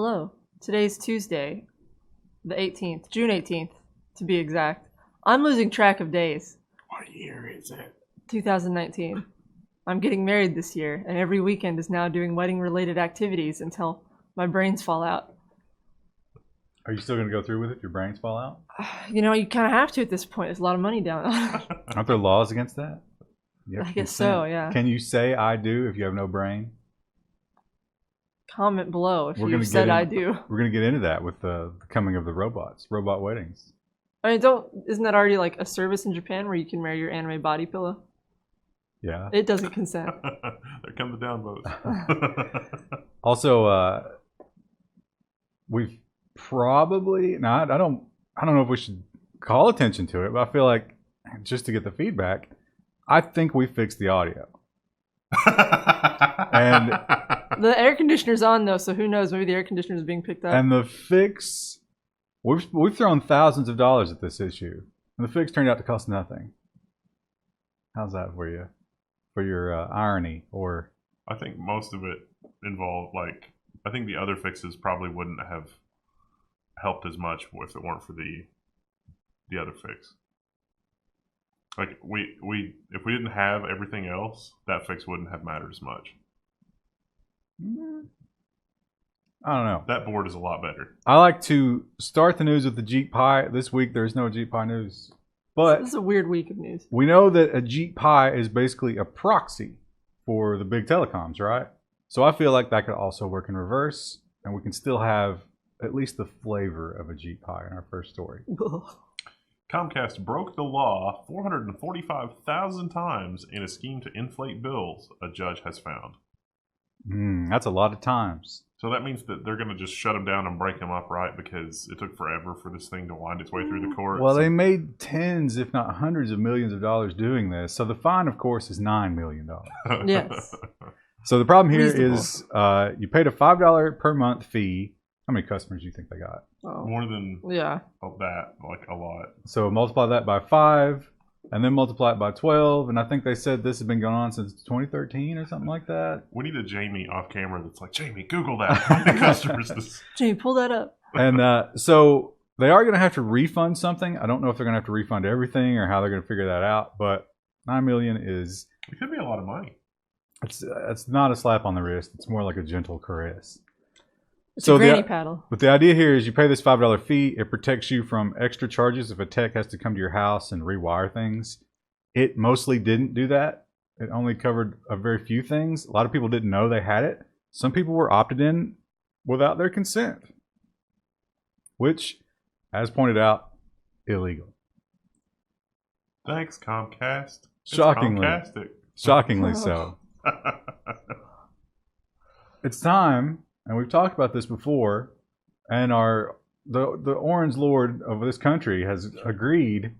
Hello. Today's Tuesday, the 18th, June 18th, to be exact. I'm losing track of days. What year is it? 2019. I'm getting married this year, and every weekend is now doing wedding-related activities until my brains fall out. Are you still going to go through with it if your brains fall out? You know, you kind of have to at this point. There's a lot of money down. Aren't there laws against that? I guess so, yeah. Can you say I do if you have no brain? Comment below if you said I do. We're going to get into that with the coming of the robots, robot weddings. I mean, isn't that already like a service in Japan where you can marry your anime body pillow? Yeah. It doesn't consent. There come the downvotes. Also, we've probably not. I don't know if we should call attention to it, but I feel like just to get the feedback, I think we fixed the audio. And the air conditioner's on though, so who knows? Maybe the air conditioner's being picked up. And the fix, we've thrown thousands of dollars at this issue, and the fix turned out to cost nothing. How's that for you? For your irony, or? I think most of it involved, I think the other fixes probably wouldn't have helped as much if it weren't for the other fix. Like if we didn't have everything else, that fix wouldn't have mattered as much. I don't know. That board is a lot better. I like to start the news with the Jeep Pie. This week there's no Jeep Pie news. But this is a weird week of news. We know that a Jeep Pie is basically a proxy for the big telecoms, right? So I feel like that could also work in reverse, and we can still have at least the flavor of a Jeep Pie in our first story. Comcast broke the law 445,000 times in a scheme to inflate bills, a judge has found. That's a lot of times. So that means that they're going to just shut them down and break them up, right? Because it took forever for this thing to wind its way through the courts. Well, they made tens, if not hundreds of millions of dollars doing this. So the fine, of course, is $9 million. Yes. So the problem here is you paid a $5 per month fee. How many customers do you think they got? Oh. More than that, like a lot. So multiply that by 5, and then multiply it by 12. And I think they said this has been going on since 2013 or something like that. We need a Jamie off camera that's like, Jamie, Google that. How many customers this? Jamie, pull that up. And so they are going to have to refund something. I don't know if they're going to have to refund everything or how they're going to figure that out. But $9 million is... It could be a lot of money. It's not a slap on the wrist. It's more like a gentle caress. It's a granny paddle. But the idea here is you pay this $5 fee. It protects you from extra charges if a tech has to come to your house and rewire things. It mostly didn't do that. It only covered a very few things. A lot of people didn't know they had it. Some people were opted in without their consent, which, as pointed out, illegal. Thanks, Comcast. Shockingly. It's Comcastic. Shockingly so. It's time. And we've talked about this before, and the Orange Lord of this country has agreed,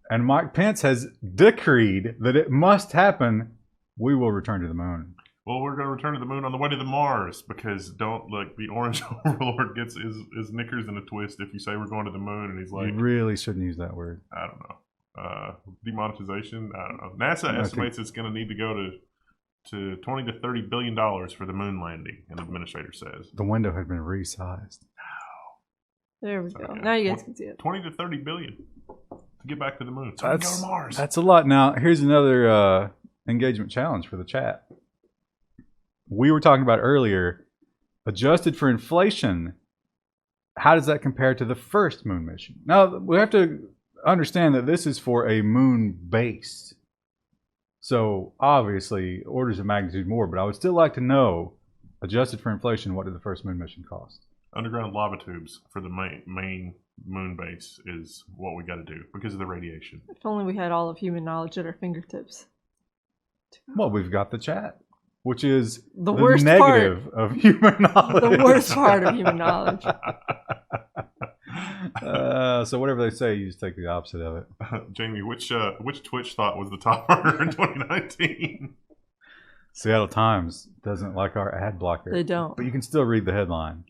and Mike Pence has decreed that it must happen. We will return to the moon. Well, we're going to return to the moon on the way to the Mars, because the Orange Lord gets his knickers in a twist if you say we're going to the moon, and he's like... You really shouldn't use that word. I don't know. Demonetization? I don't know. NASA estimates it's going to need to go to $20 to $30 billion for the moon landing, an administrator says. The window had been resized. There we go. Yeah. Now you guys can see it. 20 to 30 billion to get back to the moon. So we can go to Mars. That's a lot. Now, here's another engagement challenge for the chat. We were talking about earlier, adjusted for inflation, how does that compare to the first moon mission? Now, we have to understand that this is for a moon base. So, obviously, orders of magnitude more, but I would still like to know, adjusted for inflation, what did the first moon mission cost? Underground lava tubes for the main moon base is what we got to do because of the radiation. If only we had all of human knowledge at our fingertips. Well, we've got the chat, which is the worst negative of human knowledge. The worst part of human knowledge. So whatever they say, you just take the opposite of it. Jamie, which Twitch thought was the top earner in 2019? Seattle Times doesn't like our ad blocker. They don't. But you can still read the headline.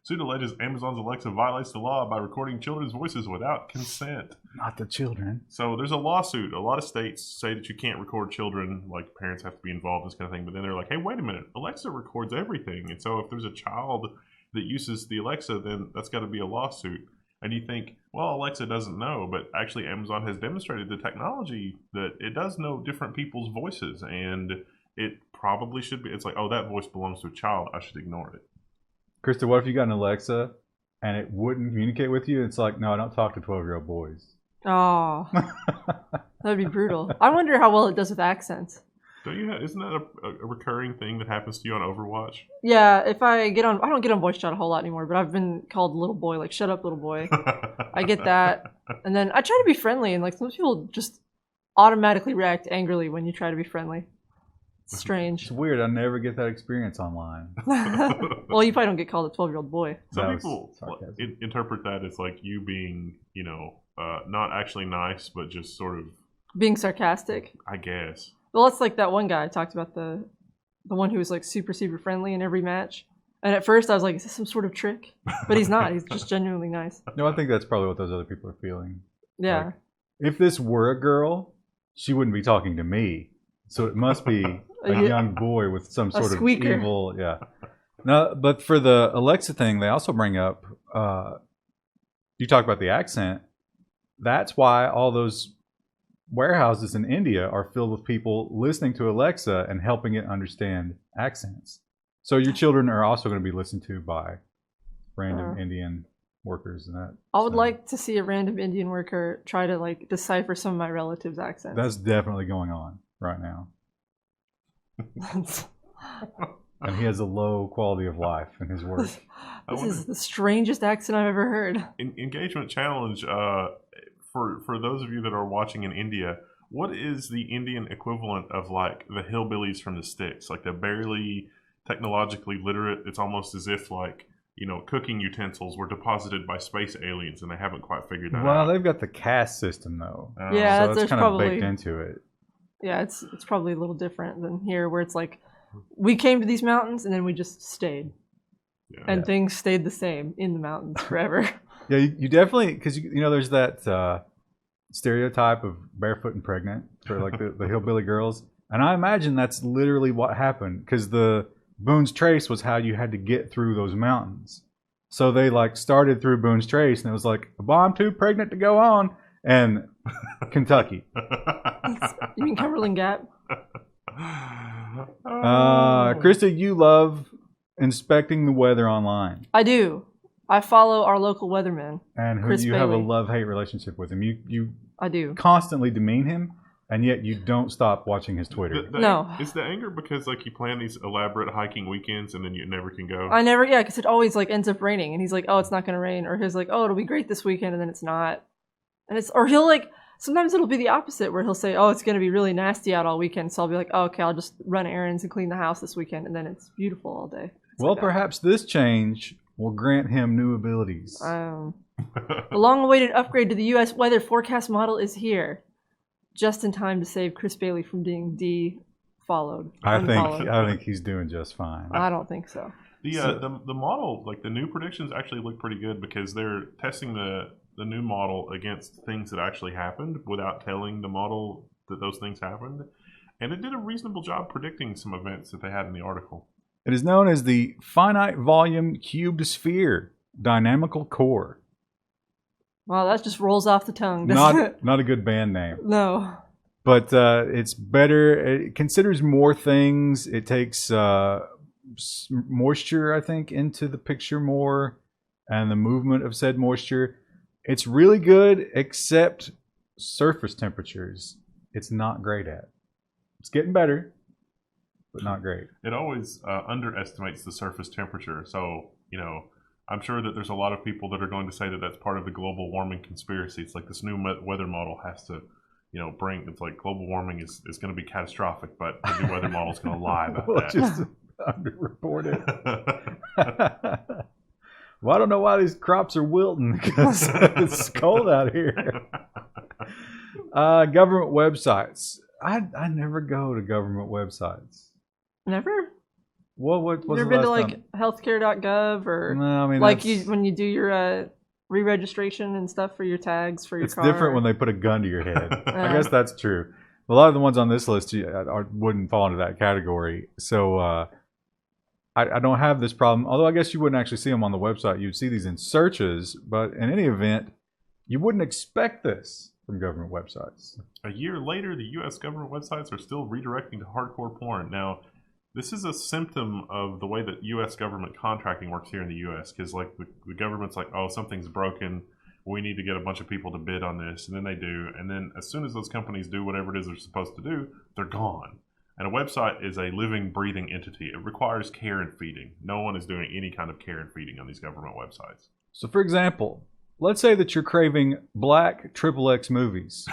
Suit alleges Amazon's Alexa violates the law by recording children's voices without consent. Not the children. So there's a lawsuit. A lot of states say that you can't record children, like parents have to be involved in this kind of thing. But then they're like, hey, wait a minute. Alexa records everything. And so if there's a child that uses the Alexa, then that's got to be a lawsuit. And you think, well, Alexa doesn't know, but actually Amazon has demonstrated the technology that it does know different people's voices, and it probably should be. It's like, oh, that voice belongs to a child. I should ignore it. Krista, what if you got an Alexa and it wouldn't communicate with you? It's like, no, I don't talk to 12-year-old boys. Oh, that'd be brutal. I wonder how well it does with accents. Isn't that a recurring thing that happens to you on Overwatch? Yeah, if I don't get on voice chat a whole lot anymore, but I've been called little boy, like, shut up, little boy. I get that. And then I try to be friendly, and like, some people just automatically react angrily when you try to be friendly. It's strange. It's weird. I never get that experience online. Well, you probably don't get called a 12-year-old boy. Some people interpret that as like you being, not actually nice, but just sort of being sarcastic, I guess. Well, it's like that one guy I talked about, the one who was like super, super friendly in every match. And at first I was like, is this some sort of trick? But he's not. He's just genuinely nice. No, I think that's probably what those other people are feeling. Yeah. Like, if this were a girl, she wouldn't be talking to me. So it must be a young boy with some sort of evil. Yeah. No, but for the Alexa thing, they also bring up, you talk about the accent. That's why all those warehouses in India are filled with people listening to Alexa and helping it understand accents. So your children are also going to be listened to by random Indian workers and that. I would like to see a random Indian worker try to like decipher some of my relatives' accents. That's definitely going on right now. And he has a low quality of life in his work. This is the strangest accent I've ever heard. Engagement challenge. For those of you that are watching in India, what is the Indian equivalent of like the hillbillies from the sticks? Like they're barely technologically literate. It's almost as if like, cooking utensils were deposited by space aliens and they haven't quite figured that out. Well, they've got the caste system though. Yeah, so it's kind of baked into it. Yeah, it's probably a little different than here where it's like we came to these mountains and then we just stayed. Yeah. And things stayed the same in the mountains forever. Yeah, you definitely, because there's that stereotype of barefoot and pregnant for like the hillbilly girls, and I imagine that's literally what happened because the Boone's Trace was how you had to get through those mountains. So they like started through Boone's Trace, and it was like, well, I'm too pregnant to go on, and Kentucky. You mean Cumberland Gap? Krista, you love inspecting the weather online. I do. I follow our local weatherman, and who Chris you Bailey. Have a love-hate relationship with him. I do constantly demean him, and yet you don't stop watching his Twitter. No, is the anger because like you plan these elaborate hiking weekends and then you never can go? Because it always like ends up raining, and he's like, oh, it's not going to rain, or he's like, oh, it'll be great this weekend, and then it's not, or he'll like. Sometimes it'll be the opposite where he'll say, oh, it's going to be really nasty out all weekend. So I'll be like, oh, okay, I'll just run errands and clean the house this weekend. And then it's beautiful all day. Well, perhaps this change will grant him new abilities. The long-awaited upgrade to the U.S. weather forecast model is here. Just in time to save Chris Bailey from being unfollowed. I think he's doing just fine. I don't think so. The model, like the new predictions actually look pretty good because they're testing the new model against things that actually happened without telling the model that those things happened. And it did a reasonable job predicting some events that they had in the article. It is known as the finite volume cubed sphere dynamical core. Wow, that just rolls off the tongue. Not a good band name. No. But it's better. It considers more things. It takes moisture, I think, into the picture more and the movement of said moisture. It's really good, except surface temperatures. It's not great at. It's getting better, but not great. It always underestimates the surface temperature. So, I'm sure that there's a lot of people that are going to say that that's part of the global warming conspiracy. It's like this new weather model has to, it's like global warming is going to be catastrophic, but the new weather model is going to lie about that. Just underreported. Well, I don't know why these crops are wilting because it's cold out here. Government websites. I never go to government websites. Never? Well, what's you ever been to like healthcare.gov or no? I mean, like when you do your re-registration and stuff for your tags for your car? It's different when they put a gun to your head. I guess that's true. A lot of the ones on this list wouldn't fall into that category. So I don't have this problem. Although I guess you wouldn't actually see them on the website. You'd see these in searches. But in any event, you wouldn't expect this from government websites. A year later, the U.S. government websites are still redirecting to hardcore porn. Now, this is a symptom of the way that U.S. government contracting works here in the U.S. Because like the government's like, oh, something's broken. We need to get a bunch of people to bid on this. And then they do. And then as soon as those companies do whatever it is they're supposed to do, they're gone. And a website is a living, breathing entity. It requires care and feeding. No one is doing any kind of care and feeding on these government websites. So, for example, let's say that you're craving black XXX movies.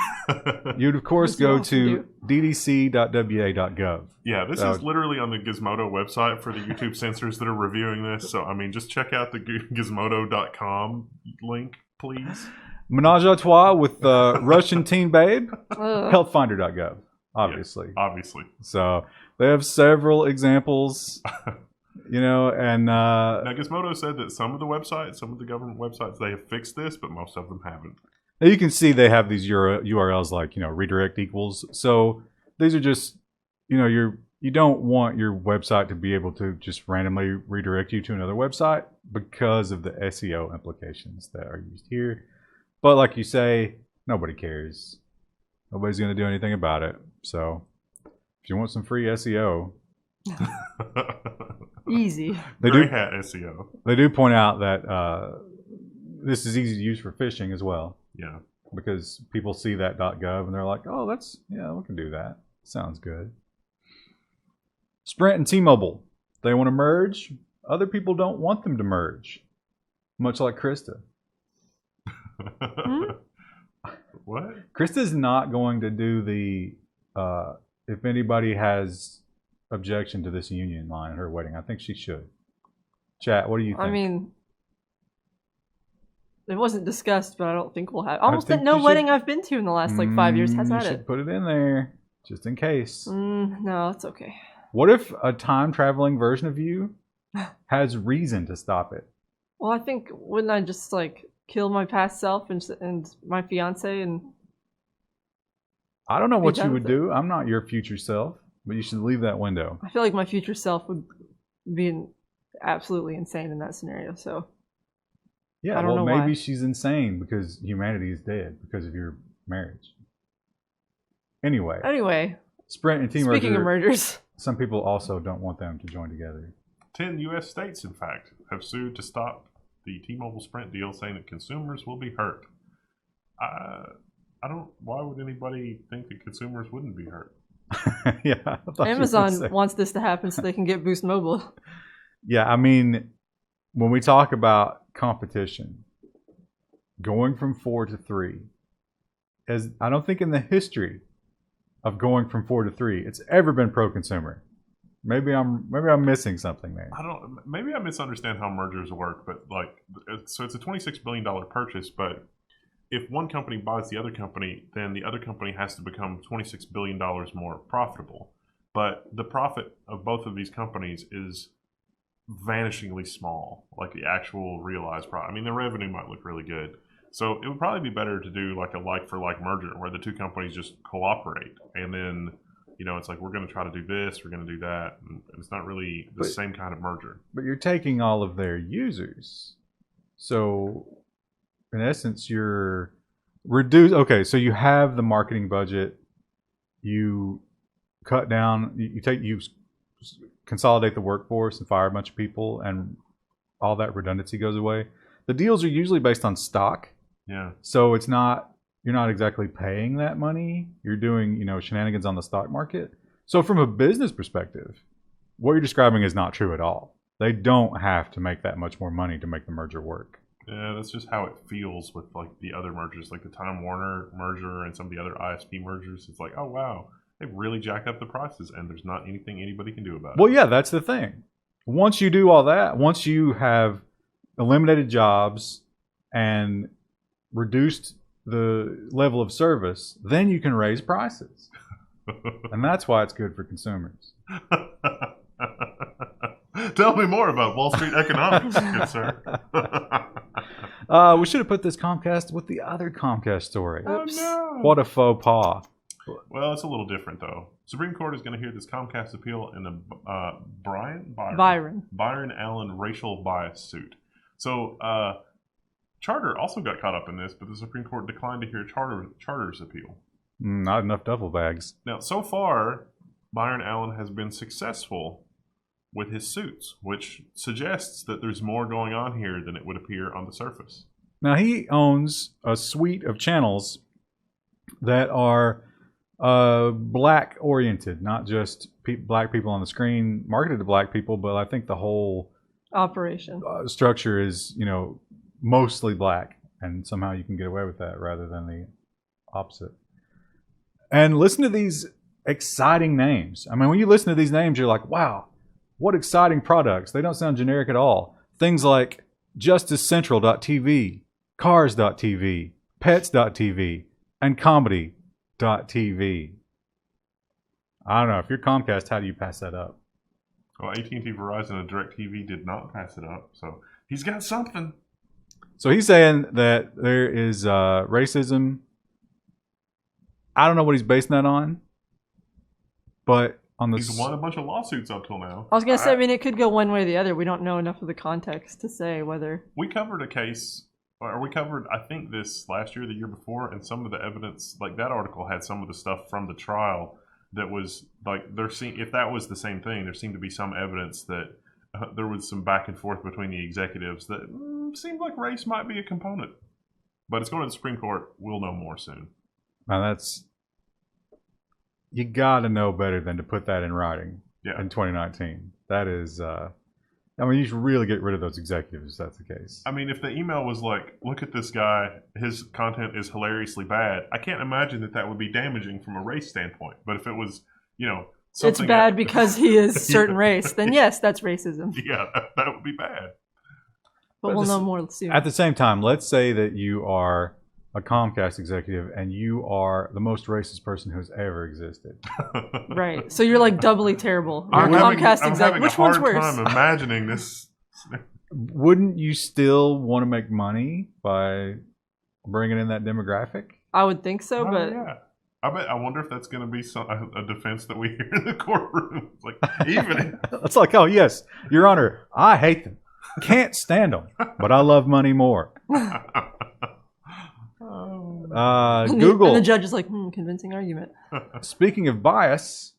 You'd, of course, go to ddc.wa.gov. Yeah, this is literally on the Gizmodo website for the YouTube censors that are reviewing this. So, I mean, just check out the gizmodo.com link, please. Menage a trois with Russian teen babe. Healthfinder.gov. Obviously. Yeah, obviously. So they have several examples, and now Gizmodo said that some of the government websites, they have fixed this, but most of them haven't. Now you can see they have these URLs like, redirect equals. So these are just, you don't want your website to be able to just randomly redirect you to another website because of the SEO implications that are used here. But like you say, nobody cares. Nobody's going to do anything about it. So if you want some free SEO, easy. Gray hat SEO. They do point out that this is easy to use for phishing as well. Yeah. Because people see that .gov and they're like, oh, we can do that. Sounds good. Sprint and T-Mobile, they want to merge. Other people don't want them to merge. Much like Krista. What? Krista's not going to do the if anybody has objection to this union line at her wedding. I think she should. Chat, what do you think? I mean, it wasn't discussed, but I don't think we'll have. Almost no wedding I've been to in the last 5 years has had it. You should put it in there just in case. No, it's okay. What if a time traveling version of you has reason to stop it? Well, I think wouldn't I just kill my past self and my fiance and I don't know what you would do. I'm not your future self, but you should leave that window. I feel like my future self would be absolutely insane in that scenario. So yeah, I don't know maybe why. She's insane because humanity is dead because of your marriage. Anyway, Sprint and T-Merger. Speaking of mergers, some people also don't want them to join together. 10 U.S. states, in fact, have sued to stop the T-Mobile Sprint deal, saying that consumers will be hurt. Why would anybody think that consumers wouldn't be hurt? Yeah, Amazon wants this to happen so they can get Boost Mobile. Yeah, I mean, when we talk about competition, going from 4 to 3, I don't think in the history of going from 4 to 3, it's ever been pro-consumer. Maybe I'm missing something there. Maybe I misunderstand how mergers work, but so it's a $26 billion purchase, but if one company buys the other company, then the other company has to become $26 billion more profitable. But the profit of both of these companies is vanishingly small, like the actual realized profit. I mean, the revenue might look really good. So it would probably be better to do like a like-for-like merger where the two companies just cooperate. And then, it's like, we're going to try to do this, we're going to do that. And it's not really the same kind of merger. But you're taking all of their users. So in essence, you're reduced. Okay, so you have the marketing budget. You cut down. You consolidate the workforce and fire a bunch of people, and all that redundancy goes away. The deals are usually based on stock. Yeah. So you're not exactly paying that money. You're doing shenanigans on the stock market. So from a business perspective, what you're describing is not true at all. They don't have to make that much more money to make the merger work. Yeah, that's just how it feels with the other mergers, like the Time Warner merger and some of the other ISP mergers. It's like, oh wow, they've really jacked up the prices, and there's not anything anybody can do about it. Well, yeah, that's the thing. Once you do all that, once you have eliminated jobs and reduced the level of service, then you can raise prices, and that's why it's good for consumers. Tell me more about Wall Street economics, good sir. We should have put this Comcast with the other Comcast story. Oh, no. What a faux pas. Well, it's a little different though. Supreme Court is going to hear this Comcast appeal in the Byron Allen racial bias suit. So Charter also got caught up in this, but the Supreme Court declined to hear Charter's appeal. Not enough duffel bags. Now, so far, Byron Allen has been successful with his suits, which suggests that there's more going on here than it would appear on the surface. Now, he owns a suite of channels that are black oriented, not just black people on the screen marketed to black people, but I think the whole operation structure is, mostly black, and somehow you can get away with that rather than the opposite. And listen to these exciting names. I mean, when you listen to these names, you're like, wow, what exciting products. They don't sound generic at all. Things like justicecentral.tv, cars.tv, pets.tv, and comedy.tv. I don't know. If you're Comcast, how do you pass that up? Well, AT&T, Verizon, and DirecTV did not pass it up, so he's got something. So he's saying that there is racism. I don't know what he's basing that on, but he's won a bunch of lawsuits up till now. I was going to say, I mean, it could go one way or the other. We don't know enough of the context to say whether... We covered a case, or we covered, I think, this last year, the year before, and some of the evidence, like that article had some of the stuff from the trial that was, like, if that was the same thing, there seemed to be some evidence that there was some back and forth between the executives that seemed like race might be a component. But it's going to the Supreme Court. We'll know more soon. Now you got to know better than to put that in writing in 2019. That is, you should really get rid of those executives if that's the case. I mean, if the email was like, look at this guy, his content is hilariously bad, I can't imagine that would be damaging from a race standpoint. But if it was, it's bad because he is certain race, then yes, that's racism. Yeah, that would be bad. But we'll know more soon. At the same time, let's say that you are a Comcast executive and you are the most racist person who's ever existed. Right. So you're like doubly terrible. You're a Comcast executive. Which one's worse? I'm having a hard time imagining this. Wouldn't you still want to make money by bringing in that demographic? I would think so, but... Yeah. I wonder if that's going to be a defense that we hear in the courtroom. It's like, even... It's like, oh, yes, Your Honor, I hate them. Can't stand them, but I love money more. Google. And the judge is like, convincing argument. Speaking of bias,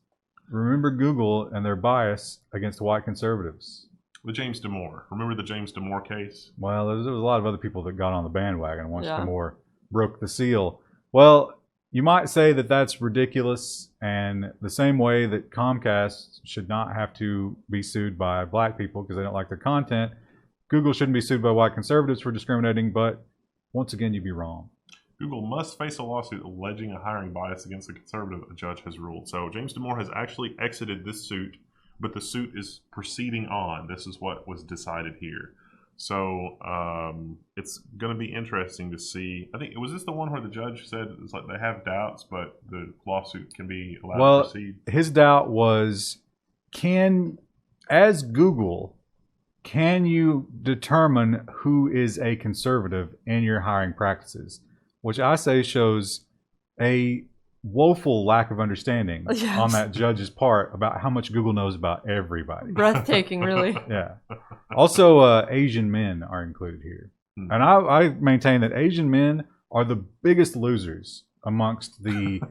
remember Google and their bias against white conservatives. The James Damore. Remember the James Damore case? Well, there was a lot of other people that got on the bandwagon once Damore broke the seal. Well, you might say that that's ridiculous, and the same way that Comcast should not have to be sued by black people because they don't like their content, Google shouldn't be sued by white conservatives for discriminating, but once again, you'd be wrong. Google must face a lawsuit alleging a hiring bias against a conservative, a judge has ruled. So James Damore has actually exited this suit, but the suit is proceeding on. This is what was decided here. So it's going to be interesting to see. I think, was this the one where the judge said it's like they have doubts, but the lawsuit can be allowed to proceed? His doubt was, as Google, can you determine who is a conservative in your hiring practices? Which I say shows a woeful lack of understanding on that judge's part about how much Google knows about everybody. Breathtaking, really. Yeah. Also, Asian men are included here. And I maintain that Asian men are the biggest losers amongst the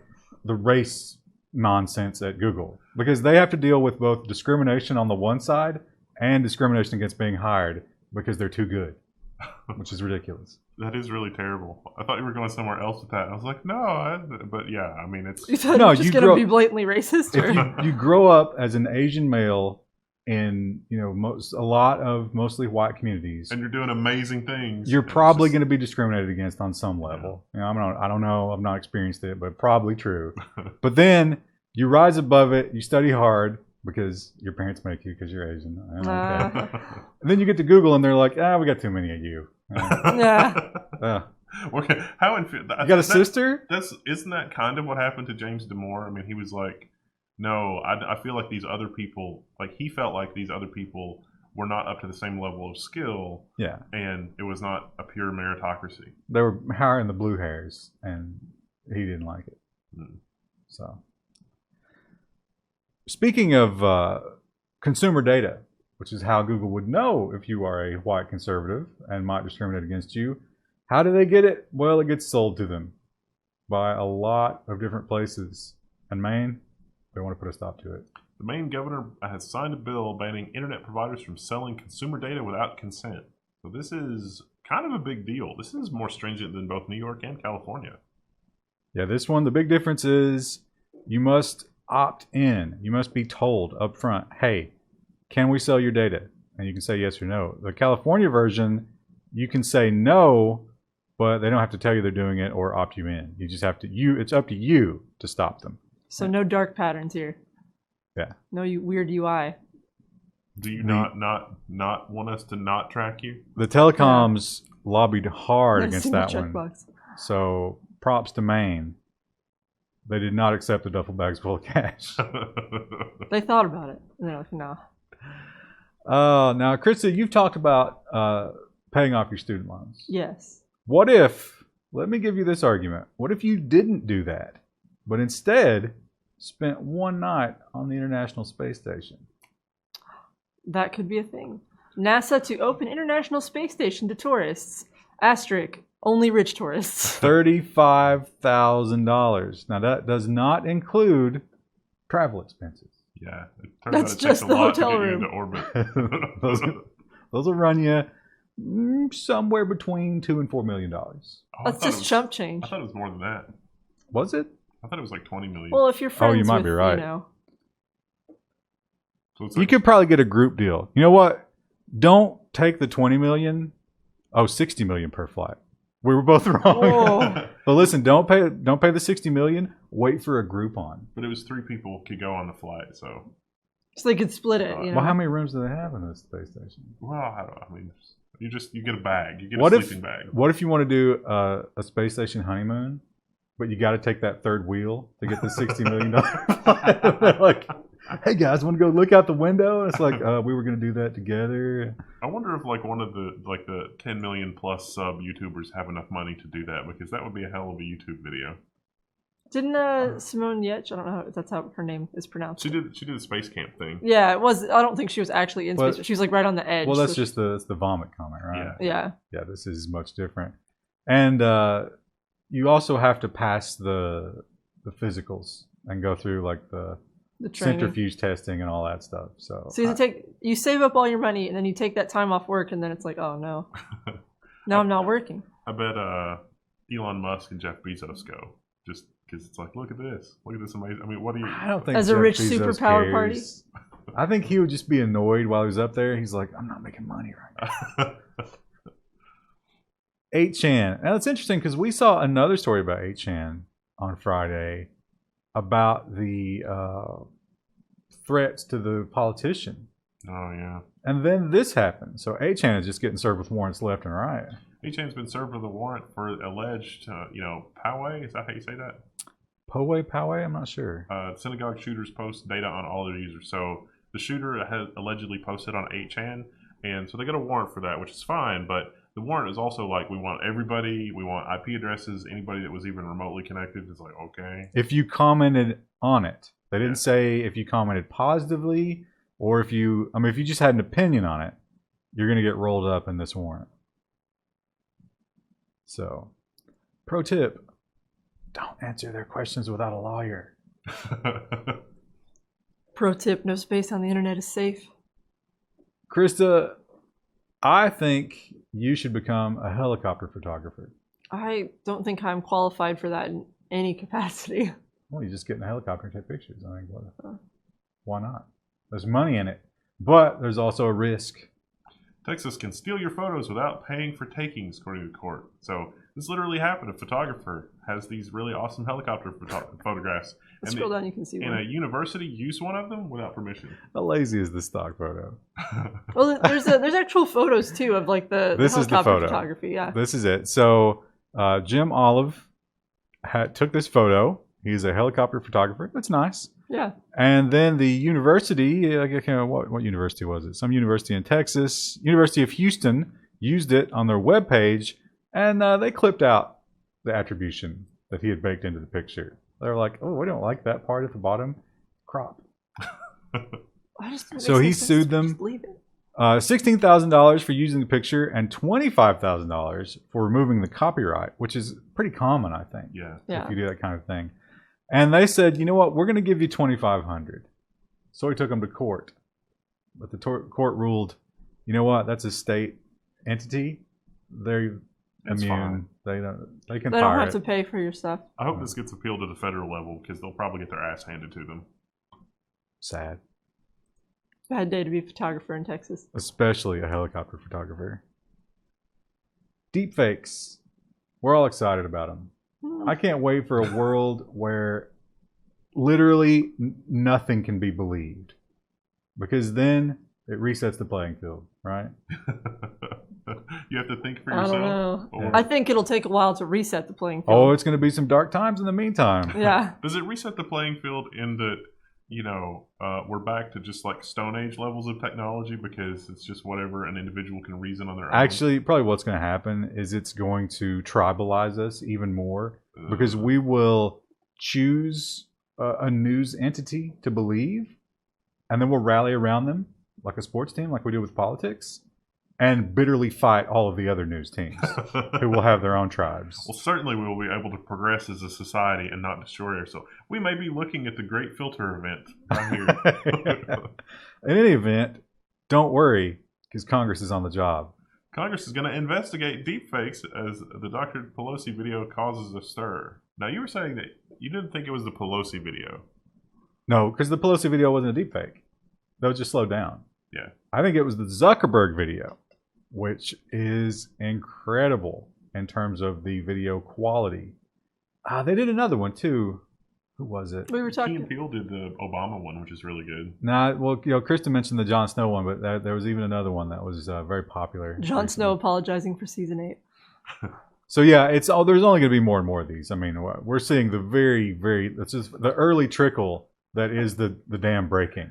race nonsense at Google, because they have to deal with both discrimination on the one side and discrimination against being hired because they're too good, which is ridiculous. That is really terrible. I thought you were going somewhere else with that. I was like, no, but yeah, I mean, it's... You thought you're just going to be blatantly racist? If you grow up as an Asian male in, a lot of mostly white communities, and you're doing amazing things, you're probably going to be discriminated against on some level. Yeah. I don't know, I've not experienced it, but probably true. But then you rise above it, you study hard, because your parents make you because you're Asian. Okay. And then you get to Google and they're like, we got too many of you. Okay. You got a sister? Isn't that kind of what happened to James Damore? I mean, he was like, no, I feel like these other people, like he felt like these other people were not up to the same level of skill. Yeah. And it was not a pure meritocracy. They were hiring the blue hairs and he didn't like it. So, speaking of consumer data, which is how Google would know if you are a white conservative and might discriminate against you, how do they get it? Well, it gets sold to them by a lot of different places. And Maine, they want to put a stop to it. The Maine governor has signed a bill banning internet providers from selling consumer data without consent. So this is kind of a big deal. This is more stringent than both New York and California. Yeah, this one, the big difference is you must opt in. You must be told up front, hey, can we sell your data? And you can say yes or no. The California version, you can say no, but they don't have to tell you they're doing it or opt you in. You just have to, it's up to you to stop them. So no dark patterns here. Yeah. No weird UI. Do you not want us to not track you? The telecoms lobbied hard Not a against single that one. checkbox. So props to Maine. They did not accept the duffel bags full of cash. They thought about it. And they're like, no. Now, Krista, you've talked about paying off your student loans. Yes. What if, let me give you this argument. What if you didn't do that, but instead spent one night on the International Space Station? That could be a thing. NASA to open International Space Station to tourists. Asterisk. Only rich tourists. $35,000. Now, that does not include travel expenses. Yeah. It turns That's out it just takes a the lot hotel to get room. you into orbit. those will run you somewhere between $2 and $4 million. Oh, That's just chump change. I thought it was more than that. Was it? I thought it was like 20 million. Well, if you're friends you might with, be right. So it's You like, could probably get a group deal. You know what? Don't take the 20 million. Oh, 60 million per flight. We were both wrong. Whoa. But listen, don't pay the 60 million. Wait for a Groupon. but it was 3 people could go on the flight, so So they could split it, you know. Well, how many rooms do they have in this space station? well, I mean, you get a bag. You get What a if sleeping bag. What if you want to do a space station honeymoon, but you got to take that third wheel to get the $60 million flight? They're like, hey guys, want to go look out the window? And it's like, we were going to do that together. I wonder if like one of the 10 million plus sub YouTubers have enough money to do that, because that would be a hell of a YouTube video. Didn't Simone Yetch, I don't know if that's how her name is pronounced. She did a space camp thing. Yeah, it was. I don't think she was actually in space. She was like right on the edge. Well, that's so just the vomit comment, right? Yeah. Yeah. This is much different. And you also have to pass the physicals and go through like the training. centrifuge testing and all that stuff. So you save up all your money and then you take that time off work and then it's like, oh no, now I'm not working. I bet Elon Musk and Jeff Bezos go, just because it's like, look at this amazing. I mean, what do you? I don't think As a Jeff rich Bezos superpower cares. I think he would just be annoyed while he was up there. He's like, I'm not making money right now. 8chan. Now it's interesting because we saw another story about 8chan on Friday about the threats to the politician. Oh yeah. And then this happened. So 8chan is just getting served with warrants left and right. 8chan's been served with a warrant for alleged, Poway. Is that how you say that? Poway? I'm not sure. Synagogue shooters post data on all their users. So the shooter has allegedly posted on 8chan, and so they got a warrant for that, which is fine. But the warrant is also like, we want everybody, we want IP addresses, anybody that was even remotely connected. It's like, okay. If you commented on it, they didn't say if you commented positively or if you just had an opinion on it, you're going to get rolled up in this warrant. So, pro tip, don't answer their questions without a lawyer. Pro tip, no space on the internet is safe. Krista, I think you should become a helicopter photographer. I don't think I'm qualified for that in any capacity. Well, you just get in a helicopter and take pictures. I think, why not? There's money in it, but there's also a risk. Texas can steal your photos without paying for takings, according to court. So this literally happened. A photographer has these really awesome helicopter photographs. Scroll down, you can see one. And a university used one of them without permission. How lazy is the stock photo? Well, there's actual photos too of like the This is the helicopter photo. photography. Yeah. This is it. So Jim Olive took this photo. He's a helicopter photographer. That's nice. Yeah. And then the university, what university was it? Some university in Texas, University of Houston, used it on their webpage, and they clipped out the attribution that he had baked into the picture. They're like, oh, we don't like that part at the bottom. Crop. So he sued them. Just leave it. $16,000 for using the picture and $25,000 for removing the copyright, which is pretty common, I think. Yeah. If you do that kind of thing. And they said, you know what, we're going to give you $2,500. So he took them to court. But the court ruled, you know what, that's a state entity. They're That's immune. fine. They can They don't fire have it. to pay for your stuff. I hope this gets appealed to the federal level because they'll probably get their ass handed to them. Sad. Bad day to be a photographer in Texas. Especially a helicopter photographer. Deepfakes. We're all excited about them. I can't wait for a world where literally nothing can be believed. Because then it resets the playing field, right? You have to think for I yourself. don't know. Or I think it'll take a while to reset the playing field. Oh, it's going to be some dark times in the meantime. Yeah. does it reset the playing field in that, you know, we're back to just like Stone Age levels of technology because it's just whatever an individual can reason on their own? Actually, probably what's going to happen is it's going to tribalize us even more because we will choose a news entity to believe and then we'll rally around them like a sports team, like we do with politics, and bitterly fight all of the other news teams who will have their own tribes. Well, certainly we will be able to progress as a society and not destroy ourselves. We may be looking at the Great Filter event right here. In any event, don't worry, because Congress is on the job. Congress is going to investigate deepfakes as the Dr. Pelosi video causes a stir. Now, you were saying that you didn't think it was the Pelosi video. No, because the Pelosi video wasn't a deepfake. That was just slowed down. Yeah. I think it was the Zuckerberg video, which is incredible in terms of the video quality. They did another one too. Who was it? We were Key talking. and Peele did the Obama one, which is really good. Nah, well, you know, Krista mentioned the Jon Snow one, but there was even another one that was very popular. Jon Snow apologizing for season 8. So yeah, there's only going to be more and more of these. I mean, we're seeing the it's just the early trickle that is the dam breaking.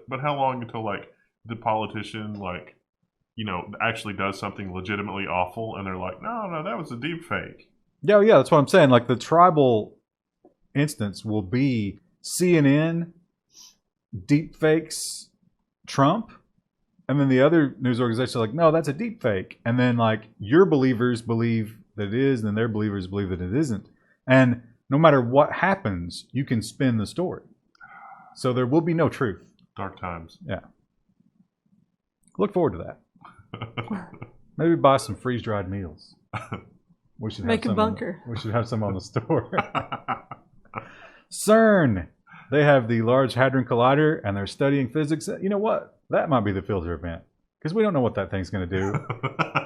But how long until like the politician actually does something legitimately awful and they're like, no, that was a deep fake. Yeah, that's what I'm saying. Like the tribal instance will be CNN, deepfakes, Trump, and then the other news organizations are like, no, that's a deepfake. And then like your believers believe that it is, and then their believers believe that it isn't. And no matter what happens, you can spin the story. So there will be no truth. Dark times. Yeah. Look forward to that. Maybe buy some freeze-dried meals. We should Make have a bunker. We should have some on the store. CERN. They have the Large Hadron Collider, and they're studying physics. You know what? That might be the filter event. Because we don't know what that thing's going to do.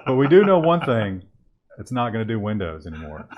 But we do know one thing. It's not going to do Windows anymore.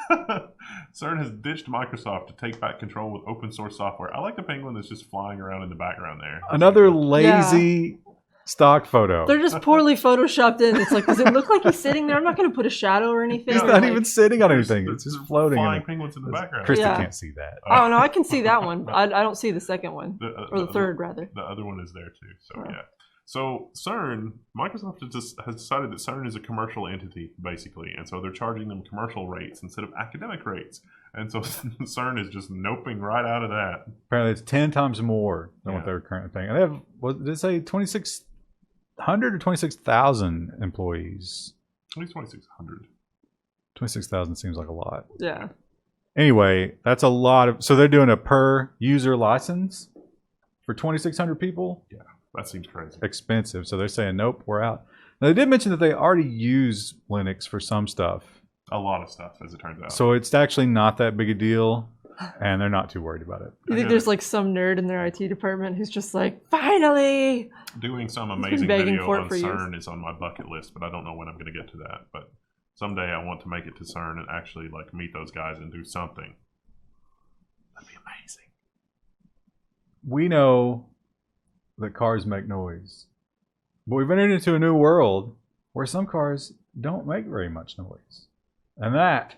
CERN has ditched Microsoft to take back control with open source software. I like the penguin that's just flying around in the background there. Another lazy stock photo. They're just poorly photoshopped in. It's like, does it look like he's sitting there? I'm not going to put a shadow or anything. He's not even sitting on anything. It's just floating. Flying penguins in the background. Krista can't see that. Oh, no, I can see that one. I don't see the second one. Or the third, rather. The other one is there, too. So, yeah. So CERN, Microsoft has decided that CERN is a commercial entity, basically. And so they're charging them commercial rates instead of academic rates. And so CERN is just noping right out of that. Apparently it's 10 times more than what they're currently paying. And they have, what did it say, 2,600 or 26,000 employees? At least 2,600. 26,000 seems like a lot. Yeah. Anyway, that's a lot of, so they're doing a per user license for 2,600 people? Yeah. That seems crazy. Expensive. So they're saying, nope, we're out. Now, they did mention that they already use Linux for some stuff. A lot of stuff, as it turns out. So it's actually not that big a deal, and they're not too worried about it. You think there's like some nerd in their IT department who's just like, finally! Doing some amazing video on CERN is on my bucket list, but I don't know when I'm going to get to that. But someday I want to make it to CERN and actually like meet those guys and do something. That'd be amazing. We know that cars make noise. But we've entered into a new world where some cars don't make very much noise. And that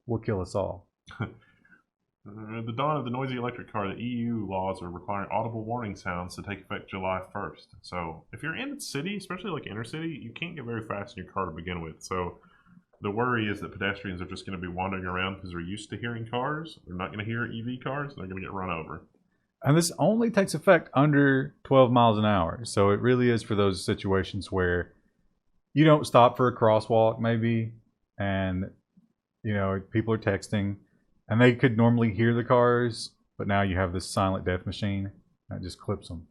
will kill us all. At the dawn of the noisy electric car, the EU laws are requiring audible warning sounds to take effect July 1st. So if you're in the city, especially like inner city, you can't get very fast in your car to begin with. So The worry is that pedestrians are just going to be wandering around because they're used to hearing cars. They're not going to hear EV cars. They're going to get run over. And this only takes effect under 12 miles an hour. So it really is for those situations where you don't stop for a crosswalk maybe, and people are texting, and they could normally hear the cars, but now you have this silent death machine that just clips them,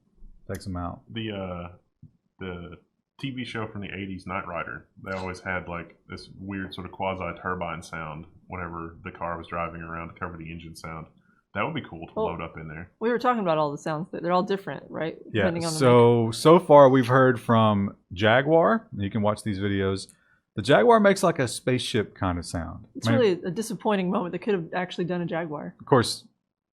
takes them out. The TV show from the 80s, Knight Rider, they always had like this weird sort of quasi-turbine sound whenever the car was driving around to cover the engine sound. That would be cool to load up in there. We were talking about all the sounds. They're all different, right? Yeah. Depending on the So far we've heard from Jaguar. You can watch these videos. The Jaguar makes like a spaceship kind of sound. It's really a disappointing moment. They could have actually done a Jaguar. Of course,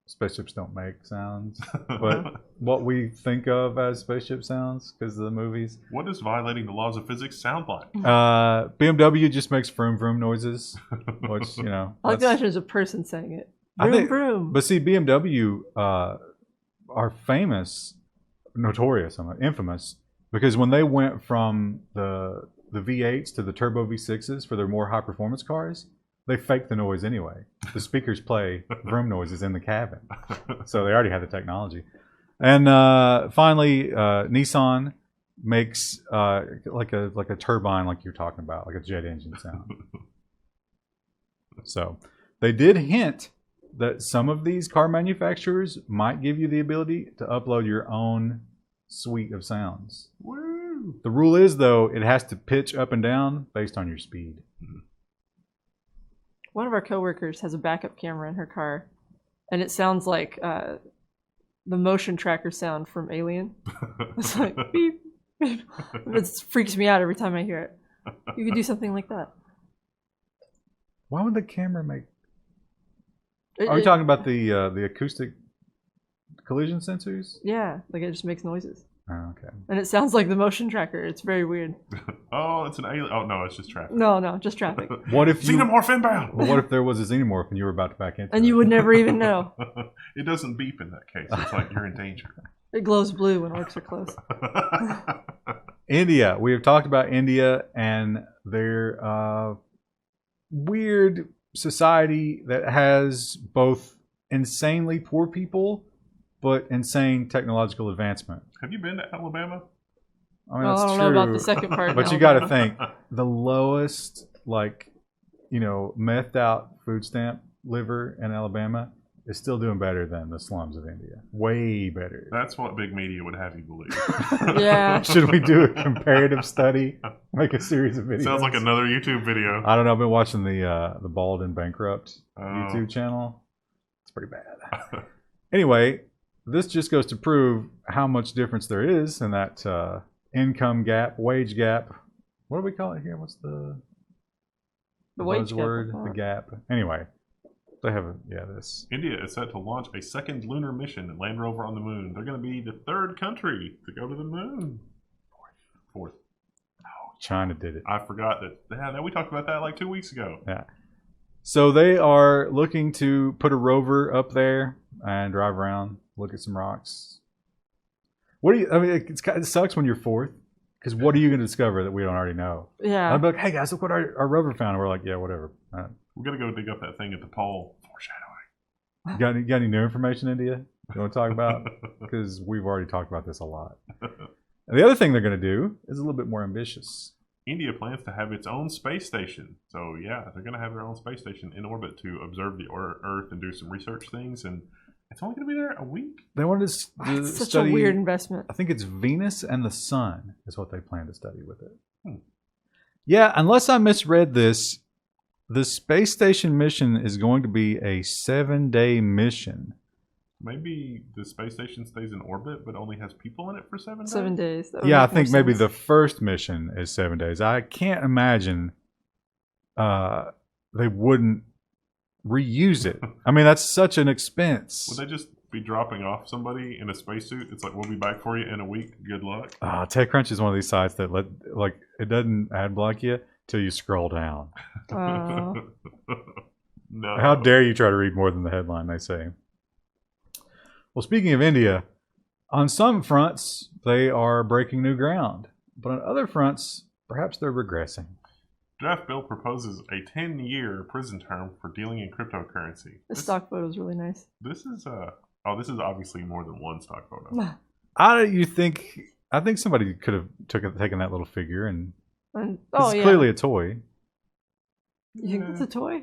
spaceships don't make sounds, but what we think of as spaceship sounds because of the movies. What does violating the laws of physics sound like? BMW just makes vroom vroom noises, which I like to imagine there's a person saying it. Vroom, vroom. But see, BMW are famous, notorious, infamous, because when they went from the V8s to the turbo V6s for their more high performance cars, they fake the noise anyway. The speakers play vroom noises in the cabin, so they already had the technology. And finally, Nissan makes like a turbine, like you're talking about, like a jet engine sound. So they did hint that some of these car manufacturers might give you the ability to upload your own suite of sounds. Woo. The rule is, though, it has to pitch up and down based on your speed. One of our coworkers has a backup camera in her car, and it sounds like the motion tracker sound from Alien. It's like beep, beep. It freaks me out every time I hear it. You could do something like that. Why would the camera make... Are we talking about the acoustic collision sensors? Yeah, like it just makes noises. Oh, okay. And it sounds like the motion tracker. It's very weird. Oh, it's an alien. Oh, no, it's just traffic. No, just traffic. What if Xenomorph inbound! Well, what if there was a xenomorph and you were about to back into it? And you would never even know. It doesn't beep in that case. It's like you're in danger. It glows blue when orcs are close. India. We have talked about India and their weird society that has both insanely poor people but insane technological advancement. Have you been to Alabama? I mean, well, that's I don't true, know about the second part. but you got to think the lowest, methed out food stamp liver in Alabama is still doing better than the slums of India. Way better. That's what big media would have you believe. Yeah. Should we do a comparative study? Make a series of videos? Sounds like another YouTube video. I don't know. I've been watching the Bald and Bankrupt YouTube channel. It's pretty bad. Anyway, this just goes to prove how much difference there is in that income gap, wage gap. What do we call it here? What's the wage buzzword? gap? The gap. Anyway, they have this. India is set to launch a second lunar mission and land rover on the moon. They're going to be the third country to go to the moon. Fourth. Oh, China did it. I forgot that. Yeah, we talked about that like 2 weeks ago. Yeah. So they are looking to put a rover up there and drive around, look at some rocks. It sucks when you're fourth, because what are you going to discover that we don't already know? Yeah. I'd be like, hey guys, look what our rover found. And we're like, yeah, whatever. We're going to go dig up that thing at the pole. Foreshadowing. Got any new information, India, you want to talk about? Because we've already talked about this a lot. And the other thing they're going to do is a little bit more ambitious. India plans to have its own space station. So, yeah, they're going to have their own space station in orbit to observe the Earth and do some research things. And it's only going to be there a week. They wanted to That's such study, a weird investment. I think it's Venus and the Sun is what they plan to study with it. Yeah, unless I misread this, the space station mission is going to be a 7-day mission. Maybe the space station stays in orbit, but only has people in it for 7 days? 7 days. Yeah, I think maybe the first mission is 7 days. I can't imagine they wouldn't reuse it. I mean, that's such an expense. Would they just be dropping off somebody in a spacesuit? It's like, we'll be back for you in a week. Good luck. TechCrunch is one of these sites that it doesn't ad block you till you scroll down. No. How dare you try to read more than the headline, they say. Well, speaking of India, on some fronts, they are breaking new ground. But on other fronts, perhaps they're regressing. Draft bill proposes a 10-year prison term for dealing in cryptocurrency. The stock photo is really nice. This is this is obviously more than one stock photo. How do you think? I think somebody could have taken that little figure and oh it's yeah, clearly a toy. You think it's a toy?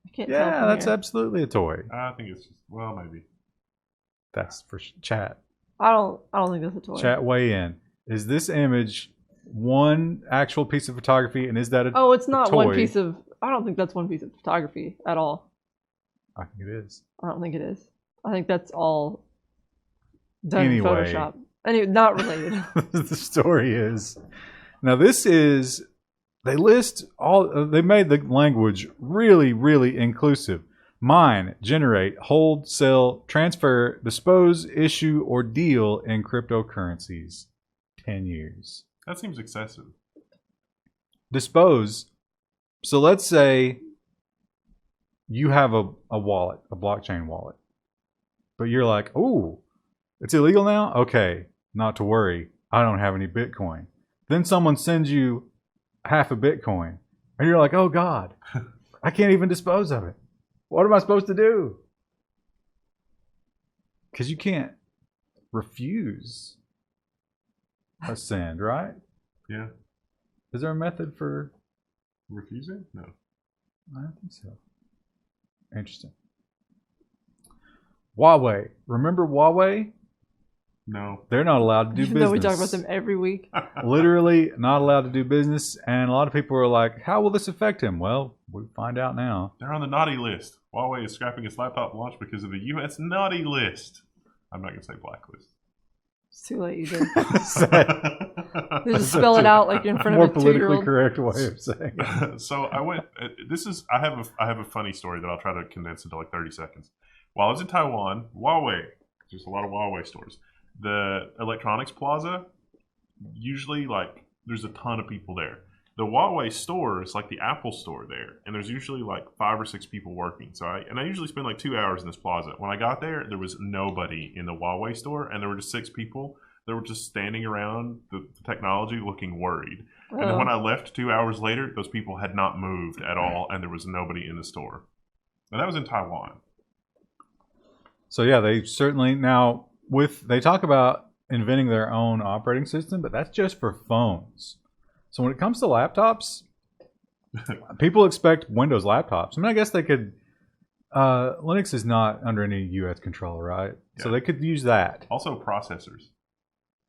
I can't tell. Yeah, from that's here. absolutely a toy. I think it's just maybe. That's for chat. I don't think that's a toy. Chat, weigh in. Is this image one actual piece of photography, and is that a Oh, it's not one toy? piece of. I don't think that's one piece of photography at all. I think it is. I don't think it is. I think that's all done Anyway. in Photoshop. Anyway, not related. The story is now. This is they list all. They made the language really, really inclusive. Mine, generate, hold, sell, transfer, dispose, issue, or deal in cryptocurrencies. 10 years. That seems excessive. Dispose. So let's say you have a wallet, a blockchain wallet, but you're like, oh, it's illegal now? Okay, not to worry. I don't have any Bitcoin. Then someone sends you half a Bitcoin, and you're like, oh God, I can't even dispose of it. What am I supposed to do? Because you can't refuse a send, right? Yeah. Is there a method for Refusing? No. I don't think so. Interesting. Huawei. Remember Huawei? No. They're not allowed to do Even business. though we talk about them every week. Literally not allowed to do business. And a lot of people are like, how will this affect him? Well, we'll find out now. They're on the naughty list. Huawei is scrapping its laptop launch because of the U.S. naughty list. I'm not going to say blacklist. It's too late. You did. They just spell it out like in front More of a politically 2-year-old. correct way of saying it. So I went. I have a funny story that I'll try to condense into like 30 seconds. While I was in Taiwan, Huawei. There's a lot of Huawei stores. The electronics plaza. Usually, like, there's a ton of people there. The Huawei store is like the Apple store there, and there's usually like 5 or 6 people working. So I usually spend like 2 hours in this plaza. When I got there was nobody in the Huawei store, and there were just 6 people. They were just standing around the technology looking worried. And then when I left 2 hours later, those people had not moved at all, and there was nobody in the store. And that was in Taiwan. So yeah, they certainly now they talk about inventing their own operating system, but that's just for phones. So when it comes to laptops, people expect Windows laptops. I mean, I guess they could. Linux is not under any U.S. control, right? Yeah. So they could use that. Also, processors.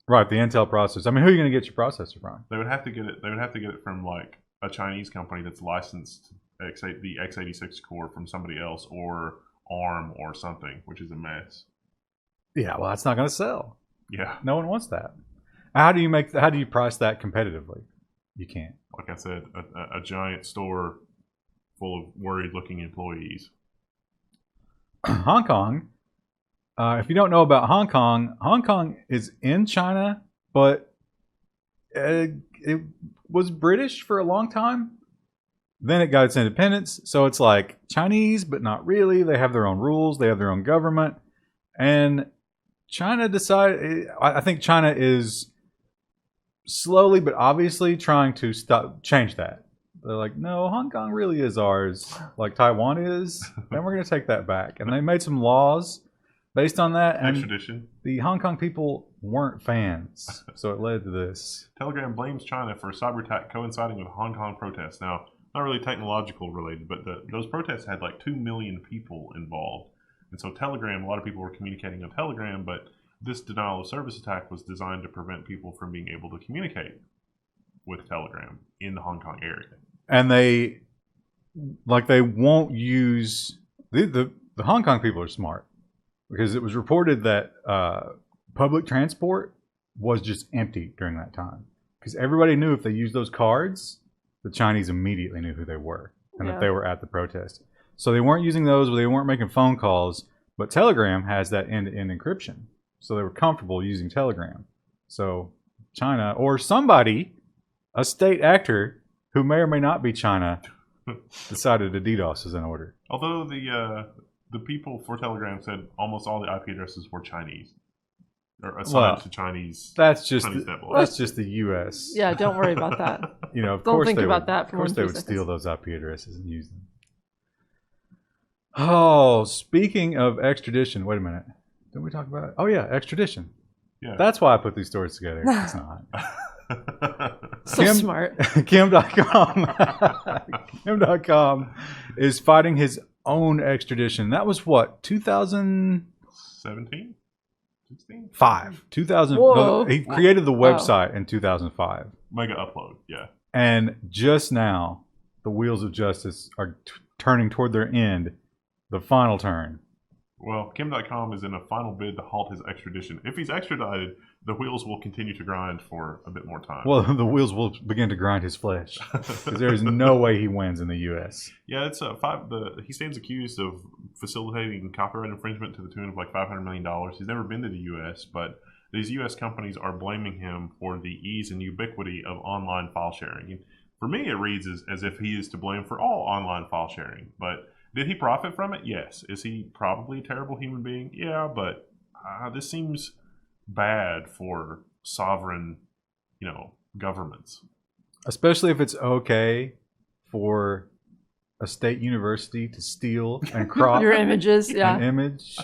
Right, the Intel processor. I mean, who are you going to get your processor from? They would have to get it. They would have to get it from like a Chinese company that's licensed the x86 core from somebody else, or ARM or something, which is a mess. Yeah, well, that's not going to sell. Yeah, no one wants that. How do you price that competitively? You can't. Like I said, a giant store full of worried-looking employees. Hong Kong. If you don't know about Hong Kong is in China, but it was British for a long time. Then it got its independence, so it's like Chinese, but not really. They have their own rules. They have their own government. And China decided, I think China is slowly but obviously trying to change that. They're like, no, Hong Kong really is ours, like Taiwan is, and we're going to take that back. And they made some laws based on that. And extradition. The Hong Kong people weren't fans, so it led to this. Telegram blames China for a cyber attack coinciding with Hong Kong protests. Now, not really technological related, but those protests had like 2 million people involved. And so Telegram, a lot of people were communicating on Telegram, but this denial of service attack was designed to prevent people from being able to communicate with Telegram in the Hong Kong area. And they won't use the Hong Kong people are smart, because it was reported that public transport was just empty during that time, because everybody knew if they used those cards, the Chinese immediately knew who they were and that they were at the protest. So they weren't using those, they weren't making phone calls, but Telegram has that end-to-end encryption. So they were comfortable using Telegram. So China, or somebody, a state actor who may or may not be China, decided a DDoS is in order. Although the people for Telegram said almost all the IP addresses were Chinese. or assigned to Chinese. That's just Chinese network. that's just the U.S. Yeah, don't worry about that. You know, of Don't course think they about would, that for Of course, one they few would seconds. steal those IP addresses and use them. Oh, speaking of extradition, wait a minute. Didn't we talk about it? Oh yeah, extradition. Yeah. That's why I put these stories together. It's not. So smart. Kim.com. Kim.com is fighting his own extradition. That was what, 17? 16? 2000. Whoa. He created the Wow. website in 2005. Mega upload, yeah. And just now, the wheels of justice are turning toward their end, the final turn. Well, Kim.com is in a final bid to halt his extradition. If he's extradited, the wheels will continue to grind for a bit more time. Well, the wheels will begin to grind his flesh because there is no way he wins in the U.S. Yeah, it's he stands accused of facilitating copyright infringement to the tune of like $500 million. He's never been to the U.S., but these U.S. companies are blaming him for the ease and ubiquity of online file sharing. And for me, it reads as if he is to blame for all online file sharing. But did he profit from it? Yes. Is he probably a terrible human being? Yeah, but this seems bad for sovereign, governments. Especially if it's okay for a state university to steal and crop Your images, yeah. an image,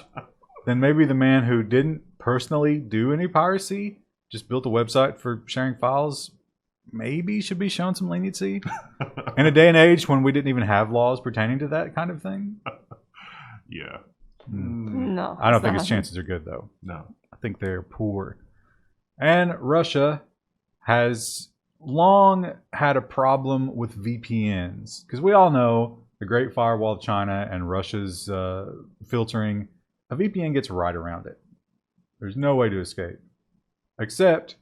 then maybe the man who didn't personally do any piracy, just built a website for sharing files, maybe should be shown some leniency in a day and age when we didn't even have laws pertaining to that kind of thing. Yeah. No. I don't it's think not. his chances are good, though. No. I think they're poor. And Russia has long had a problem with VPNs because we all know the Great Firewall of China and Russia's filtering. A VPN gets right around it. There's no way to escape except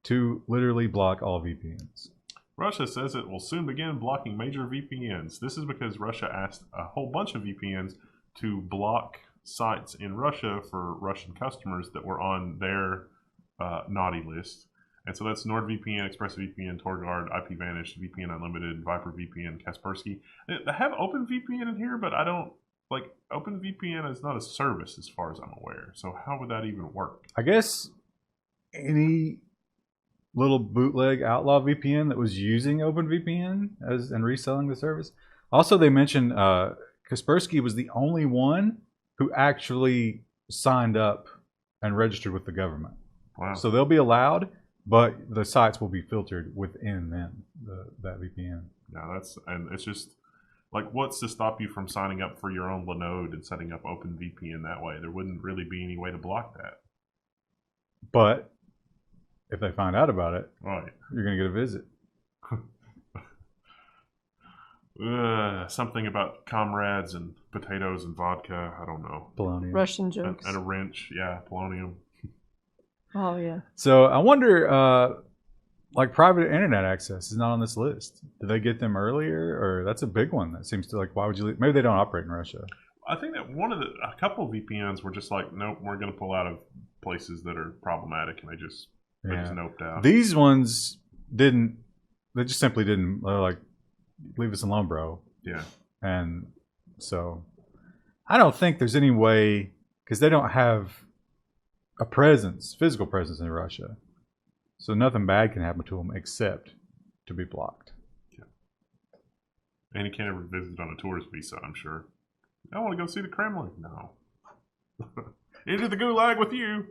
to literally block all VPNs. Russia says it will soon begin blocking major VPNs. This is because Russia asked a whole bunch of VPNs to block sites in Russia for Russian customers that were on their naughty list. And so that's NordVPN, ExpressVPN, TorGuard, IPVanish, VPN Unlimited, Viper VPN, Kaspersky. They have OpenVPN in here, but I don't, OpenVPN is not a service as far as I'm aware. So how would that even work? I guess any little bootleg outlaw VPN that was using OpenVPN and reselling the service. Also, they mentioned Kaspersky was the only one who actually signed up and registered with the government. Wow. So they'll be allowed, but the sites will be filtered within them, that VPN. Yeah, and it's just what's to stop you from signing up for your own Linode and setting up OpenVPN that way? There wouldn't really be any way to block that. But if they find out about it, Right. you're going to get a visit. Something about comrades and potatoes and vodka. I don't know. Polonium. Russian jokes. And a wrench. Yeah, polonium. Oh, yeah. So I wonder, private internet access is not on this list. Did they get them earlier? Or that's a big one that seems to why would you leave? Maybe they don't operate in Russia. I think that a couple of VPNs were just nope, we're going to pull out of places that are problematic, and they just noped out. These ones didn't. They just simply didn't. They're like, leave us alone, bro. Yeah. And so I don't think there's any way, because they don't have a physical presence in Russia. So nothing bad can happen to them except to be blocked. Yeah. And you can't ever visit on a tourist visa, I'm sure. I want to go see the Kremlin. No. Into the gulag with you.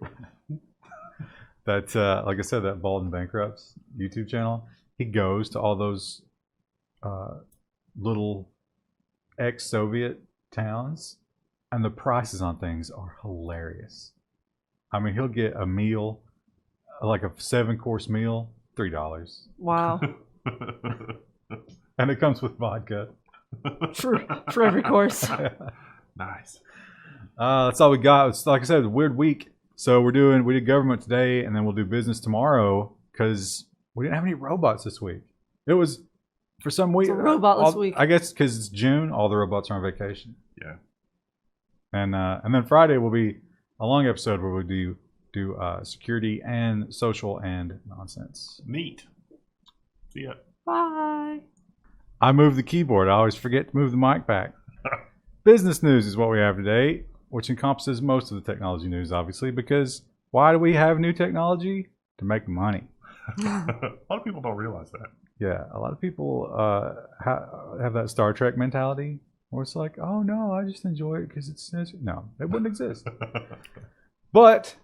That, like I said, that Bald and Bankrupt's YouTube channel, he goes to all those little ex-Soviet towns, and the prices on things are hilarious. I mean, he'll get a meal, like a 7-course meal, $3. Wow. And it comes with vodka. for every course. Nice. That's all we got. It's, like I said, a weird week. So we did government today, and then we'll do business tomorrow because we didn't have any robots this week. It was for some week. It's a robotless week. I guess because it's June, all the robots are on vacation. Yeah. And then Friday will be a long episode where we do security and social and nonsense. Neat. See ya. Bye. I moved the keyboard. I always forget to move the mic back. Business news is what we have today, which encompasses most of the technology news, obviously, because Why do we have new technology? To make money. A lot of people don't realize that. Yeah, a lot of people have that Star Trek mentality, where it's like, oh no, I just enjoy it because it's no, it wouldn't exist. But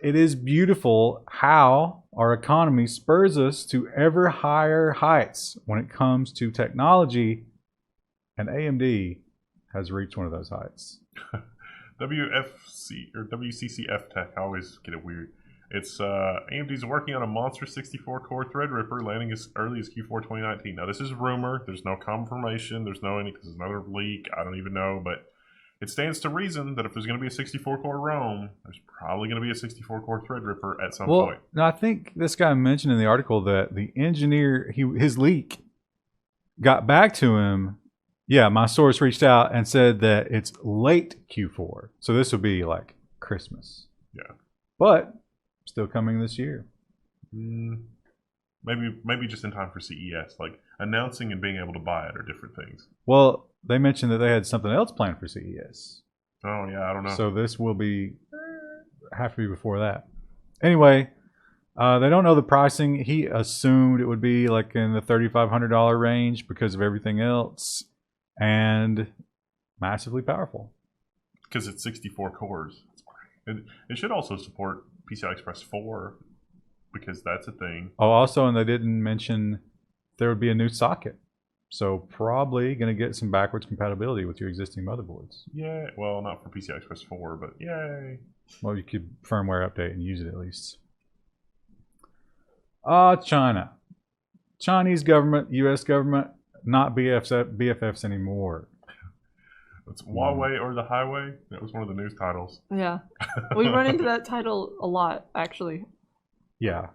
it is beautiful how our economy spurs us to ever higher heights when it comes to technology, and AMD has reached one of those heights. WFC or WCCF Tech, I always get it weird. It's AMD's working on a monster 64-core Threadripper landing as early as Q4 2019. Now, this is rumor. There's no confirmation. There's another leak. I don't even know, but it stands to reason that if there's going to be a 64-core ROM, there's probably going to be a 64-core Threadripper at some point. No, I think this guy mentioned in the article that the engineer, his leak, got back to him. Yeah, my source reached out and said that it's late Q4. So this will be like Christmas. Yeah. But still coming this year. Maybe just in time for CES. Like, announcing and being able to buy it are different things. Well, they mentioned that they had something else planned for CES. Oh, yeah, I don't know. So this will have to be before that. Anyway, they don't know the pricing. He assumed it would be like in the $3,500 range because of everything else. And massively powerful. Because it's 64 cores. It should also support PCI Express 4 because that's a thing. Oh, also, and they didn't mention there would be a new socket. So probably going to get some backwards compatibility with your existing motherboards. Yeah, well, not for PCI Express 4, but yay. Well, you could firmware update and use it at least. China. Chinese government, U.S. government, not BFFs anymore. It's Huawei or the highway. That was one of the news titles. Yeah. We run into that title a lot, actually. Yeah.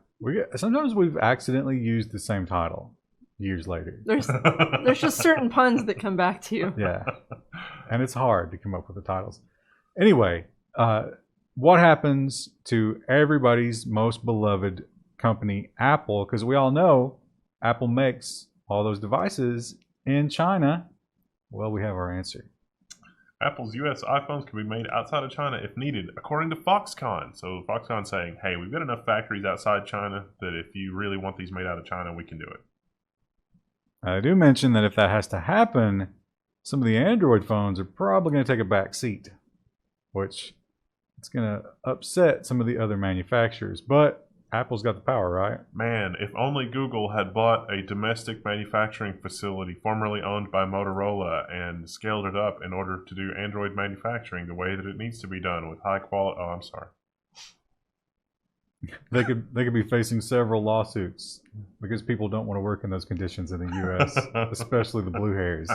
Sometimes we've accidentally used the same title years later. There's just certain puns that come back to you. Yeah. And it's hard to come up with the titles. Anyway, what happens to everybody's most beloved company, Apple? Because we all know Apple makes all those devices in China. Well, we have our answer. Apple's U.S. iPhones can be made outside of China if needed, according to Foxconn. So Foxconn saying, hey, we've got enough factories outside China that if you really want these made out of China, we can do it. I do mention that if that has to happen, some of the Android phones are probably going to take a back seat, which it's going to upset some of the other manufacturers. But Apple's got the power, right? Man, if only Google had bought a domestic manufacturing facility formerly owned by Motorola and scaled it up in order to do Android manufacturing the way that it needs to be done with high quality. Oh, I'm sorry. They could be facing several lawsuits because people don't want to work in those conditions in the U.S., especially the blue hairs.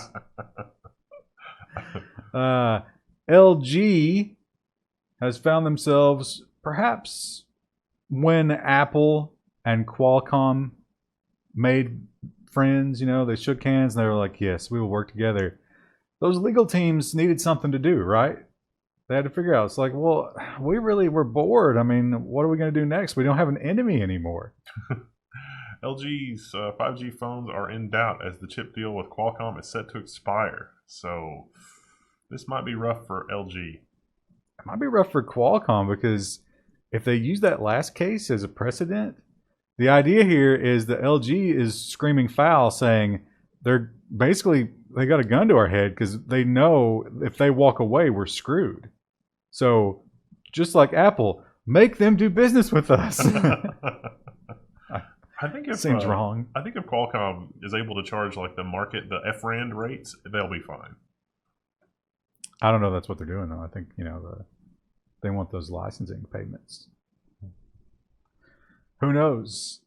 LG has found themselves perhaps when Apple and Qualcomm made friends, they shook hands and they were like, yes, we will work together. Those legal teams needed something to do, right? They had to figure out. It's like, well, we really were bored. I mean, what are we going to do next? We don't have an enemy anymore. LG's 5G phones are in doubt as the chip deal with Qualcomm is set to expire. So this might be rough for LG. It might be rough for Qualcomm because if they use that last case as a precedent, the idea here is that LG is screaming foul, saying they got a gun to our head because they know if they walk away, we're screwed. So just like Apple, make them do business with us. I think if seems wrong. I think if Qualcomm is able to charge like the FRAND rates, they'll be fine. I don't know if that's what they're doing though. I think they want those licensing payments. Who knows?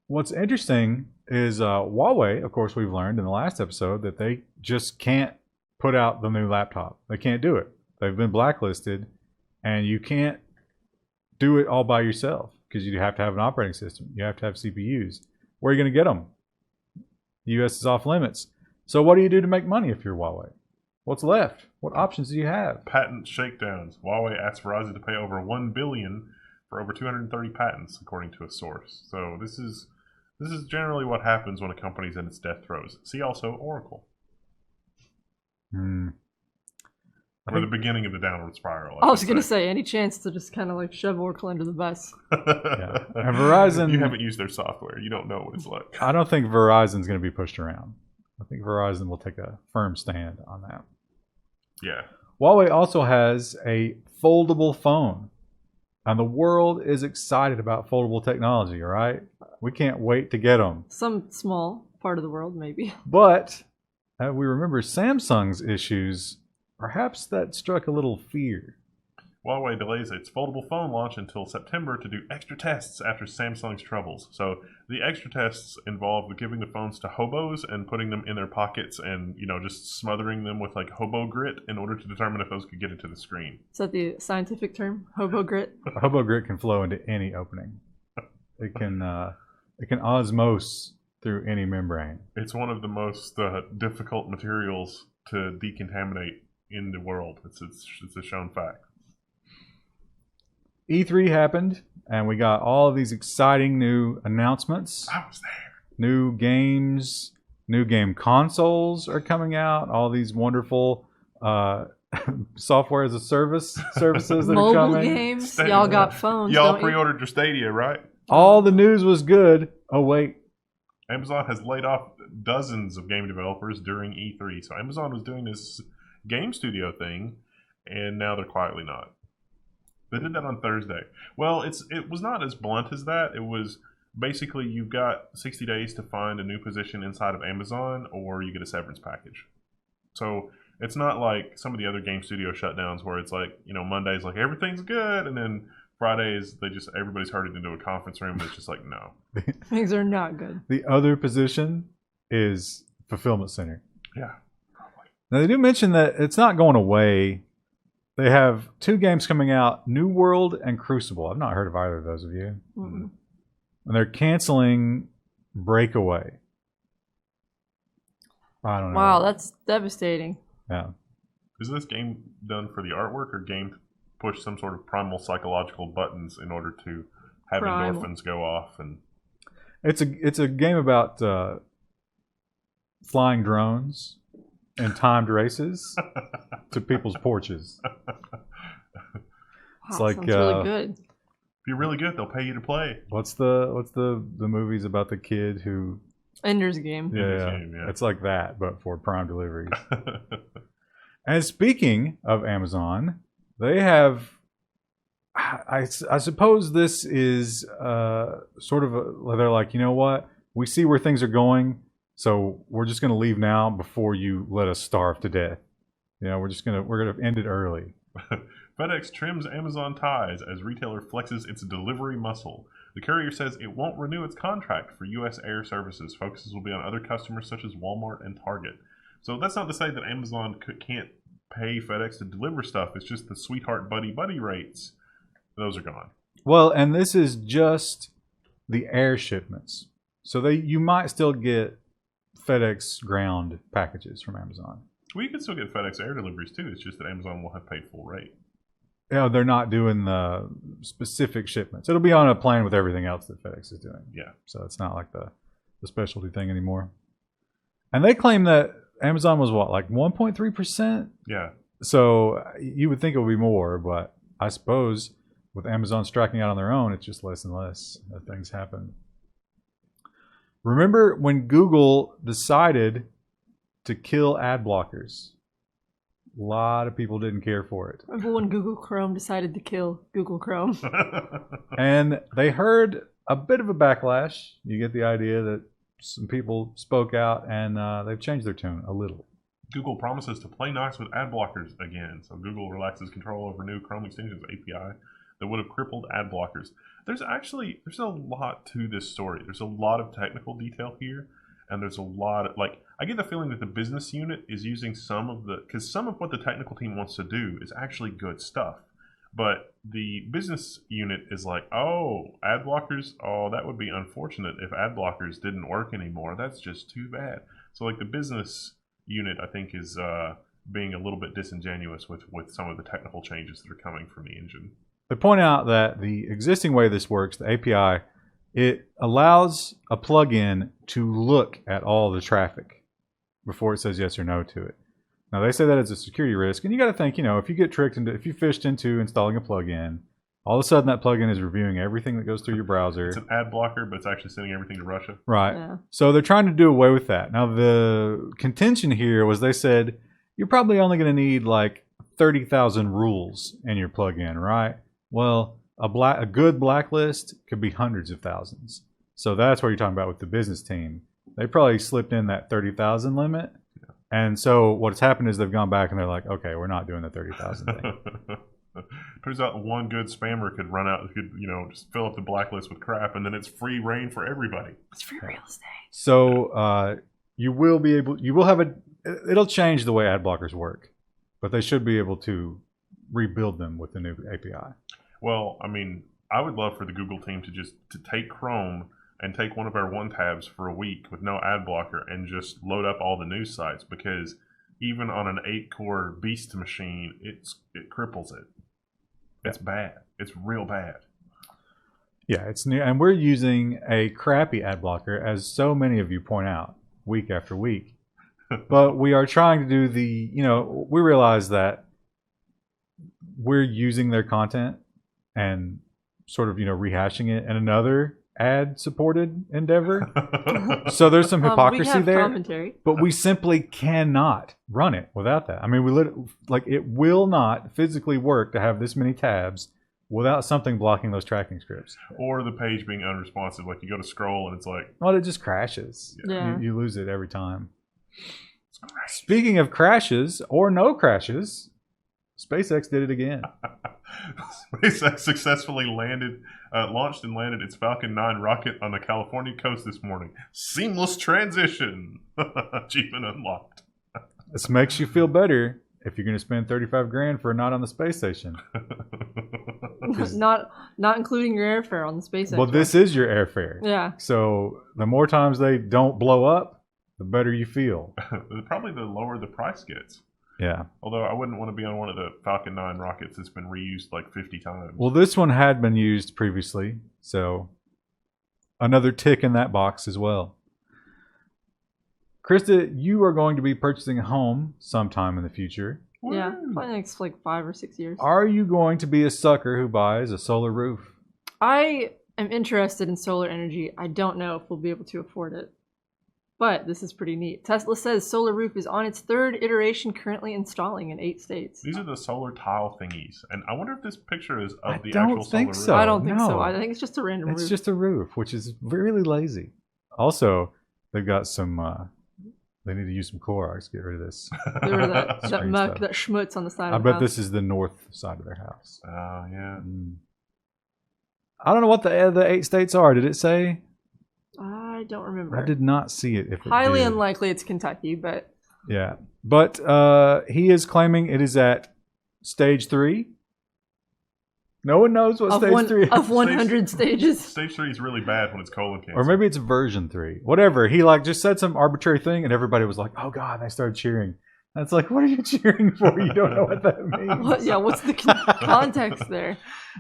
What's interesting is Huawei, of course, we've learned in the last episode that they just can't put out the new laptop. They can't do it. They've been blacklisted, and you can't do it all by yourself because you have to have an operating system. You have to have CPUs. Where are you going to get them? The U.S. is off limits. So what do you do to make money if you're Huawei? What's left? What options do you have? Patent shakedowns. Huawei asked Verizon to pay over $1 billion for over 230 patents, according to a source. So this is generally what happens when a company's in its death throes. See also Oracle. Or the beginning of the downward spiral. I was going to say, any chance to just kind of like shove Oracle under the bus. Yeah. And Verizon... You haven't used their software. You don't know what it's like. I don't think Verizon's going to be pushed around. I think Verizon will take a firm stand on that. Yeah. Huawei also has a foldable phone. And the world is excited about foldable technology, all right? We can't wait to get them. Some small part of the world, maybe. But, as we remember Samsung's issues, perhaps that struck a little fear. Huawei delays its foldable phone launch until September to do extra tests after Samsung's troubles. So the extra tests involve giving the phones to hobos and putting them in their pockets and, just smothering them with like hobo grit in order to determine if those could get into the screen. Is that the scientific term? Hobo grit? Hobo grit can flow into any opening. It can osmose through any membrane. It's one of the most difficult materials to decontaminate in the world. It's a shown fact. E3 happened, and we got all of these exciting new announcements. I was there. New games, new game consoles are coming out. All these wonderful software as a services that are Mobile coming. games. Stadia. Y'all got phones. Y'all don't you? pre-ordered your Stadia, right? All the news was good. Oh, wait. Amazon has laid off dozens of game developers during E3. So Amazon was doing this game studio thing, and now they're quietly not. They did that on Thursday. Well, it was not as blunt as that. It was basically you've got 60 days to find a new position inside of Amazon, or you get a severance package. So it's not like some of the other game studio shutdowns where it's like, Monday's like everything's good, and then Fridays everybody's herded into a conference room and it's just like, no. Things are not good. The other position is fulfillment center. Yeah, probably. Now, they do mention that it's not going away. They have 2 games coming out, New World and Crucible. I've not heard of either of those of you. Mm-hmm. And they're canceling Breakaway. I don't know. Wow, that's devastating. Yeah. Is this game done for the artwork or game to push some sort of primal psychological buttons in order to have endorphins go off? And it's a game about flying drones and timed races to people's porches. It's like sounds really good. If you're really good, they'll pay you to play. What's the movies about the kid who Ender's Game. Yeah. It's like that, but for Prime deliveries. And speaking of Amazon, they have. I suppose this is sort of they're like, you know what? We see where things are going. So we're just going to leave now before you let us starve to death. We're going to end it early. FedEx trims Amazon ties as retailer flexes its delivery muscle. The carrier says it won't renew its contract for U.S. air services. Focuses will be on other customers such as Walmart and Target. So that's not to say that Amazon can't pay FedEx to deliver stuff. It's just the sweetheart buddy rates. Those are gone. Well, and this is just the air shipments. So you might still get FedEx ground packages from Amazon. Well, you can still get FedEx air deliveries too. It's just that Amazon will have paid full rate. They're not doing the specific shipments. It'll be on a plan with everything else that FedEx is doing. Yeah. So it's not like the specialty thing anymore. And they claim that Amazon was like 1.3%? Yeah. So you would think it would be more, but I suppose with Amazon striking out on their own, it's just less and less that things happen. Remember when Google decided to kill ad blockers? A lot of people didn't care for it. Remember when Google Chrome decided to kill Google Chrome? And they heard a bit of a backlash. You get the idea that some people spoke out, and they've changed their tune a little. Google promises to play nice with ad blockers again. So Google relaxes control over new Chrome extensions API that would have crippled ad blockers. There's a lot to this story. There's a lot of technical detail here. And there's a lot of, I get the feeling that the business unit is using some of what the technical team wants to do is actually good stuff. But the business unit is like, oh, ad blockers, oh, that would be unfortunate if ad blockers didn't work anymore. That's just too bad. So the business unit, I think, is being a little bit disingenuous with some of the technical changes that are coming from the engine. They point out that the existing way this works, the API, it allows a plugin to look at all the traffic before it says yes or no to it. Now they say that as a security risk, and you got to think, if you get tricked into, if you fished into installing a plugin, all of a sudden that plugin is reviewing everything that goes through your browser. It's an ad blocker, but it's actually sending everything to Russia. Right. Yeah. So they're trying to do away with that. Now the contention here was they said you're probably only going to need like 30,000 rules in your plugin, right? Well, a good blacklist could be hundreds of thousands. So that's what you're talking about with the business team. They probably slipped in that 30,000 limit. And so what's happened is they've gone back and they're like, okay, we're not doing the 30,000 thing. Turns out one good spammer could run out, could just fill up the blacklist with crap, and then it's free reign for everybody. It's free real estate. So you will have it'll change the way ad blockers work, but they should be able to rebuild them with the new API. Well, I mean, I would love for the Google team to take Chrome and take one of our one tabs for a week with no ad blocker and just load up all the news sites, because even on an 8-core beast machine, it cripples it. It's bad. It's real bad. Yeah, it's new, and we're using a crappy ad blocker, as so many of you point out, week after week. But we are trying to do we realize that we're using their content and sort of, rehashing it in another ad-supported endeavor. So there's some hypocrisy we have there. Commentary. But we simply cannot run it without that. I mean, it will not physically work to have this many tabs without something blocking those tracking scripts. Or the page being unresponsive. Like you go to scroll and it's like... Well, it just crashes. Yeah. You lose it every time. Speaking of crashes or no crashes, SpaceX did it again. SpaceX successfully launched and landed its Falcon 9 rocket on the California coast this morning. Seamless transition. Achievement unlocked. This makes you feel better if you're going to spend $35,000 for a night on the space station. not including your airfare on the SpaceX. Well, this is your airfare. Yeah. So the more times they don't blow up, the better you feel. Probably the lower the price gets. Yeah. Although I wouldn't want to be on one of the Falcon 9 rockets that's been reused like 50 times. Well, this one had been used previously, so another tick in that box as well. Krista, you are going to be purchasing a home sometime in the future. Yeah, probably next like 5 or 6 years. Are you going to be a sucker who buys a solar roof? I am interested in solar energy. I don't know if we'll be able to afford it. But this is pretty neat. Tesla says solar roof is on its 3rd iteration, currently installing in 8 states. These are the solar tile thingies. And I wonder if this picture is of the don't actual think solar so. roof. I don't think no. so. I think it's just a random roof. It's just a roof, which is really lazy. Also, they've got some... they need to use some Clorox to get rid of this. Get rid of that Screen muck, stuff. that schmutz on the side I of the bet house. this is the north side of their house. Oh, yeah. I don't know what the 8 states are. Did it say? I don't remember. I did not see it. If it Highly did. unlikely it's Kentucky, but... Yeah. But he is claiming it is at stage 3. No one knows what stage 3 is. Of 100 stages. Stage 3 is really bad when it's colon cancer. Or maybe it's version 3. Whatever. He just said some arbitrary thing and everybody was like, oh God, and they started cheering. And it's like, what are you cheering for? You don't know what that means. What's the context there?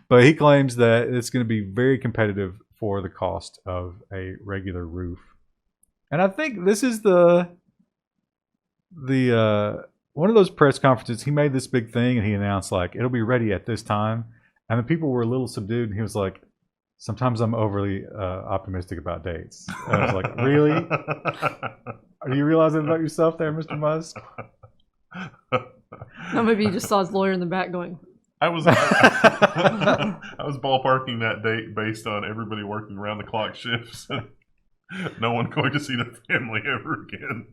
But he claims that it's going to be very competitive for the cost of a regular roof. And I think this is the one of those press conferences. He made this big thing and he announced it'll be ready at this time. And the people were a little subdued and he was like, sometimes I'm overly optimistic about dates. And I was like, really? Do you realize that about yourself there, Mr. Musk? No, maybe you just saw his lawyer in the back going... I was ballparking that date based on everybody working around the clock shifts. No one going to see their family ever again.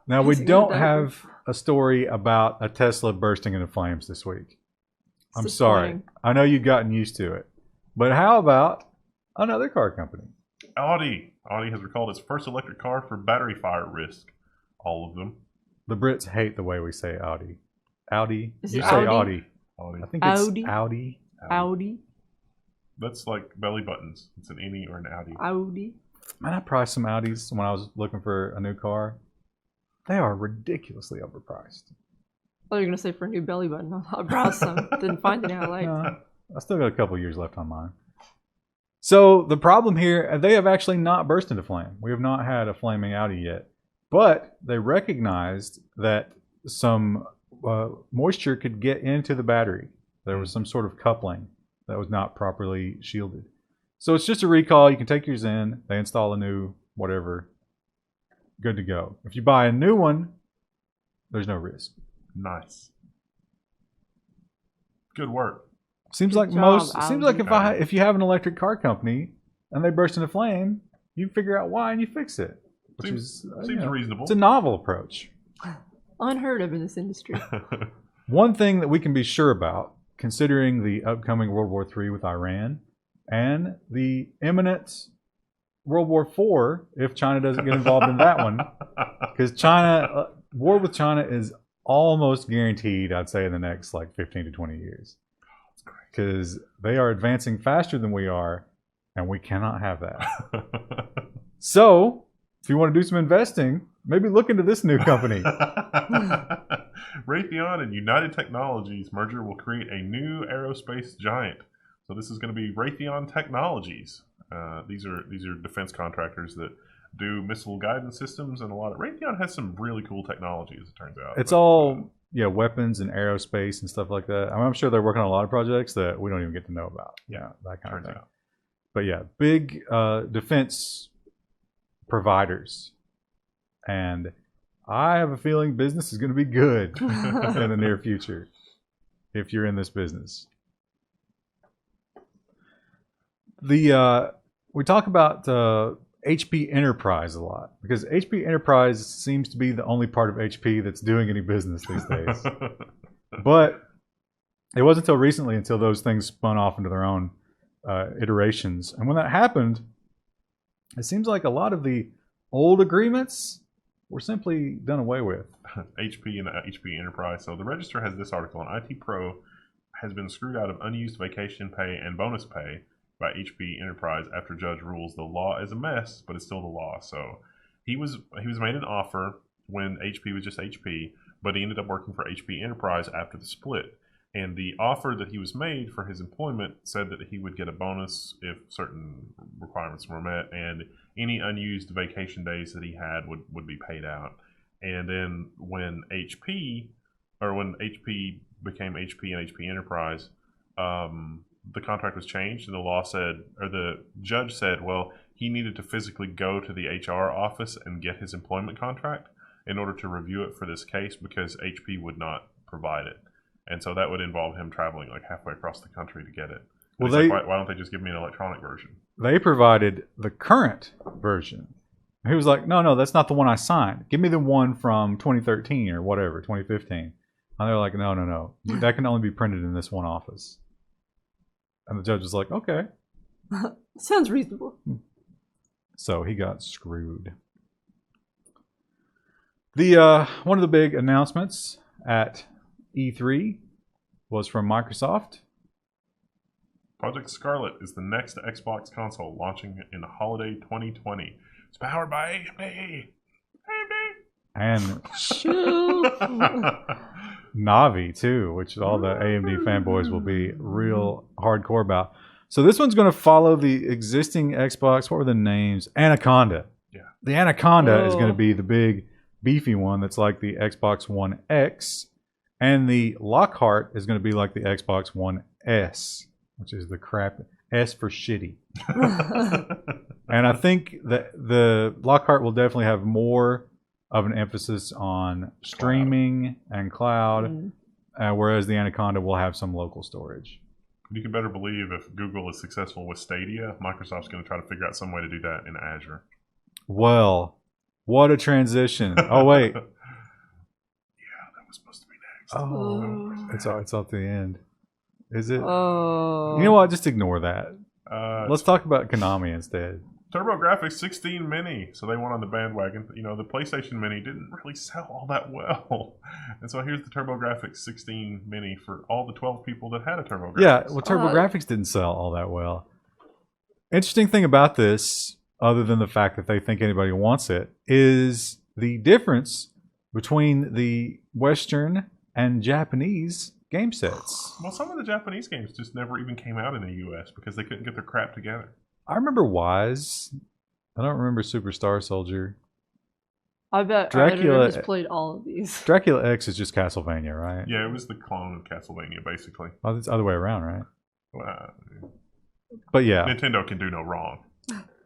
Now, we don't have a story about a Tesla bursting into flames this week. I'm sorry. I know you've gotten used to it. But how about another car company? Audi. Audi has recalled its first electric car for battery fire risk. All of them. The Brits hate the way we say Audi. Audi. Is You it say Audi? Audi. Audi. I think it's Audi? Audi. Audi. That's like belly buttons. It's an innie or an Audi. Audi. Man, I priced some Audis when I was looking for a new car. They are ridiculously overpriced. I thought you were going to say for a new belly button. I browsed some. Didn't find any I liked. No, I still got a couple years left on mine. So the problem here, they have actually not burst into flame. We have not had a flaming Audi yet. But they recognized that some moisture could get into the battery. There was some sort of coupling that was not properly shielded. So it's just a recall. You can take yours in. They install a new whatever. Good to go. If you buy a new one, there's no risk. Nice. Good work. Seems Good like job, seems like Alan. if you have an electric car company and they burst into flame, you figure out why and you fix it. Which Seems you know, reasonable. It's a novel approach. Unheard of in this industry. One thing that we can be sure about, considering the upcoming World War III with Iran and the imminent World War IV, if China doesn't get involved in that one, because China, war with China is almost guaranteed, I'd say, in the next like 15 to 20 years. Because they are advancing faster than we are, and we cannot have that. So, if you want to do some investing, maybe look into this new company. Raytheon and United Technologies merger will create a new aerospace giant. So this is going to be Raytheon Technologies. These are defense contractors that do missile guidance systems and a lot of. Raytheon has some really cool technology, as it turns out. It's all weapons and aerospace and stuff like that. I'm sure they're working on a lot of projects that we don't even get to know about. Yeah, that kind of turns thing. out. But yeah, big defense providers, and I have a feeling business is going to be good in the near future if you're in this business. We talk about HP Enterprise a lot because HP Enterprise seems to be the only part of HP that's doing any business these days. But it wasn't until recently until those things spun off into their own iterations. And when that happened, it seems like a lot of the old agreements were simply done away with. HP and HP Enterprise. So the Register has this article on IT Pro has been screwed out of unused vacation pay and bonus pay by HP Enterprise after judge rules the law is a mess, but it's still the law. So he was made an offer when HP was just HP, but he ended up working for HP Enterprise after the split. And the offer that he was made for his employment said that he would get a bonus if certain requirements were met, and any unused vacation days that he had would be paid out. And then when HP became HP and HP Enterprise, the contract was changed, and the law said, or the judge said, well, he needed to physically go to the HR office and get his employment contract in order to review it for this case because HP would not provide it. And so that would involve him traveling like halfway across the country to get it. Well, like, why don't they just give me an electronic version? They provided the current version. He was like, no, that's not the one I signed. Give me the one from 2013 or whatever, 2015. And they're like, no. That can only be printed in this one office. And the judge was like, okay. Sounds reasonable. So he got screwed. The one of the big announcements at E3 was from Microsoft. Project Scarlett is the next Xbox console launching in holiday 2020. It's powered by AMD. And Navi too, which all the AMD fanboys will be real hardcore about. So this one's going to follow the existing Xbox. What were the names? Anaconda. Yeah. The Anaconda is going to be the big beefy one that's like the Xbox One X. And the Lockhart is going to be like the Xbox One S, which is the crap S for shitty. And I think that the Lockhart will definitely have more of an emphasis on streaming and cloud, whereas the Anaconda will have some local storage. You can better believe if Google is successful with Stadia, Microsoft's going to try to figure out some way to do that in Azure. Well, what a transition. Oh, wait. Yeah, that was supposed to be next. Oh, it's up to the end. Is it? Oh. You know what? Just ignore that. Let's talk about Konami instead. TurboGrafx 16 Mini. So they went on the bandwagon. You know, the PlayStation Mini didn't really sell all that well. And so here's the TurboGrafx 16 Mini for all the 12 people that had a TurboGrafx. Yeah, well, TurboGrafx didn't sell all that well. Interesting thing about this, other than the fact that they think anybody wants it, is the difference between the Western and Japanese game sets. Well, some of the Japanese games just never even came out in the U.S. because they couldn't get their crap together. I remember Wise. I don't remember Super Star Soldier. I bet Dracula- our editor has played all of these. Dracula X is just Castlevania, right? Yeah, it was the clone of Castlevania, basically. Oh, it's the other way around, right? Uh, But yeah, Nintendo can do no wrong.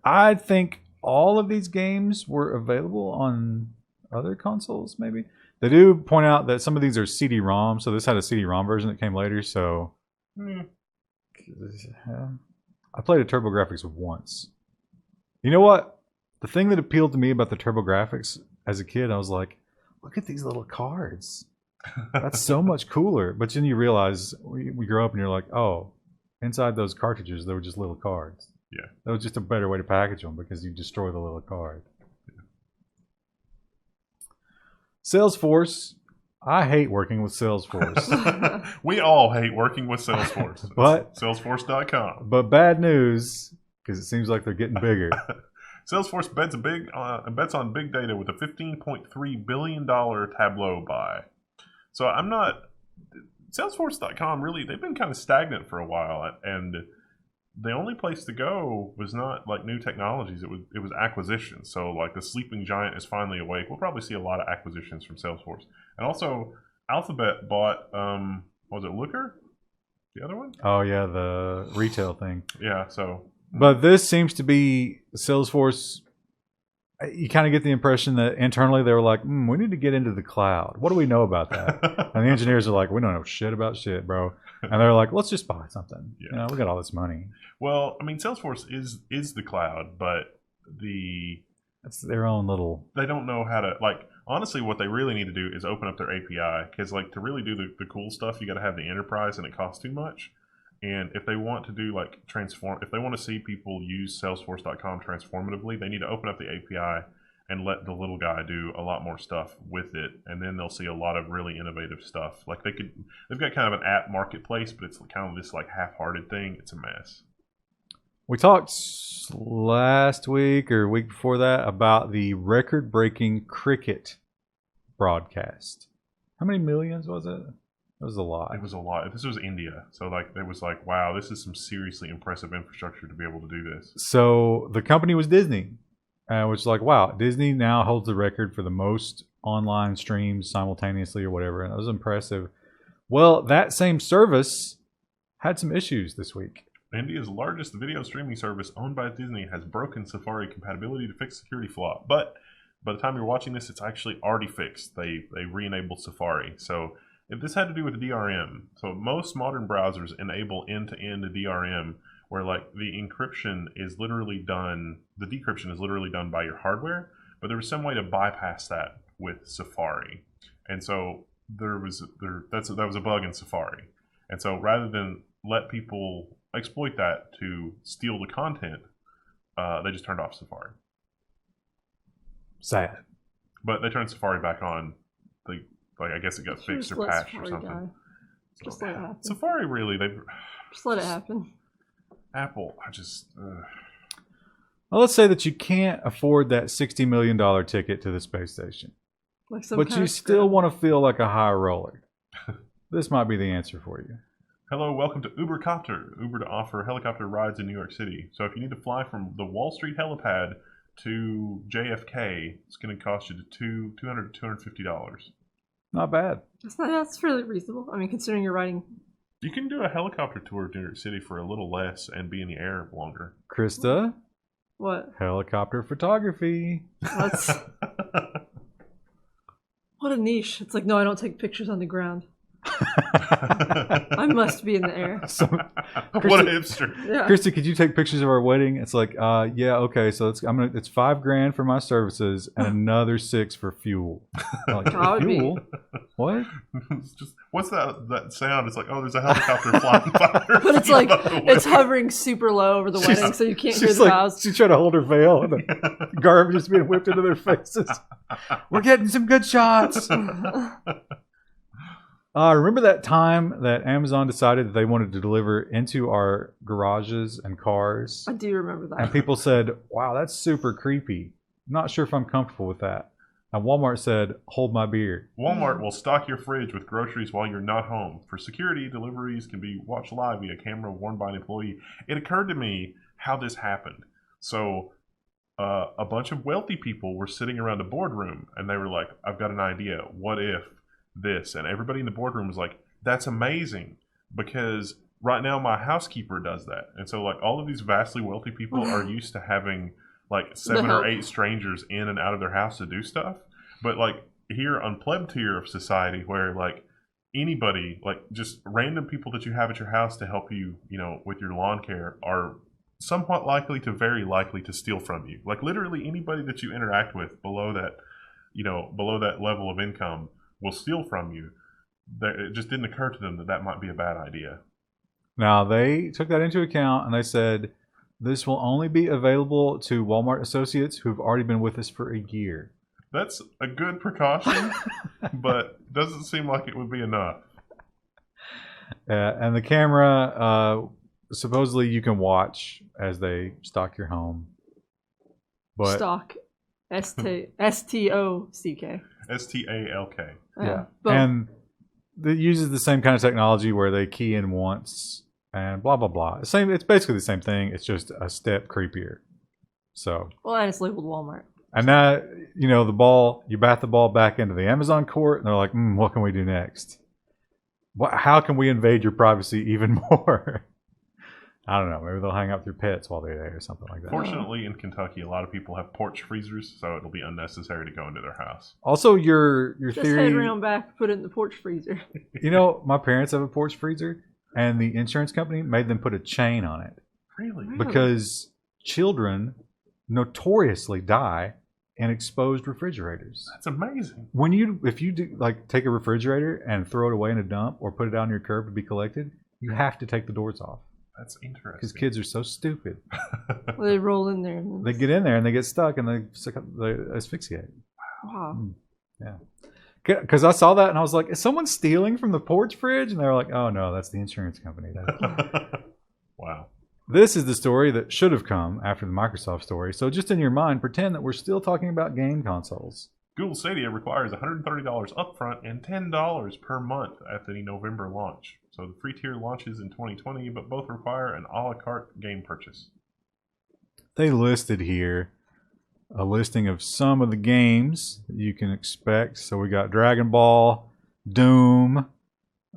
I think all of these games were available on other consoles, maybe. They do point out that some of these are CD-ROM, so this had a CD-ROM version that came later, so... I played a TurboGrafx once. You know what? The thing that appealed to me about the TurboGrafx as a kid, I was like, look at these little cards. That's so much cooler. But then you realize, we grow up and you're like, oh, inside those cartridges, they were just little cards. Yeah. That was just a better way to package them because you destroy the little card. Salesforce. I hate working with Salesforce. We all hate working with Salesforce. But Salesforce.com. But bad news, because it seems like they're getting bigger. Salesforce bets on big data with a $15.3 billion Tableau buy. So I'm not... Salesforce.com, really, they've been kind of stagnant for a while, and the only place to go was not like new technologies, it was acquisitions. So like the sleeping giant is finally awake. We'll probably see a lot of acquisitions from Salesforce. And also Alphabet bought was it Looker? The other one? Oh yeah, the retail thing. Yeah, so but this seems to be Salesforce. You kind of get the impression that internally they were like, we need to get into the cloud. What do we know about that? And the engineers are like, we don't know shit about shit, bro. And they're like, let's just buy something. Yeah. You know, we got all this money. Well, I mean, Salesforce is the cloud, but it's their own little... They don't know how to, like, honestly, what they really need to do is open up their API. Because, like, to really do the cool stuff, you got to have the enterprise, and it costs too much. And if they want to do, like, if they want to see people use Salesforce.com transformatively, they need to open up the API and let the little guy do a lot more stuff with it. And then they'll see a lot of really innovative stuff. Like, they've got kind of an app marketplace, but it's kind of this, like, half-hearted thing. It's a mess. We talked last week or week before that about the record-breaking cricket broadcast. How many millions was it? It was a lot. It was a lot. This was India. So, like, it was like, wow, this is some seriously impressive infrastructure to be able to do this. So, the company was Disney. Which is like, wow, Disney now holds the record for the most online streams simultaneously or whatever. And that was impressive. Well, that same service had some issues this week. India's largest video streaming service owned by Disney has broken Safari compatibility to fix security flaw. But by the time you're watching this, it's actually already fixed. They re-enabled Safari. So if this had to do with DRM, so most modern browsers enable end-to-end DRM, where like the encryption is literally done, the decryption is literally done by your hardware, but there was some way to bypass that with Safari. And so that was a bug in Safari. And so rather than let people exploit that to steal the content, they just turned off Safari. Sad. But they turned Safari back on. Like I guess it got fixed or patched or something. So, just let it happen. Safari really, just let it happen. Apple, I just... Well, let's say that you can't afford that $60 million ticket to the space station. Like but you still want to feel like a high roller. This might be the answer for you. Hello, welcome to Ubercopter. Uber to offer helicopter rides in New York City. So if you need to fly from the Wall Street helipad to JFK, it's going to cost you $200 to $250. Not bad. That's fairly reasonable. I mean, considering you're riding... You can do a helicopter tour of New York City for a little less and be in the air longer. Krista? What? Helicopter photography. That's... What a niche. It's like, no, I don't take pictures on the ground. I must be in the air. So, what a hipster. Yeah. Krista, could you take pictures of our wedding? It's like, yeah, okay, so it's $5,000 for my services and another $6,000 for fuel. Like, fuel? What? What's that sound? It's like, oh, there's a helicopter flying by. But it's like, it's hovering super low over the wedding, so you can't hear the vows. She's trying to hold her veil, and the garbage is being whipped into their faces. We're getting some good shots. Remember that time that Amazon decided that they wanted to deliver into our garages and cars? I do remember that. And people said, wow, that's super creepy. I'm not sure if I'm comfortable with that. And Walmart said, hold my beer. Walmart will stock your fridge with groceries while you're not home. For security, deliveries can be watched live via camera worn by an employee. It occurred to me how this happened. So a bunch of wealthy people were sitting around a boardroom, and they were like, I've got an idea. What if this? And everybody in the boardroom was like, that's amazing, because right now my housekeeper does that. And so, like, all of these vastly wealthy people are used to having, like, 7 or 8 strangers in and out of their house to do stuff. But, like, here on pleb tier of society, where, like, anybody, like, just random people that you have at your house to help you, you know, with your lawn care are somewhat likely to very likely to steal from you. Like, literally anybody that you interact with below that, you know, below that level of income will steal from you. It just didn't occur to them that that might be a bad idea. Now, they took that into account, and they said this will only be available to Walmart associates who've already been with us for a year. That's a good precaution, but doesn't seem like it would be enough. And the camera, supposedly you can watch as they stalk your home. But Stock. S-T-O-C-K. S-T-A-L-K. yeah. Boom. And it uses the same kind of technology where they key in once and blah, blah, blah. It's basically the same thing. It's just a step creepier. So. Well, and it's labeled Walmart. And now, you know, you bat the ball back into the Amazon court, and they're like, what can we do next? How can we invade your privacy even more? I don't know. Maybe they'll hang out with your pets while they're there or something like that. Fortunately, in Kentucky, a lot of people have porch freezers, so it'll be unnecessary to go into their house. Also, your Just theory... head around back, put it in the porch freezer. You know, my parents have a porch freezer, and the insurance company made them put a chain on it. Really? Because children notoriously die in exposed refrigerators. That's amazing. If you do, like, take a refrigerator and throw it away in a dump or put it out on your curb to be collected, you have to take the doors off. That's interesting. Because kids are so stupid. Well, they roll in there. And They get in there and they get stuck and they asphyxiate. Wow. Yeah. Because I saw that and I was like, is someone stealing from the porch fridge? And they were like, oh no, that's the insurance company. Wow. This is the story that should have come after the Microsoft story. So just in your mind, pretend that we're still talking about game consoles. Google Stadia requires $130 upfront and $10 per month at the November launch. So the free tier launches in 2020, but both require an a la carte game purchase. They listed here a listing of some of the games that you can expect. So we got Dragon Ball, Doom,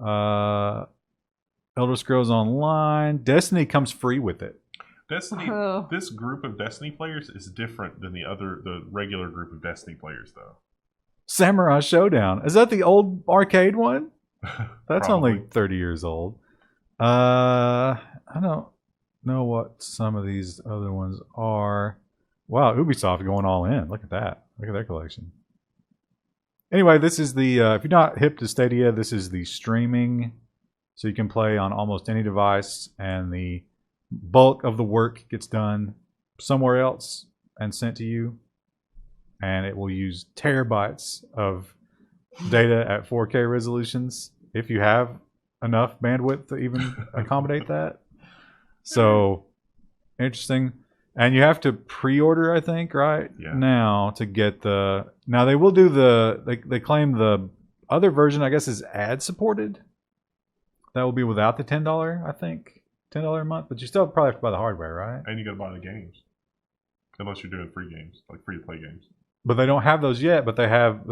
Elder Scrolls Online. Destiny comes free with it. Destiny. This group of Destiny players is different than the regular group of Destiny players, though. Samurai Showdown. Is that the old arcade one? That's Probably. only 30 years old. I don't know what some of these other ones are. Wow, Ubisoft going all in. Look at that. Look at their collection. Anyway, this is the, if you're not hip to Stadia, this is the streaming. So you can play on almost any device, and the bulk of the work gets done somewhere else and sent to you. And it will use terabytes of data at 4K resolutions if you have enough bandwidth to even accommodate that. So, interesting. And you have to pre-order, I think, right? Yeah. Now to get the... Now they will do they claim the other version, I guess, is ad-supported. That will be without the $10, I think. $10 a month. But you still probably have to buy the hardware, right? And you got to buy the games. Unless you're doing free games, like free-to-play games. But they don't have those yet, but they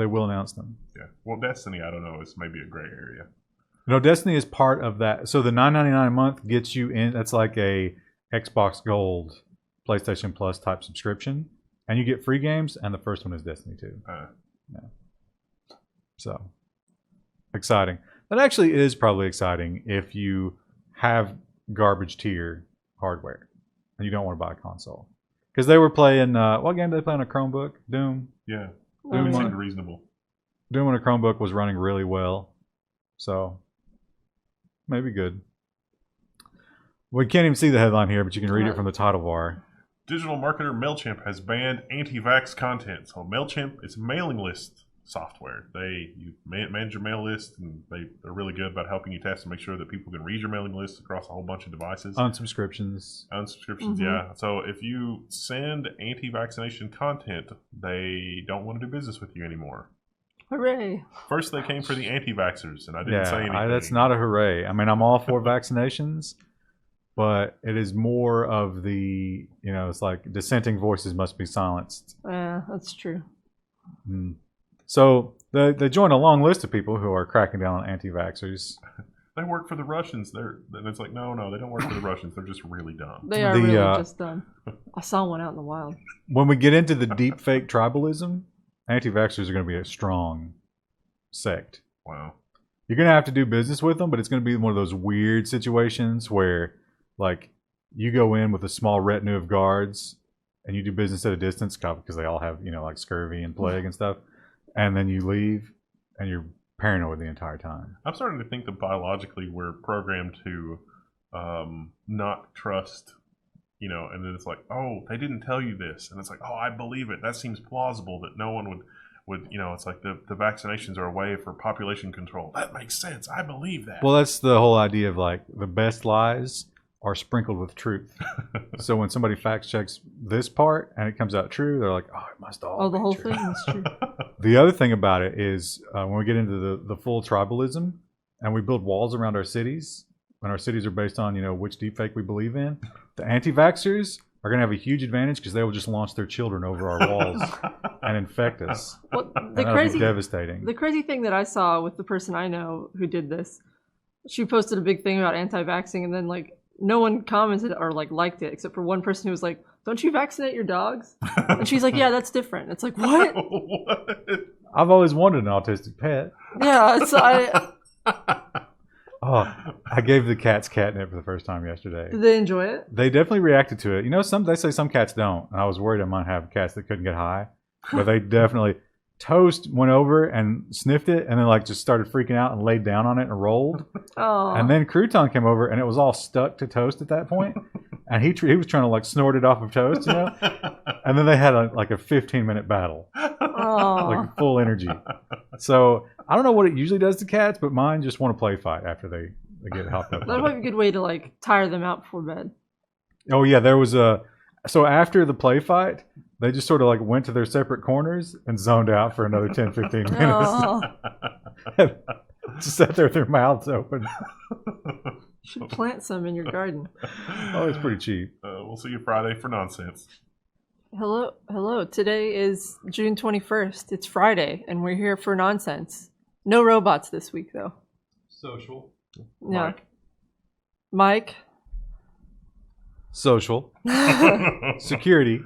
will announce them. Yeah. Well, Destiny, I don't know. It's maybe a gray area. No, Destiny is part of that. So the $9.99 a month gets you in. That's like a Xbox Gold, PlayStation Plus type subscription. And you get free games, and the first one is Destiny 2. Yeah. So, exciting. That actually is probably exciting if you have garbage tier hardware and you don't want to buy a console. Because they were playing, what game did they play on a Chromebook? Doom? Yeah. Doom It one. seemed reasonable. Doom on a Chromebook was running really well. So, maybe good. We can't even see the headline here, but you can read it from the title bar. Digital marketer MailChimp has banned anti-vax content. So MailChimp is mailing list software. You manage your mail list, and they're really good about helping you test and make sure that people can read your mailing list across a whole bunch of devices. Unsubscriptions. Unsubscriptions, yeah. So if you send anti-vaccination content, they don't want to do business with you anymore. Hooray. First, they came for the anti-vaxxers, and I didn't say anything. That's not a hooray. I mean, I'm all for vaccinations, but it is more of the, it's like dissenting voices must be silenced. Yeah, that's true. Mm. So they join a long list of people who are cracking down on anti-vaxxers. They work for the Russians. And it's like, no, they don't work for the Russians. They're just really dumb. They are really just dumb. I saw one out in the wild. When we get into the deepfake tribalism, anti-vaxxers are going to be a strong sect. Wow. You're going to have to do business with them, but it's going to be one of those weird situations where, like, you go in with a small retinue of guards and you do business at a distance because they all have, like scurvy and plague and stuff. And then you leave and you're paranoid the entire time. I'm starting to think that biologically we're programmed to not trust, and then it's like, oh, they didn't tell you this. And it's like, oh, I believe it. That seems plausible that no one would it's like the vaccinations are a way for population control. That makes sense. I believe that. Well, that's the whole idea of like the best lies are sprinkled with truth. So when somebody fact checks this part and it comes out true, they're like, oh, it must all be the whole true. thing is true. The other thing about it is when we get into the full tribalism and we build walls around our cities, when our cities are based on, which deepfake we believe in, the anti-vaxxers are going to have a huge advantage because they will just launch their children over our walls and infect us. Well, That'll be devastating. The crazy thing that I saw with the person I know who did this, she posted a big thing about anti-vaxxing, and then like no one commented or like liked it except for one person who was like, "Don't you vaccinate your dogs?" And she's like, "Yeah, that's different." It's like, what? What? I've always wanted an autistic pet. Yeah, so I gave the cats catnip for the first time yesterday. Did they enjoy it? They definitely reacted to it. They say some cats don't. I was worried I might have cats that couldn't get high, but they definitely. Toast went over and sniffed it, and then like just started freaking out and laid down on it and rolled. Oh. And then Crouton came over, and it was all stuck to Toast at that point, and he was trying to like snort it off of Toast, And then they had a 15-minute battle, like full energy. So I don't know what it usually does to cats, but mine just want to play fight after they get hopped up. That might be a good way to like tire them out before bed. Oh yeah, there was so after the play fight, they just sort of like went to their separate corners and zoned out for another 10, 15 minutes. Oh. Just sat there with their mouths open. You should plant some in your garden. Oh, it's pretty cheap. We'll see you Friday for nonsense. Hello. Today is June 21st. It's Friday, and we're here for nonsense. No robots this week, though. Social. Yeah. Mike. Social. Security.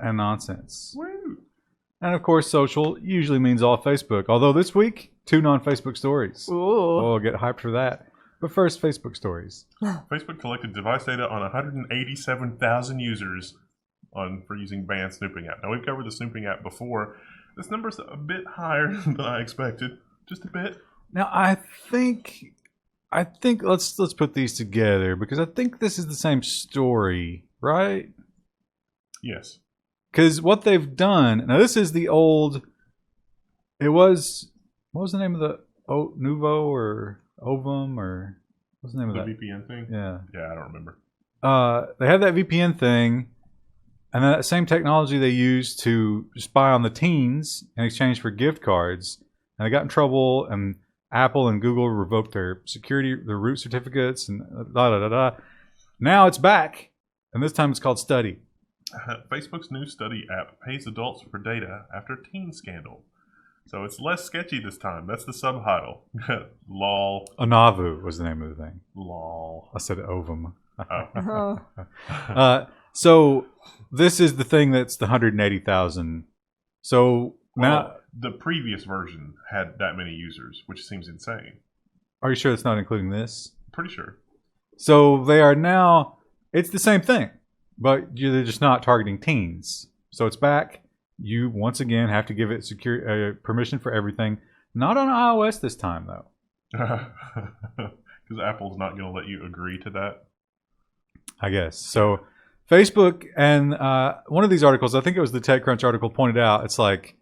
And nonsense. Woo. And of course, social usually means all Facebook. Although this week, 2 non-Facebook stories. Ooh. Oh, I'll get hyped for that. But first, Facebook stories. Facebook collected device data on 187,000 users for using banned snooping app. Now, we've covered the snooping app before. This number's a bit higher than I expected. Just a bit. Now, I think let's put these together because I think this is the same story, right? Yes. Because what they've done now, this is the old. It was what was the name of the Nuvo or Ovum or what's the name of that VPN thing? Yeah, I don't remember. They had that VPN thing, and that same technology they used to spy on the teens in exchange for gift cards, and they got in trouble, and Apple and Google revoked their root certificates, and da da da da. Now it's back, and this time it's called Study. Facebook's new study app pays adults for data after teen scandal. So it's less sketchy this time. That's the subtitle. Lol. Anavu was the name of the thing. Lol. I said ovum. Oh. So this is the thing that's the 180,000. So now the previous version had that many users, which seems insane. Are you sure it's not including this? Pretty sure. So they are now. It's the same thing. But they're just not targeting teens. So it's back. You, once again, have to give it permission for everything. Not on iOS this time, though. Because Apple's not going to let you agree to that. I guess. So Facebook and one of these articles, I think it was the TechCrunch article, pointed out, it's like,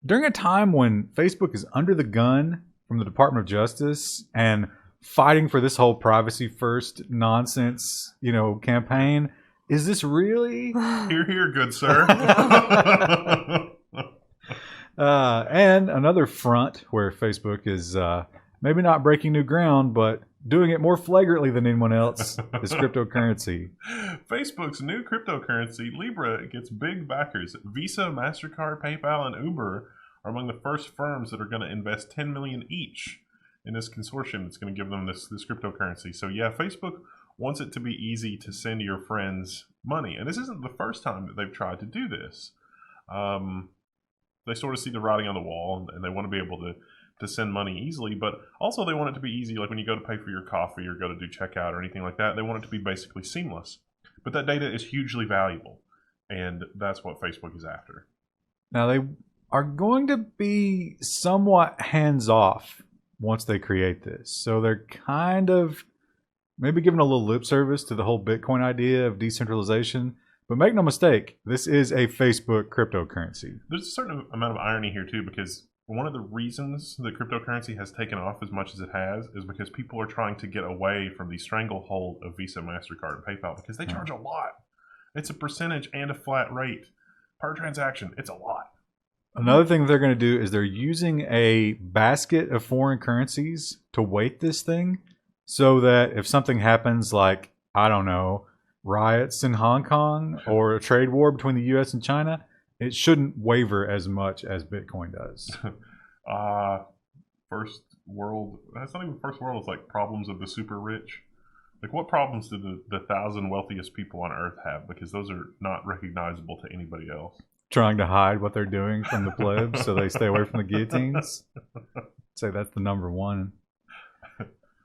during a time when Facebook is under the gun from the Department of Justice and fighting for this whole privacy first nonsense, campaign, is this really? Hear, hear, good sir. And another front where Facebook is maybe not breaking new ground, but doing it more flagrantly than anyone else is cryptocurrency. Facebook's new cryptocurrency, Libra, gets big backers. Visa, MasterCard, PayPal, and Uber are among the first firms that are going to invest $10 million each in this consortium that's going to give them this cryptocurrency. So yeah, Facebook wants it to be easy to send your friends money. And this isn't the first time that they've tried to do this. They sort of see the writing on the wall, and they want to be able to send money easily, but also they want it to be easy, like when you go to pay for your coffee or go to do checkout or anything like that, they want it to be basically seamless. But that data is hugely valuable, and that's what Facebook is after. Now, they are going to be somewhat hands-off once they create this. So they're kind of maybe giving a little lip service to the whole Bitcoin idea of decentralization. But make no mistake, this is a Facebook cryptocurrency. There's a certain amount of irony here, too, because one of the reasons that cryptocurrency has taken off as much as it has is because people are trying to get away from the stranglehold of Visa, MasterCard, and PayPal because they charge a lot. It's a percentage and a flat rate per transaction. It's a lot. Another thing they're going to do is they're using a basket of foreign currencies to weight this thing so that if something happens like, I don't know, riots in Hong Kong or a trade war between the U.S. and China, it shouldn't waver as much as Bitcoin does. First world, that's not even first world, it's like problems of the super rich. Like what problems do the 1,000 wealthiest people on earth have? Because those are not recognizable to anybody else. Trying to hide what they're doing from the plebs so they stay away from the guillotines. I'd say that's the number one.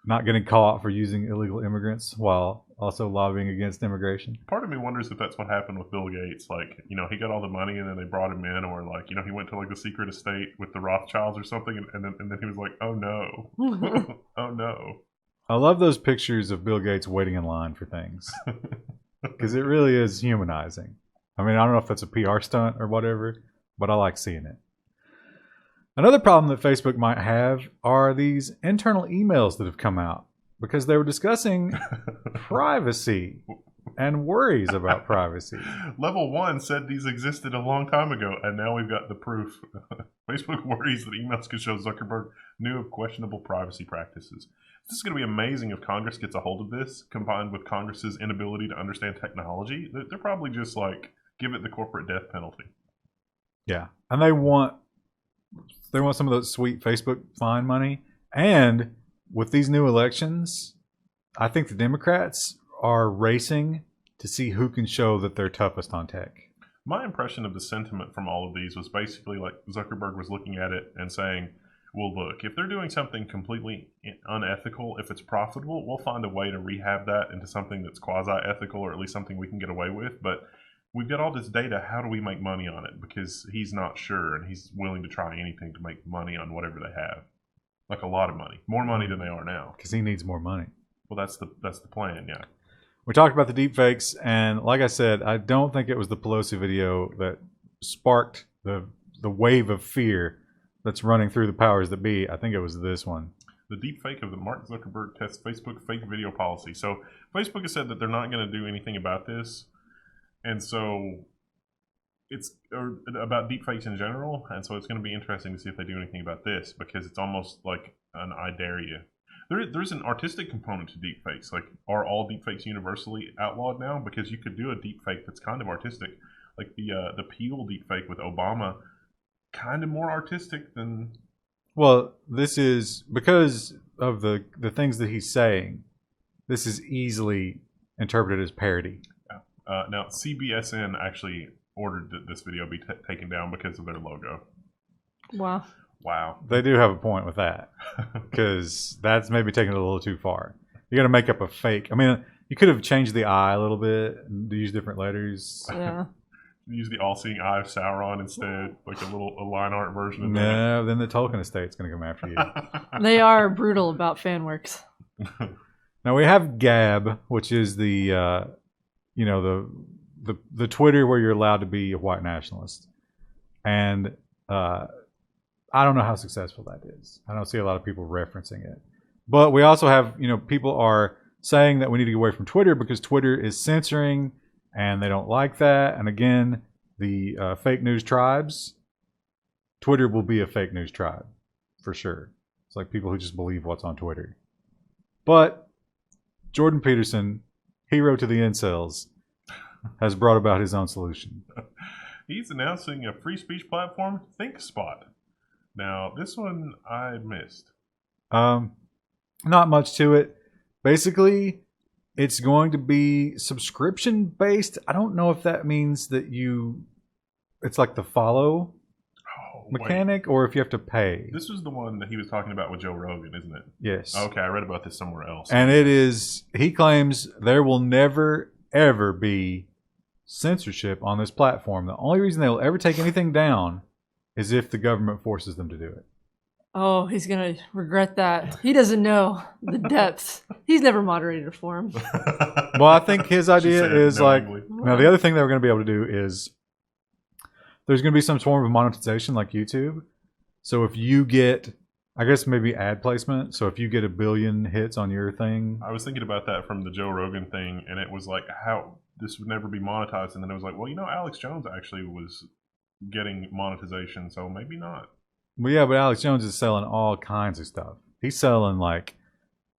Not getting caught for using illegal immigrants while also lobbying against immigration. Part of me wonders if that's what happened with Bill Gates. Like, you know, he got all the money and then they brought him in, or like, you know, he went to like the secret estate with the Rothschilds or something, and then he was like, oh no, oh no. I love those pictures of Bill Gates waiting in line for things because it really is humanizing. I mean, I don't know if that's a PR stunt or whatever, but I like seeing it. Another problem that Facebook might have are these internal emails that have come out because they were discussing privacy and worries about privacy. Level 1 said these existed a long time ago, and now we've got the proof. Facebook worries that emails could show Zuckerberg knew of questionable privacy practices. This is going to be amazing if Congress gets a hold of this, combined with Congress's inability to understand technology. They're probably just like, give it the corporate death penalty. Yeah, and they want some of those sweet Facebook fine money. And with these new elections, I think the Democrats are racing to see who can show that they're toughest on tech. My impression of the sentiment from all of these was basically like Zuckerberg was looking at it and saying, well, look, if they're doing something completely unethical, if it's profitable, we'll find a way to rehab that into something that's quasi-ethical, or at least something we can get away with. But we've got all this data. How do we make money on it? Because he's not sure, and he's willing to try anything to make money on whatever they have. Like a lot of money. More money than they are now. Because he needs more money. Well, that's the plan, yeah. We talked about the deepfakes, and like I said, I don't think it was the Pelosi video that sparked the wave of fear that's running through the powers that be. I think it was this one. The deepfake of the Mark Zuckerberg tests Facebook fake video policy. So Facebook has said that they're not going to do anything about this. And so it's about deepfakes in general. And so it's going to be interesting to see if they do anything about this, because it's almost like an I dare you. There's an artistic component to deepfakes. Like, are all deepfakes universally outlawed now? Because you could do a deepfake that's kind of artistic. Like the Peel deepfake with Obama, kind of more artistic than... Well, this is because of the things that he's saying. This is easily interpreted as parody. Now, CBSN actually ordered that this video be taken down because of their logo. Wow. They do have a point with that, because that's maybe taking it a little too far. You got to make up a fake. I mean, you could have changed the eye a little bit and use different letters. Yeah. Use the all-seeing eye of Sauron instead, like a line art version of that. No, then the Tolkien estate's going to come after you. They are brutal about fan works. Now we have Gab, which is the Twitter where you're allowed to be a white nationalist, and I don't know how successful that is. I don't see a lot of people referencing it. But we also have, people are saying that we need to get away from Twitter because Twitter is censoring and they don't like that. And again, the fake news tribes, Twitter will be a fake news tribe for sure. It's like people who just believe what's on Twitter. But Jordan Peterson, hero to the incels, has brought about his own solution. He's announcing a free speech platform, ThinkSpot. Now, this one I missed. Not much to it. basically it's going to be subscription based. I don't know if that means that it's like the follow mechanic, or if you have to pay. This was the one that he was talking about with Joe Rogan, isn't it? Yes. Okay, I read about this somewhere else. And it is, he claims there will never, ever be censorship on this platform. The only reason they'll ever take anything down is if the government forces them to do it. Oh, he's going to regret that. He doesn't know the depths. He's never moderated a forum. Well, I think his idea is knowingly. now the other thing that we're going to be able to do is there's going to be some form of monetization like YouTube. So if you get, I guess maybe ad placement. So if you get 1 billion hits on your thing. I was thinking about that from the Joe Rogan thing, and it was like how this would never be monetized. And then it was like, well, Alex Jones actually was getting monetization, so maybe not. Well, yeah, but Alex Jones is selling all kinds of stuff. He's selling like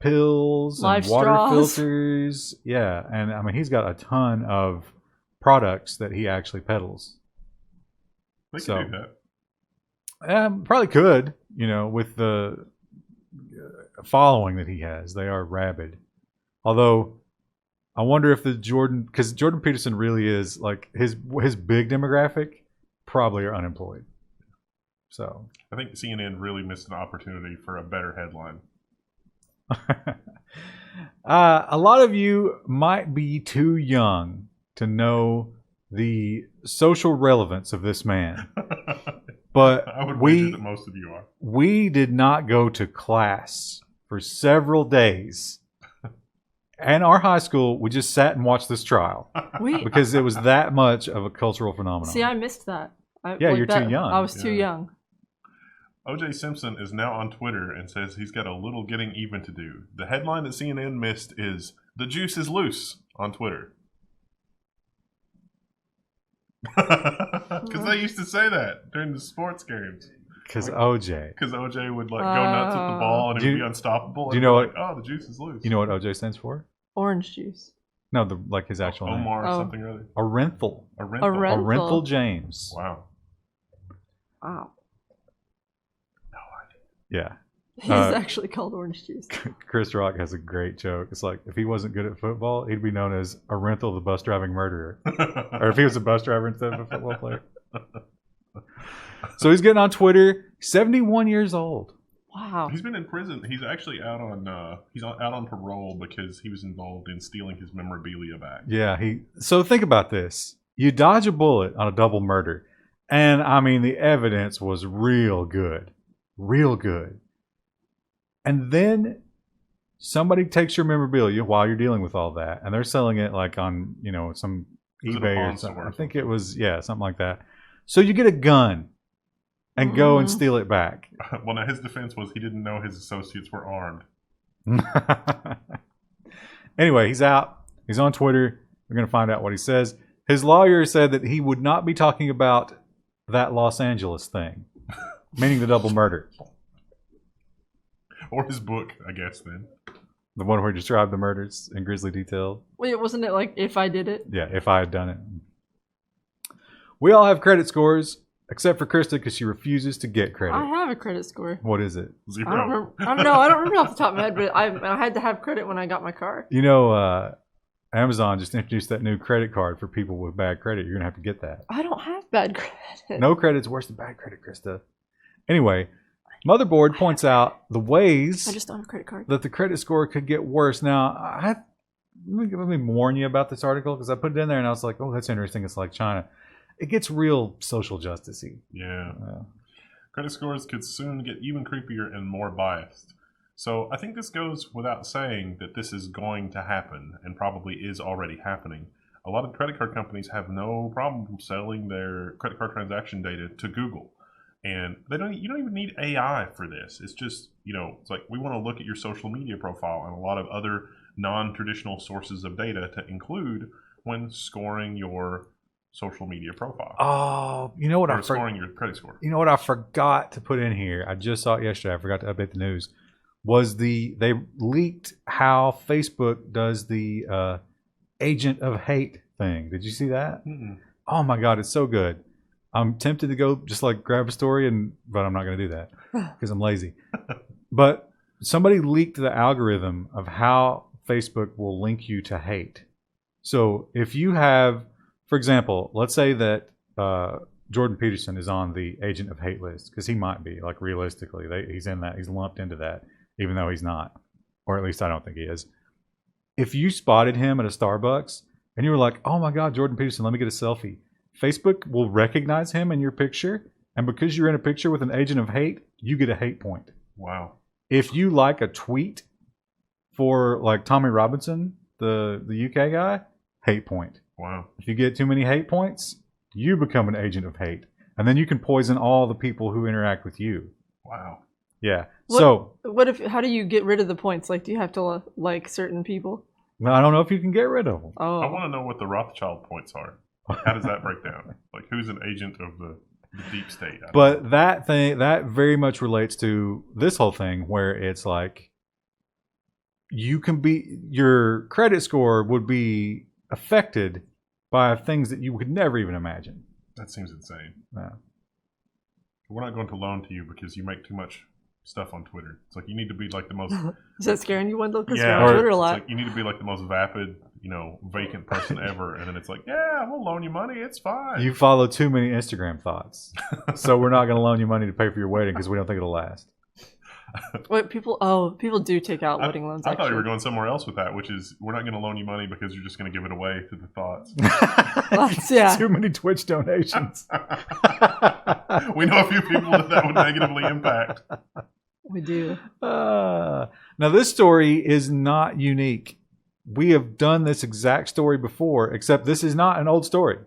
pills Life and water straws. filters. Yeah, and I mean, he's got a ton of products that he actually peddles. They can do that. Probably could, with the following that he has. They are rabid. Although, I wonder if because Jordan Peterson really is like his big demographic probably are unemployed. So I think CNN really missed an opportunity for a better headline. A lot of you might be too young to know the social relevance of this man. But I would wager that most of you are. We did not go to class for several days. And our high school, we just sat and watched this trial. Because it was that much of a cultural phenomenon. See, I missed that. You're too young. I was too young. O.J. Simpson is now on Twitter and says he's got a little getting even to do. The headline that CNN missed is, "The juice is loose" on Twitter. Because they used to say that during the sports games. Because OJ. Because OJ would go nuts with the ball and it would be unstoppable. Do you know what? The juice is loose. You know what OJ stands for? Orange juice. No, his actual name. Omar or something or other. Orenthal. Orenthal James. Wow. Yeah. He's actually called orange juice. Chris Rock has a great joke. It's like, if he wasn't good at football, he'd be known as Orenthal the bus driving murderer. Or if he was a bus driver instead of a football player. So he's getting on Twitter. 71 years old. Wow. He's been in prison. He's actually out on out on parole because he was involved in stealing his memorabilia back. Yeah. So think about this. You dodge a bullet on a double murder. And I mean, the evidence was real good. Real good. And then somebody takes your memorabilia while you're dealing with all that, and they're selling it like on, some eBay or something. I think it was, something like that. So you get a gun and go and steal it back. Well, now his defense was he didn't know his associates were armed. Anyway, he's out. He's on Twitter. We're going to find out what he says. His lawyer said that he would not be talking about that Los Angeles thing. Meaning the double murder. Or his book, I guess, then. The one where he described the murders in grisly detail. Wait, wasn't it like If I Did It? Yeah, If I Had Done It. We all have credit scores, except for Krista, because she refuses to get credit. I have a credit score. What is it? 0. I don't remember. I don't remember off the top of my head, but I had to have credit when I got my car. Amazon just introduced that new credit card for people with bad credit. You're going to have to get that. I don't have bad credit. No credit's worse than bad credit, Krista. Anyway, Motherboard points out the ways I just don't have a credit card. that the credit score could get worse. Now, let me warn you about this article, because I put it in there and I was like, oh, that's interesting. It's like China. It gets real social justice-y. Yeah. Credit scores could soon get even creepier and more biased. So I think this goes without saying that this is going to happen, and probably is already happening. A lot of credit card companies have no problem selling their credit card transaction data to Google. And you don't even need AI for this. It's just, it's like, we want to look at your social media profile and a lot of other non-traditional sources of data to include when scoring your social media profile. Oh, you know what? Scoring your credit score. You know what I forgot to put in here? I just saw it yesterday. I forgot to update the news. was they leaked how Facebook does the agent of hate thing. Did you see that? Mm-mm. Oh my God, it's so good. I'm tempted to go just like grab a story, but I'm not going to do that because I'm lazy. But somebody leaked the algorithm of how Facebook will link you to hate. So if you have, for example, let's say that Jordan Peterson is on the agent of hate list, because he might be, like realistically, he's in that, he's lumped into that, even though he's not, or at least I don't think he is. If you spotted him at a Starbucks and you were like, oh my God, Jordan Peterson, let me get a selfie, Facebook will recognize him in your picture, and because you're in a picture with an agent of hate, you get a hate point. Wow. If you like a tweet for like Tommy Robinson, the UK guy, hate point. Wow. If you get too many hate points, you become an agent of hate. And then you can poison all the people who interact with you. Wow. Yeah. How do you get rid of the points? Like, do you have to like certain people? Well, I don't know if you can get rid of them. Oh. I want to know what the Rothschild points are. How does that break down? Like, who's an agent of the deep state? But that very much relates to this whole thing where it's like your credit score would be affected by things that you could never even imagine. That seems insane. Yeah. We're not going to loan to you because you make too much stuff on Twitter. It's like you need to be like the most... Is that scaring you, Wendell? Because yeah, you're on Twitter a lot. It's like you need to be like the most vapid, vacant person ever. And then it's like, yeah, we'll loan you money. It's fine. You follow too many Instagram thoughts. So we're not going to loan you money to pay for your wedding because we don't think it'll last. Wait, people do take out wedding loans. I thought you were going somewhere else with that, which is we're not going to loan you money because you're just going to give it away to the thoughts. Yeah. Too many Twitch donations. We know a few people that would negatively impact. We do. Now, this story is not unique. We have done this exact story before, except this is not an old story.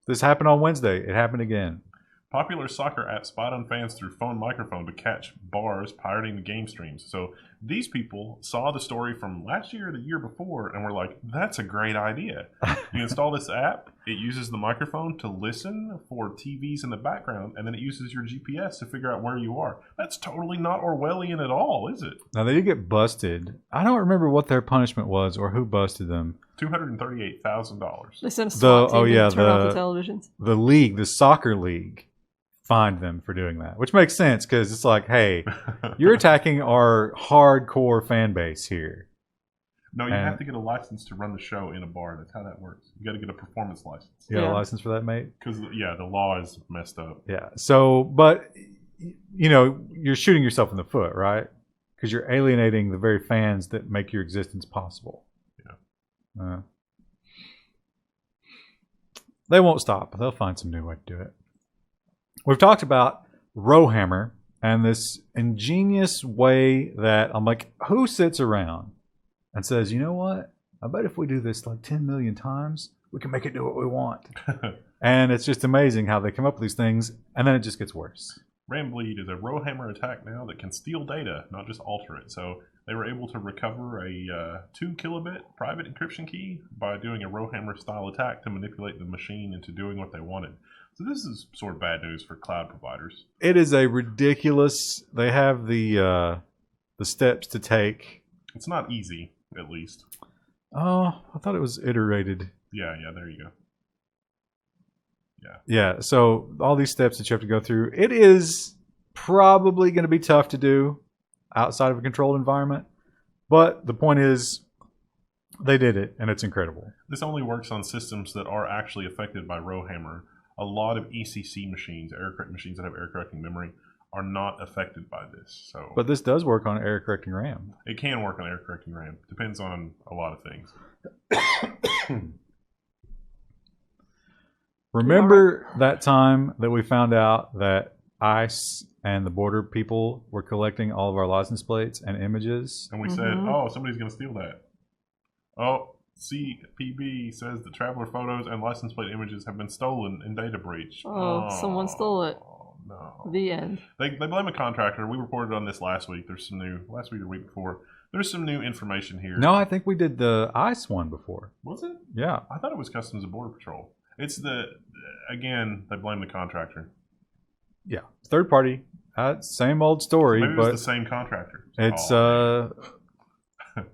This happened on Wednesday. It happened again. Popular soccer app spied on fans through phone microphone to catch bars pirating the game streams. So these people saw the story from last year or the year before and were like, that's a great idea. You install this app, it uses the microphone to listen for TVs in the background, and then it uses your GPS to figure out where you are. That's totally not Orwellian at all, is it? Now, they did get busted. I don't remember what their punishment was or who busted them. $238,000. They sent a SWAT team to turn off the televisions. The league, the soccer league, fined them for doing that, which makes sense because it's like, hey, you're attacking our hardcore fan base here. No, you have to get a license to run the show in a bar. That's how that works. You got to get a performance license. You got a license for that, mate? Because, the law is messed up. Yeah. So, but, you're shooting yourself in the foot, right? Because you're alienating the very fans that make your existence possible. Yeah. They won't stop. They'll find some new way to do it. We've talked about Rowhammer and this ingenious way that I'm like, who sits around and says, you know what? I bet if we do this like 10 million times, we can make it do what we want. And it's just amazing how they come up with these things, and then it just gets worse. RAMBleed is a Rowhammer attack now that can steal data, not just alter it. So they were able to recover a 2 kilobit private encryption key by doing a Rowhammer style attack to manipulate the machine into doing what they wanted. So this is sort of bad news for cloud providers. It is a ridiculous. They have the steps to take. It's not easy, at least. Oh, I thought it was iterated. Yeah, there you go. Yeah, so all these steps that you have to go through. It is probably going to be tough to do outside of a controlled environment. But the point is, they did it, and it's incredible. This only works on systems that are actually affected by Rowhammer. A lot of ECC machines, error correcting machines that have error correcting memory, are not affected by this. But this does work on error correcting RAM. It can work on error correcting RAM. Depends on a lot of things. Remember that time that we found out that ICE and the border people were collecting all of our license plates and images? And we said, oh, somebody's going to steal that. Oh, CPB says the traveler photos and license plate images have been stolen in data breach. Oh, someone stole it. No. The end. They blame a contractor. We reported on this last week. There's some new, last week or week before. There's some new information here. No, I think we did the ICE one before. Was it? Yeah. I thought it was Customs and Border Patrol. It's again, they blame the contractor. Yeah. Third party. Same old story, Maybe it but was the same contractor. it's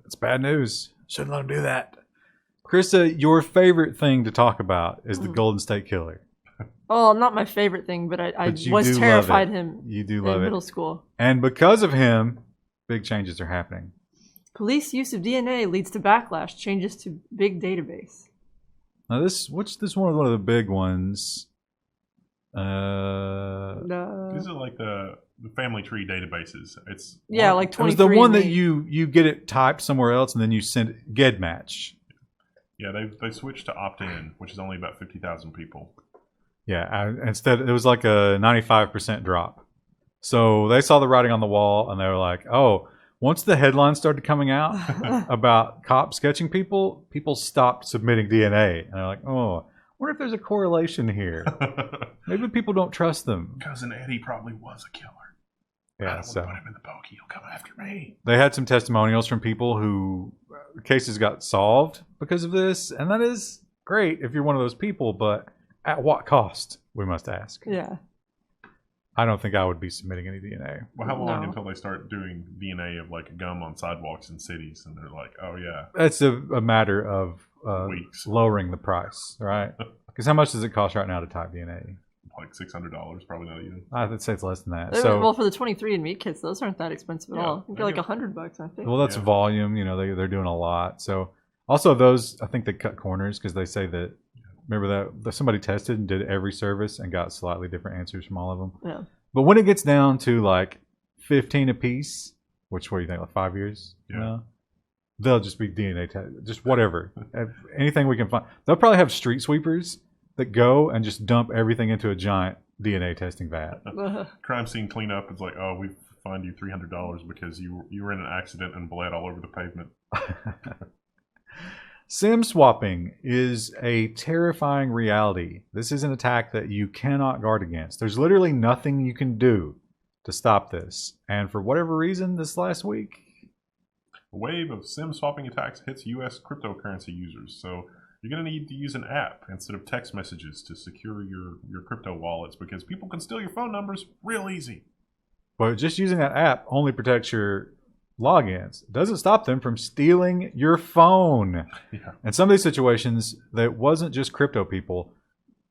it's bad news. Shouldn't let him do that. Krista, your favorite thing to talk about is the Golden State Killer. Oh, not my favorite thing, but I But you was do love terrified it. him You do in love middle it. school. And because of him, big changes are happening. Police use of DNA leads to backlash. Changes to big database. Now this one of the big ones. No. These are like the family tree databases. It's Yeah, like It 23. was the one that you get it typed somewhere else and then you send it GEDmatch. Yeah, they switched to opt-in, which is only about 50,000 people. Yeah, instead it was like a 95% drop. So they saw the writing on the wall and they were like, "Oh, once the headlines started coming out about cops sketching people, people stopped submitting DNA." And they're like, "Oh, I wonder if there's a correlation here. Maybe people don't trust them." Cousin Eddie probably was a killer. I Yeah, don't so want to put him in the pokey. He'll come after me. they had some testimonials from people who cases got solved because of this, and that is great if you're one of those people, but at what cost, we must ask. Yeah. I don't think I would be submitting any DNA. Well, how long No. until they start doing DNA of like gum on sidewalks in cities, and they're like, "Oh yeah, It's a matter of weeks, lowering the price, right? Because how much does it cost right now to type DNA? like $600, probably not even." I would say it's less than that. Well, for the 23andMe kits, those aren't that expensive at Yeah, all. They're like $100, I think. well, that's Yeah. volume. You know, they're doing a lot. So also those, I think they cut corners because they say that. Remember that somebody tested and did every service and got slightly different answers from all of them. Yeah. But when it gets down to like 15 apiece, which what do you think, like 5 years? Yeah. You know, they'll just be DNA test, just whatever, anything we can find. They'll probably have street sweepers that go and just dump everything into a giant DNA testing vat. Crime scene cleanup is like, "Oh, we fined you $300 because you were in an accident and bled all over the pavement." SIM swapping is a terrifying reality. This is an attack that you cannot guard against. There's literally nothing you can do to stop this. And for whatever reason, this last week, A wave of SIM swapping attacks hits U.S. cryptocurrency users, so you're going to need to use an app instead of text messages to secure your crypto wallets because people can steal your phone numbers real easy. but just using that app only protects your logins. It doesn't stop them from stealing your phone. Yeah. In some of these situations, that wasn't just crypto people.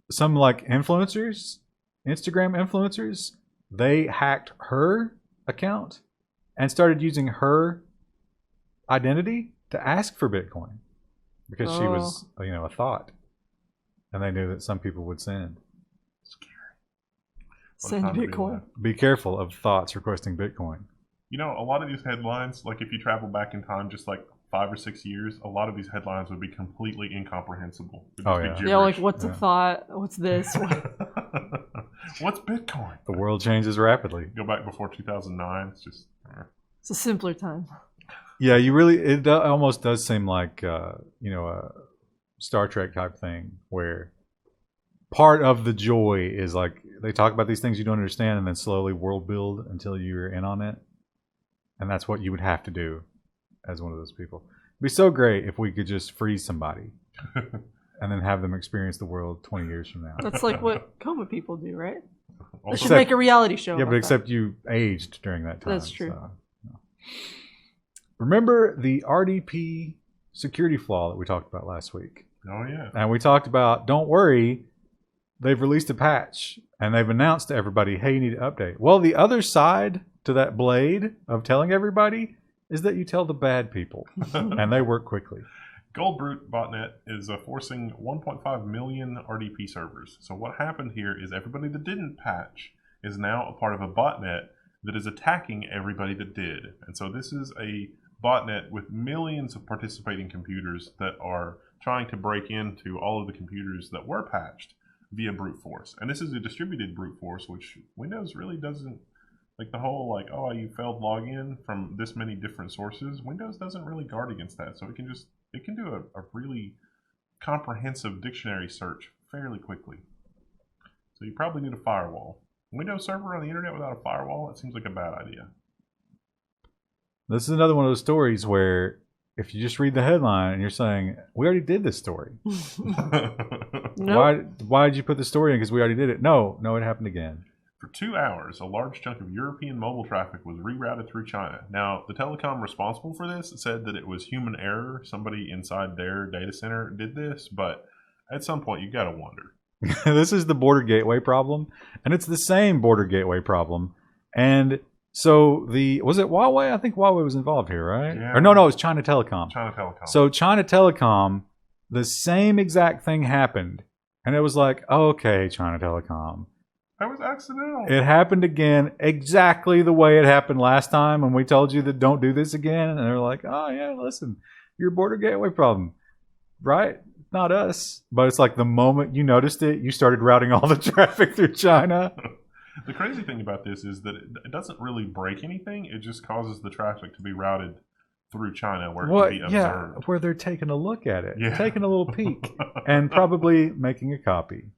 Some like influencers, Instagram influencers, they hacked her account and started using her identity to ask for Bitcoin because she was, a thought, and they knew that some people would send. Send What a time to be Bitcoin. alive. Be careful of thoughts requesting Bitcoin. You know, a lot of these headlines, like if you travel back in time just like 5 or 6 years, a lot of these headlines would be completely incomprehensible. It'd just be Yeah. Yeah, like gibberish. what's a thought? What's this? What's Bitcoin? The world changes rapidly. Go back before 2009. It's just It's a simpler time. Yeah, it almost does seem like, a Star Trek type thing where part of the joy is like they talk about these things you don't understand and then slowly world build until you're in on it. And that's what you would have to do as one of those people. It'd be so great if we could just freeze somebody and then have them experience the world 20 years from now. That's like what coma people do, right? They also, should make a reality show. Yeah, about but that. except you aged during that time. That's true. So, no. Remember the RDP security flaw that we talked about last week? oh yeah. And we talked about, don't worry, they've released a patch and they've announced to everybody, hey, you need to update. Well, the other side to that blade of telling everybody is that you tell the bad people and they work quickly. Goldbrute botnet is forcing 1.5 million RDP servers. So what happened here is everybody that didn't patch is now a part of a botnet that is attacking everybody that did. And so this is a botnet with millions of participating computers that are trying to break into all of the computers that were patched via brute force. And this is a distributed brute force, which Windows really doesn't, like the whole like, oh, you failed login from this many different sources. Windows doesn't really guard against that. So it can do a really comprehensive dictionary search fairly quickly. So you probably need a firewall. Windows Server on the internet without a firewall, it seems like a bad idea. This is another one of those stories where if you just read the headline and you're saying, we already did this story. Nope. Why did you put the story in? Because we already did it. No, it happened again. For 2 hours, a large chunk of European mobile traffic was rerouted through China. Now, the telecom responsible for this said that it was human error. Somebody inside their data center did this, but at some point, you got to wonder. This is the border gateway problem, and it's the same border gateway problem. And so was it Huawei? I think Huawei was involved here, right? Yeah. Or no, it was China Telecom. China Telecom. So China Telecom, the same exact thing happened, and it was like, okay, China Telecom. That was accidental. It happened again exactly the way it happened last time when we told you that don't do this again. And they're like, oh, yeah, listen, your border gateway problem, right? Not us. But it's like the moment you noticed it, you started routing all the traffic through China. The crazy thing about this is that it doesn't really break anything. It just causes the traffic to be routed through China where it can be observed. Yeah, where they're taking a look at it, Yeah. taking a little peek, and probably making a copy.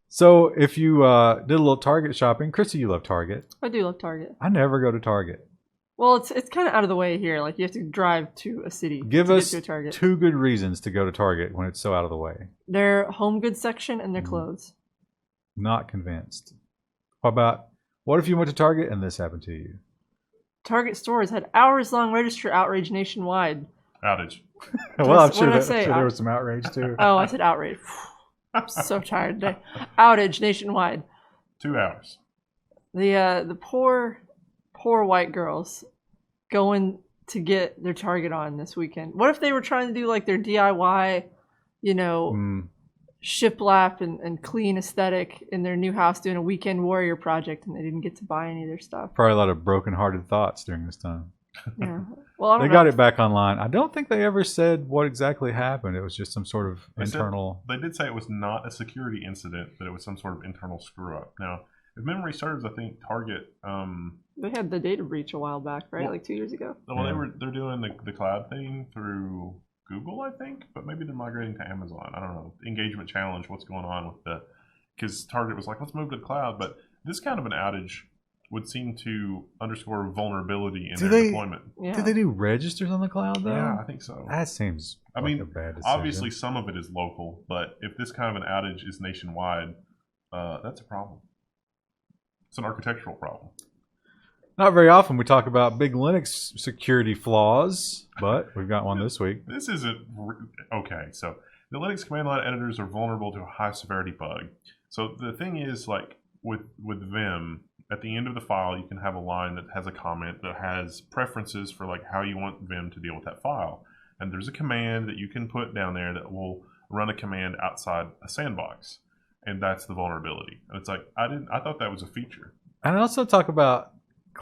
So if you did a little Target shopping, Christy, you love Target. I do love Target. I never go to Target. Well, it's kind of out of the way here. Like, you have to drive to a city Give to us get to a Target. 2 good reasons to go to Target when it's so out of the way. Their home goods section and their clothes. Not convinced. What if you went to Target and this happened to you? Target stores had hours-long register outrage nationwide. Outage. Well, I'm What sure, did I I'm say? sure there was some outrage too. Oh, I said outrage. I'm so tired today. Outage nationwide. 2 hours. The poor white girls going to get their Target on this weekend. What if they were trying to do like their DIY, shiplap and clean aesthetic in their new house, doing a weekend warrior project, and they didn't get to buy any of their stuff? Probably a lot of broken-hearted thoughts during this time. Yeah. Well, I don't They got it back online. I don't think they ever said what exactly happened. It was just some sort of internal... They did say it was not a security incident, but it was some sort of internal screw-up. Now, if memory serves, I think Target... they had the data breach a while back, right? Like 2 years ago. Well, they're doing the cloud thing through Google, I think, but maybe they're migrating to Amazon. I don't know. Engagement challenge, what's going on with because Target was like, let's move to the cloud, but this kind of an outage would seem to underscore vulnerability in their deployment. Yeah. Did they do registers on the cloud, though? Yeah, I think so. That seems a bad decision. Obviously some of it is local, but if this kind of an outage is nationwide, that's a problem. It's an architectural problem. Not very often we talk about big Linux security flaws, but we've got one this week. This isn't... Okay, so the Linux command line editors are vulnerable to a high-severity bug. So the thing is, like, with Vim, at the end of the file, you can have a line that has a comment that has preferences for like how you want Vim to deal with that file. And there's a command that you can put down there that will run a command outside a sandbox. And that's the vulnerability. And it's like, I thought that was a feature. And I also talk about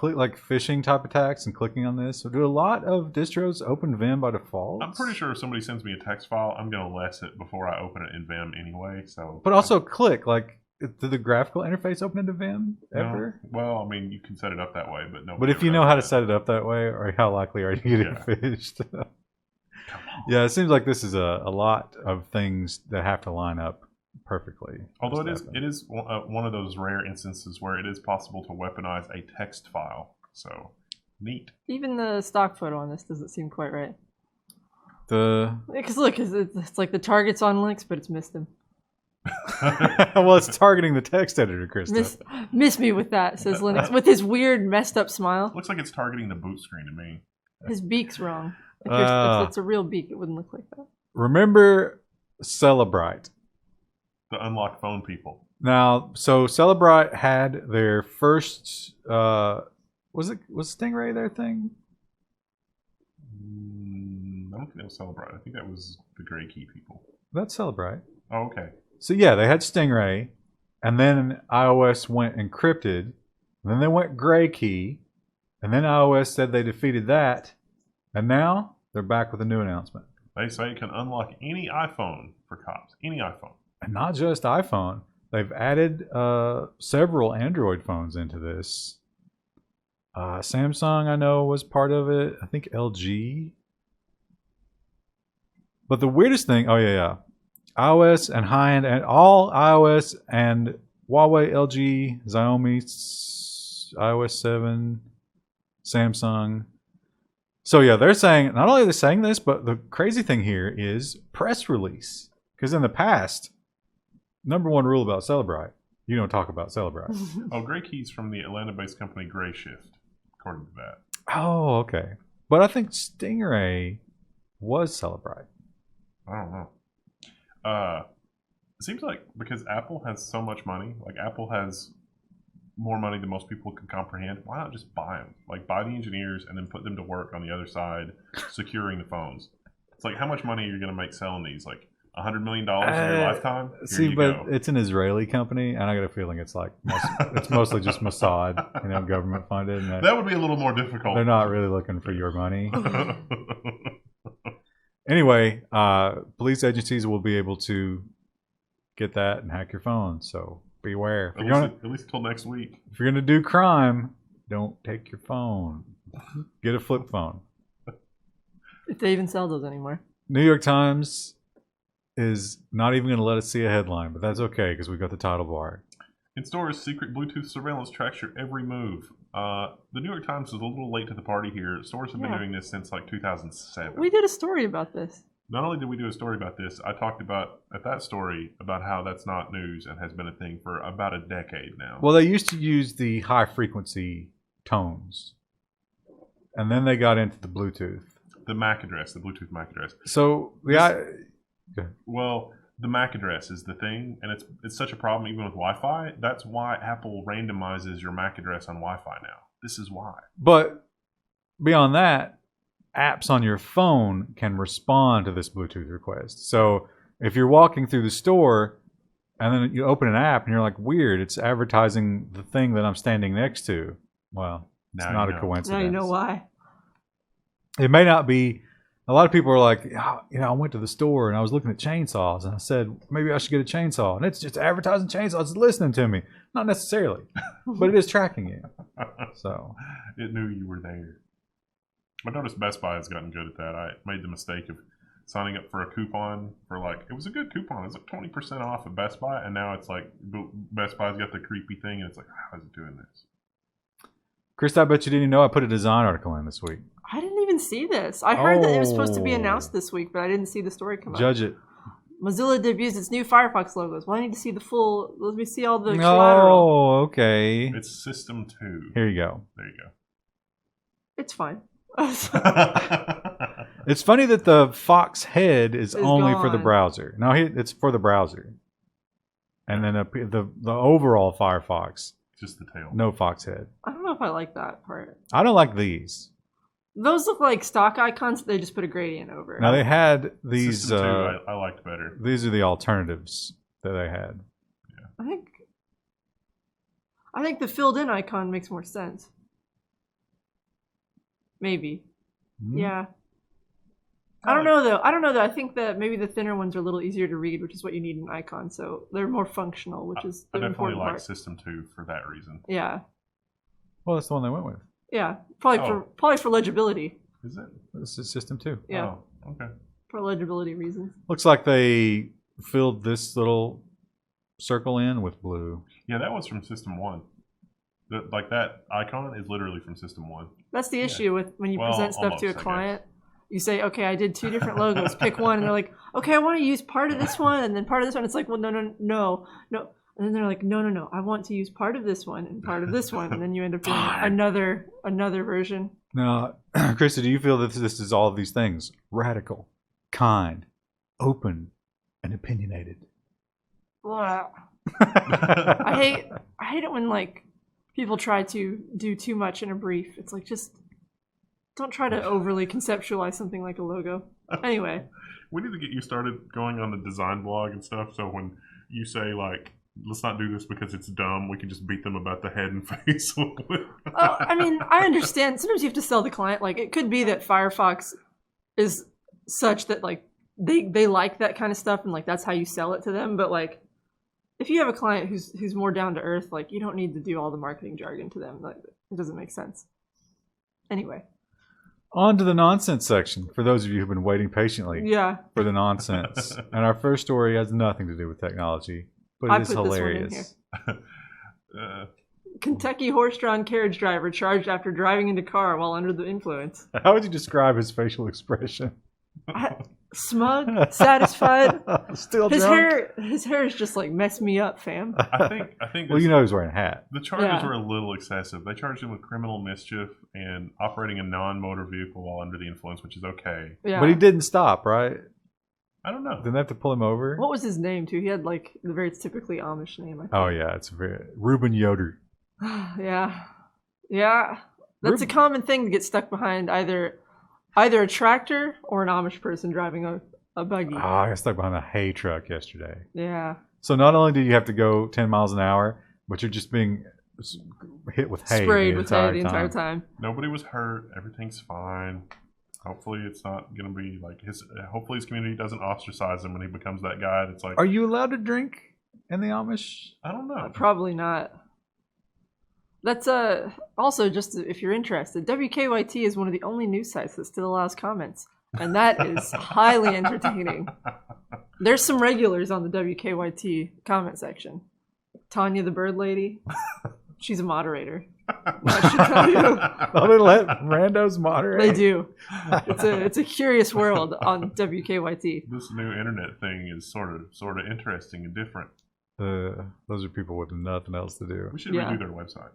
like phishing type attacks and clicking on this. So do a lot of distros open Vim by default? I'm pretty sure if somebody sends me a text file, I'm going to less it before I open it in Vim anyway. So, but also click, like, did the graphical interface open into Vim ever? No. Well, I mean, you can set it up that way, but no. But if you know how to set it up that way, or how likely are you getting phished? Yeah, it seems like this is a lot of things that have to line up perfectly. Although it is one of those rare instances where it is possible to weaponize a text file. So, neat. Even the stock photo on this doesn't seem quite right. Because look, it's like the target's on Linux, but it's missed him. Well, it's targeting the text editor, Krista. Miss me with that, says Linux, with his weird messed up smile. Looks like it's targeting the boot screen to me. His beak's wrong. If it's a real beak, it wouldn't look like that. Remember Celebrite? The unlocked phone people. Now, so Celebrite had their first. Was Stingray their thing? I don't think that was Celebrite. I think that was the Gray Key people. That's Celebrite. Oh, okay. So yeah, they had Stingray, and then iOS went encrypted, and then they went Gray Key, and then iOS said they defeated that, and now they're back with a new announcement. They say it can unlock any iPhone for cops. Any iPhone. And not just iPhone. They've added several Android phones into this. Samsung, I know, was part of it. I think LG. But the weirdest thing, iOS and high-end, and all iOS and Huawei, LG, Xiaomi, iOS 7, Samsung. So yeah, they're saying, not only are they saying this, but the crazy thing here is press release. Because in the past, number one rule about Celebrite, You don't talk about Celebrite. Oh, Gray Key's from the Atlanta-based company Gray Shift, according to that. Oh, okay. But I think Stingray was Celebrite. I don't know. It seems like because Apple has so much money, like Apple has more money than most people can comprehend, why not just buy them? Like, buy the engineers and then put them to work on the other side securing the phones. It's like, how much money are you going to make selling these? Like, $100 million in your lifetime? It's an Israeli company, and I got a feeling it's like it's mostly just Mossad, government funded. And that would be a little more difficult. They're not really looking for your money. Anyway, police agencies will be able to get that and hack your phone, so beware. At least until next week. If you're going to do crime, don't take your phone. Get a flip phone. If they even sell those anymore. New York Times is not even going to let us see a headline, but that's okay because we've got the title bar. In stores, secret Bluetooth surveillance tracks your every move. The New York Times was a little late to the party here. Stores have been doing this since like 2007. We did a story about this. Not only did we do a story about this, I talked about at that story about how that's not news and has been a thing for about a decade now. Well, they used to use the high frequency tones, and then they got into the Bluetooth. The MAC address, the Bluetooth MAC address. So well, the MAC address is the thing, and it's such a problem even with Wi-Fi. That's why Apple randomizes your MAC address on Wi-Fi now. This is why. But beyond that, apps on your phone can respond to this Bluetooth request. So if you're walking through the store and then you open an app and you're like, weird, it's advertising the thing that I'm standing next to. Well, it's not a coincidence. Now you know why. It may not be. A lot of people are like, I went to the store and I was looking at chainsaws and I said, maybe I should get a chainsaw. And it's just advertising chainsaws. It's listening to me. Not necessarily, but it is tracking you. So it knew you were there. I noticed Best Buy has gotten good at that. I made the mistake of signing up for a coupon for it was a good coupon. It was like 20% off at Best Buy. And now it's like Best Buy's got the creepy thing. And it's like, how is it doing this? Chris, I bet you didn't know I put a design article in this week. I didn't even see this. I heard that it was supposed to be announced this week, but I didn't see the story come out. Judge it. Mozilla debuts its new Firefox logos. Well, I need to see the full. Let me see all the collateral. Oh, okay. It's System 2. Here you go. There you go. It's fine. It's funny that the Fox head is only gone. for the browser. No, it's for the browser. And then the overall Firefox. Just the tail. No Fox head. I don't know if I like that part. I don't like these. Those look like stock icons. They just put a gradient over. Now they had these. System 2 I liked better. These are the alternatives that they had. Yeah. I think the filled in icon makes more sense. Maybe. Mm-hmm. Yeah. I don't know though. I think that maybe the thinner ones are a little easier to read, which is what you need in an icon. So they're more functional, which is the I definitely important like part. System 2 for that reason. Yeah. Well, that's the one they went with. Yeah, probably for legibility. Is it? This is System 2. Yeah. Oh, okay. For legibility reasons. Looks like they filled this little circle in with blue. Yeah, that was from System 1. That icon is literally from System 1. That's the issue with when you present stuff to a client. You say, okay, I did 2 different logos. Pick one. And they're like, okay, I want to use part of this one and then part of this one. It's like, well, no. And then they're like, no. I want to use part of this one and part of this one. And then you end up doing another version. Now, Krista, do you feel that this is all of these things? Radical, kind, open, and opinionated. Blah. I hate it when people try to do too much in a brief. It's like, just don't try to overly conceptualize something like a logo. Anyway. We need to get you started going on the design blog and stuff. So when you say let's not do this because it's dumb, we can just beat them about the head and face. I understand. Sometimes you have to sell the client. It could be that Firefox is such that they like that kind of stuff and that's how you sell it to them. But if you have a client who's more down to earth, you don't need to do all the marketing jargon to them. It doesn't make sense. Anyway. On to the nonsense section for those of you who've been waiting patiently for the nonsense. And our first story has nothing to do with technology, but it is hilarious. Kentucky horse-drawn carriage driver charged after driving into car while under the influence. How would you describe his facial expression? smug, satisfied. Still His drunk. hair is just like mess me up, fam. I think. Well, you know he's wearing a hat. The charges Yeah. were a little excessive. They charged him with criminal mischief and operating a non-motor vehicle while under the influence, which is okay. Yeah. But he didn't stop, right? I don't know. Didn't they have to pull him over? What was his name too? He had like the very typically Amish name. I think. Oh yeah, it's very Reuben Yoder. Yeah. That's a common thing to get stuck behind either a tractor or an Amish person driving a buggy. Oh, I got stuck behind a hay truck yesterday. Yeah. So not only do you have to go 10 miles an hour, but you're just being hit with hay Sprayed with hay the entire time. Nobody was hurt. Everything's fine. Hopefully, it's not going to be like hopefully, his community doesn't ostracize him when he becomes that guy. That's like, Are you allowed to drink in the Amish? I don't know. Probably not. That's also just if you're interested, WKYT is one of the only news sites that still allows comments, and that is highly entertaining. There's some regulars on the WKYT comment section. Tanya the Bird Lady, she's a moderator. I should tell you. Oh, they let randos moderate? They do. It's a curious world on WKYT. This new internet thing is sort of interesting and different. Those are people with nothing else to do. We should redo their website.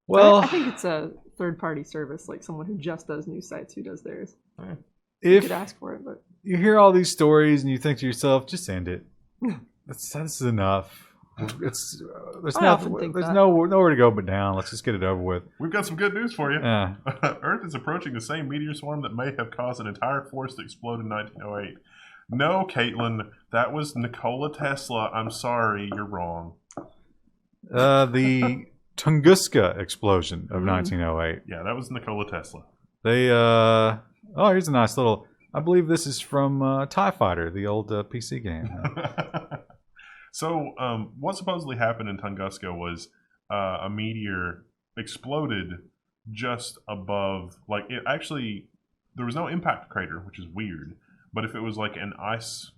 Well, I think it's a third-party service, like someone who just does news sites who does theirs. You if could ask for it, but you hear all these stories and you think to yourself, just end it. This is enough. There's nowhere to go but down. Let's just get it over with. We've got some good news for you. Yeah. Earth is approaching the same meteor swarm that may have caused an entire forest to explode in 1908. No, Caitlin, that was Nikola Tesla. I'm sorry, you're wrong. The Tunguska explosion of 1908. Yeah, that was Nikola Tesla. They here's a nice little. I believe this is from TIE Fighter, the old PC game. So, what supposedly happened in Tunguska was a meteor exploded just above, like, it actually, there was no impact crater, which is weird, but if it was like an ice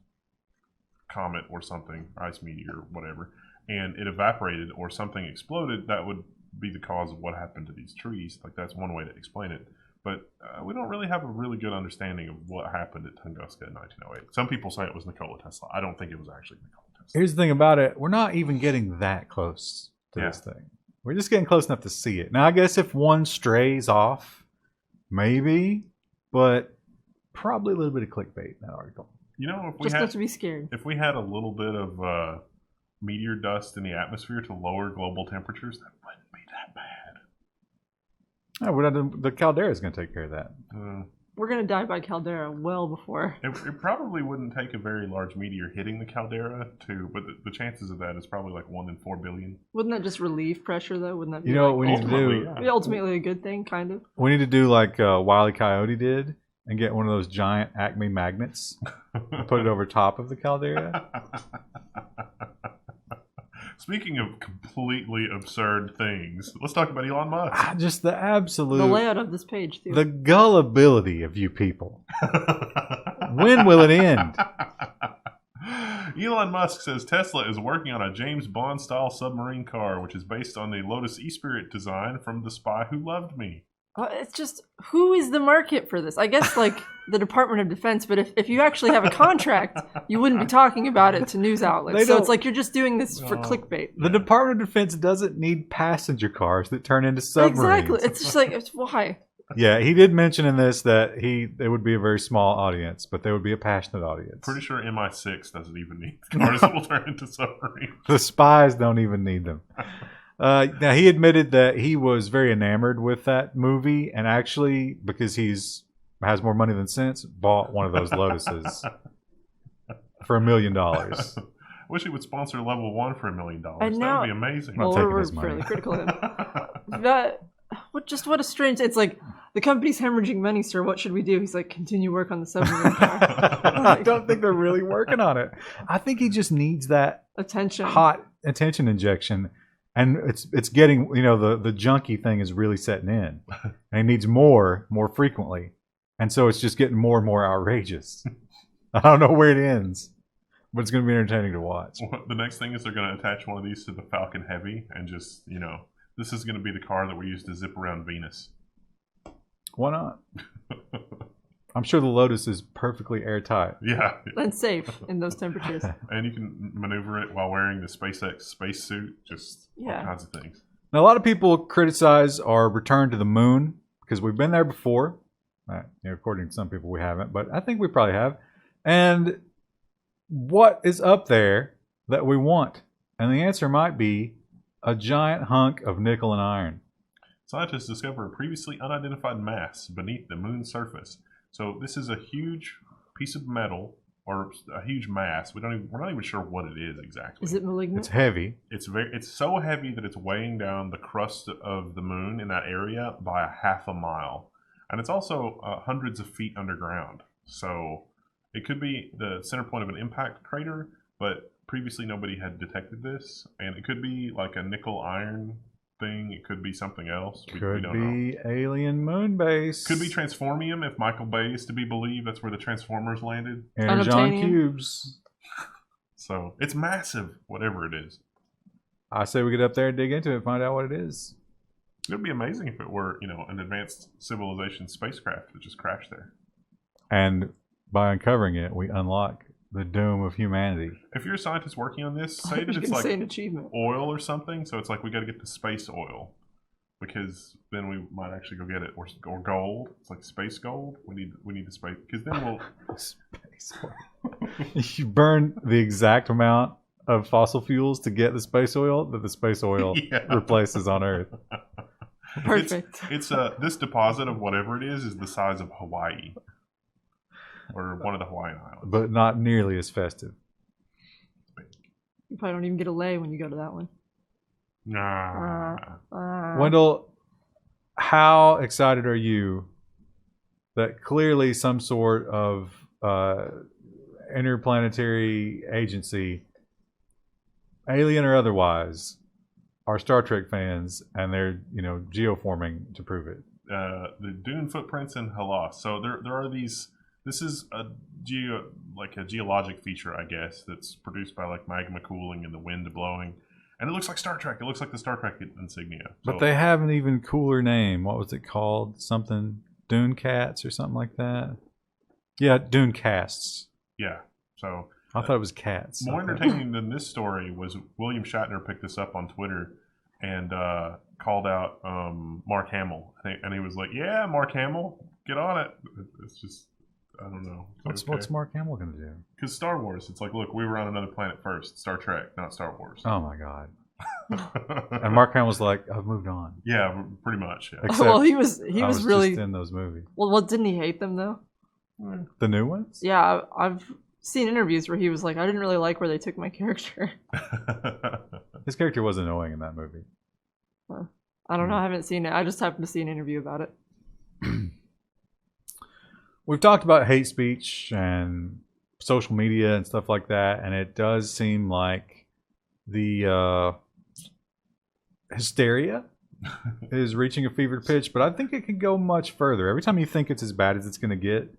comet or something, ice meteor, whatever, and it evaporated or something exploded, that would be the cause of what happened to these trees. Like, that's one way to explain it. But we don't really have a really good understanding of what happened at Tunguska in 1908. Some people say it was Nikola Tesla. I don't think it was actually Nikola Tesla. Here's the thing about it. We're not even getting that close to this thing. We're just getting close enough to see it. Now, I guess if one strays off, maybe, but probably a little bit of clickbait in that article. You know, just not to be scared. If we had a little bit of meteor dust in the atmosphere to lower global temperatures, that wouldn't be that bad. Oh, the caldera is going to take care of that. We're going to die by caldera well before. It probably wouldn't take a very large meteor hitting the caldera but the chances of that is probably like 1 in 4 billion. Wouldn't that just relieve pressure, though? Wouldn't that be what we need to do? Be ultimately a good thing, kind of? We need to do like Wile E. Coyote did and get one of those giant Acme magnets and put it over top of the caldera. Speaking of completely absurd things, let's talk about Elon Musk. Just the absolute... The layout of this page, too. The gullibility of you people. When will it end? Elon Musk says Tesla is working on a James Bond-style submarine car, which is based on the Lotus E-Spirit design from The Spy Who Loved Me. It's just, who is the market for this? I guess, like, the Department of Defense, but if you actually have a contract, you wouldn't be talking about it to news outlets. So it's like you're just doing this for clickbait. The Department of Defense doesn't need passenger cars that turn into submarines. Exactly. It's just like, why? Yeah, he did mention in this that it would be a very small audience, but they would be a passionate audience. Pretty sure MI6 doesn't even need cars that will turn into submarines. The spies don't even need them. Now, he admitted that he was very enamored with that movie, and actually, because has more money than sense, bought one of those Lotuses for $1 million. Wish he would sponsor Level 1 for $1 million. That would be amazing. Well, we're fairly critical of him. What a strange... It's like, the company's hemorrhaging money, sir. What should we do? He's like, continue work on the submarine car. I don't think they're really working on it. I think he just needs that hot attention injection. And it's getting, the junkie thing is really setting in. And he needs more frequently. And so it's just getting more and more outrageous. I don't know where it ends, but it's going to be entertaining to watch. Well, the next thing is they're going to attach one of these to the Falcon Heavy and just, this is going to be the car that we use to zip around Venus. Why not? I'm sure the Lotus is perfectly airtight. Yeah. And safe in those temperatures. And you can maneuver it while wearing the SpaceX spacesuit. Just all kinds of things. Now, a lot of people criticize our return to the moon because we've been there before. According to some people, we haven't, but I think we probably have. And what is up there that we want? And the answer might be a giant hunk of nickel and iron. Scientists discover a previously unidentified mass beneath the moon's surface. So this is a huge piece of metal or a huge mass. We're not even sure what it is exactly. Is it malignant? It's heavy. It's so heavy that it's weighing down the crust of the moon in that area by a half a mile. And it's also hundreds of feet underground. So it could be the center point of an impact crater, but previously nobody had detected this. And it could be like a nickel iron thing. It could be something else. We don't know. Alien moon base. Could be transformium if Michael Bay is to be believed. That's where the Transformers landed. Energon cubes. So it's massive, whatever it is. I say we get up there and dig into it and find out what it is. It would be amazing if it were, an advanced civilization spacecraft that just crashed there. And by uncovering it, we unlock the doom of humanity. If you're a scientist working on this, say that it's like an achievement. Oil or something. So it's like we got to get the space oil, because then we might actually go get it. Or gold. It's like space gold. We need the space, because then we'll space oil. You burn the exact amount of fossil fuels to get the space oil that the space oil replaces on Earth. Perfect. It's this deposit of whatever it is the size of Hawaii. Or one of the Hawaiian islands. But not nearly as festive. You probably don't even get a lay when you go to that one. Nah. Wendell, how excited are you that clearly some sort of interplanetary agency, alien or otherwise, are Star Trek fans and they're, geoforming to prove it? The dune footprints in Halas. So there are these. This is a geologic feature, I guess, that's produced by like magma cooling and the wind blowing, and it looks like Star Trek. It looks like the Star Trek insignia. But they have an even cooler name. What was it called? Something Dune Cats or something like that. Yeah, Dune Casts. Yeah. So I thought it was cats. More entertaining than this story was William Shatner picked this up on Twitter and called out Mark Hamill, and he was like, "Yeah, Mark Hamill, get on it." It's just. I don't know. What's Mark Hamill going to do? Because Star Wars, it's like, look, we were on another planet first. Star Trek, not Star Wars. Oh, my God. And Mark Hamill's like, I've moved on. Yeah, pretty much. Yeah. Except well, he was really just in those movies. Well, didn't he hate them, though? The new ones? Yeah, I've seen interviews where he was like, I didn't really like where they took my character. His character was annoying in that movie. I don't know. I haven't seen it. I just happened to see an interview about it. We've talked about hate speech and social media and stuff like that, and it does seem like the hysteria is reaching a fevered pitch, but I think it could go much further. Every time you think it's as bad as it's going to get,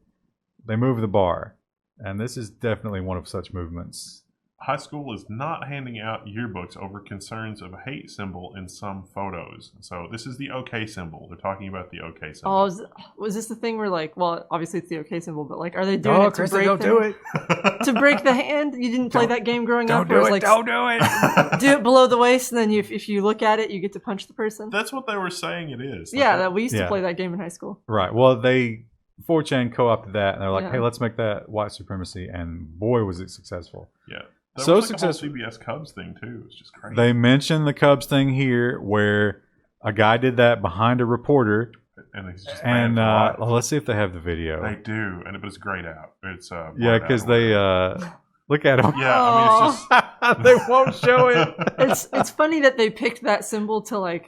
they move the bar, and this is definitely one of such movements. High school is not handing out yearbooks over concerns of a hate symbol in some photos. So this is the OK symbol. They're talking about the OK symbol. Oh, was this the thing where obviously it's the OK symbol, but are they doing it to Chris, break don't do it. To break the hand? You didn't play that game growing up? Don't do it. Don't do it. Do it below the waist, and then if you look at it, you get to punch the person. That's what they were saying it is. We used to play that game in high school. Right. Well, 4chan co-opted that, and they're like, hey, let's make that white supremacy, and boy, was it successful. Yeah. So was successful. A whole CBS Cubs thing too. It's just crazy. They mentioned the Cubs thing here, where a guy did that behind a reporter, and he's just let's see if they have the video. They do, but it's grayed out. It's because they look at him. Yeah, I mean, it's just they won't show it. It's funny that they picked that symbol to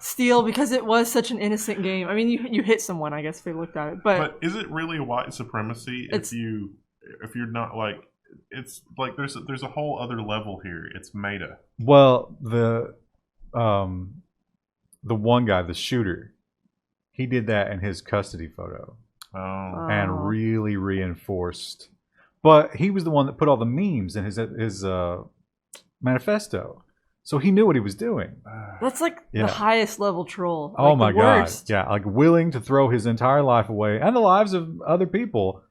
steal, because it was such an innocent game. I mean, you hit someone, I guess, if they looked at it, but is it really white supremacy if you're not it's like there's a whole other level here. It's meta. Well, the one guy, the shooter, he did that in his custody photo. And really reinforced. But he was the one that put all the memes in his manifesto. So he knew what he was doing. That's like the highest level troll. Oh like my the God. worst. Yeah, like willing to throw his entire life away and the lives of other people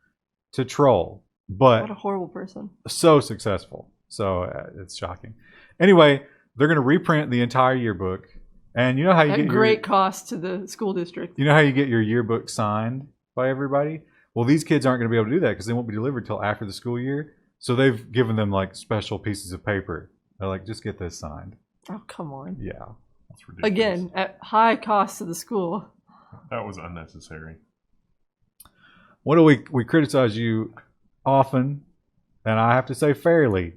to troll. But What a horrible person. so successful. So it's shocking. Anyway, they're going to reprint the entire yearbook. And you know how you At get great cost to the school district. you know how you get your yearbook signed by everybody? Well, these kids aren't going to be able to do that because they won't be delivered till after the school year. So they've given them like special pieces of paper. They're like, just get this signed. Oh, come on. Yeah. That's ridiculous. Again, at high cost to the school. That was unnecessary. What do we criticize you often, and I have to say fairly,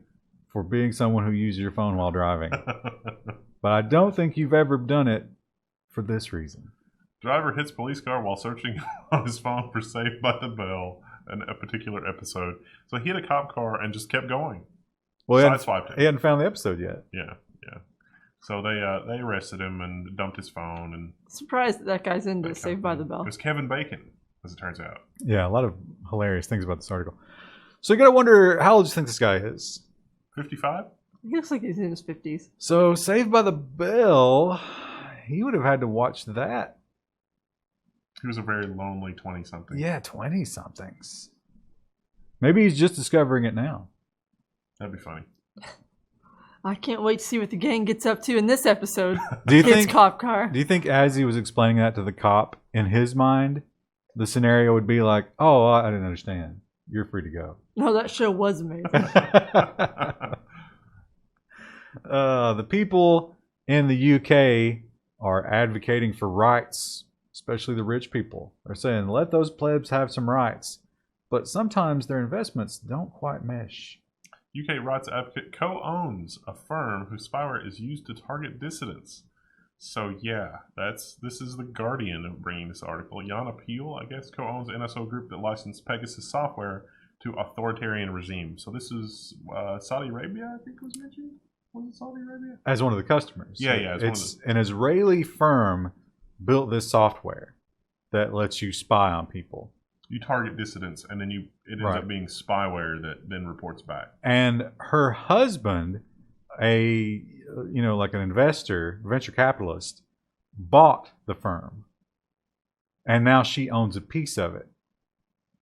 for being someone who uses your phone while driving. But I don't think you've ever done it for this reason. Driver hits police car while searching on his phone for Saved by the Bell in a particular episode. So he hit a cop car and just kept going. Well, Sideswiped it. he hadn't found the episode yet. Yeah. So they arrested him and dumped his phone. And Surprised that guy's into Saved by the Bell. It was Kevin Bacon, as it turns out. Yeah, a lot of hilarious things about this article. So you got to wonder, how old do you think this guy is? 55? He looks like he's in his 50s. So Saved by the Bell, he would have had to watch that. He was a very lonely 20-something. Yeah, 20-somethings. Maybe he's just discovering it now. That'd be funny. I can't wait to see what the gang gets up to in this episode. Do you Hits think? cop car. Do you think as he was explaining that to the cop, in his mind, the scenario would be like, "Oh, I didn't understand. You're free to go." No, that show was amazing. The people in the UK are advocating for rights, especially the rich people. They're saying, let those plebs have some rights. But sometimes their investments don't quite mesh. UK rights advocate co-owns a firm whose spyware is used to target dissidents. So yeah, this is the Guardian of bringing this article. Jan Appeal, I guess, co-owns an NSO group that licensed Pegasus software to authoritarian regimes. So this is Saudi Arabia, I think was mentioned. Was it Saudi Arabia? As one of the customers. Yeah. It's an Israeli firm built this software that lets you spy on people. You target dissidents, and then it ends up being spyware that then reports back. And her husband, like an investor, venture capitalist, bought the firm, and now she owns a piece of it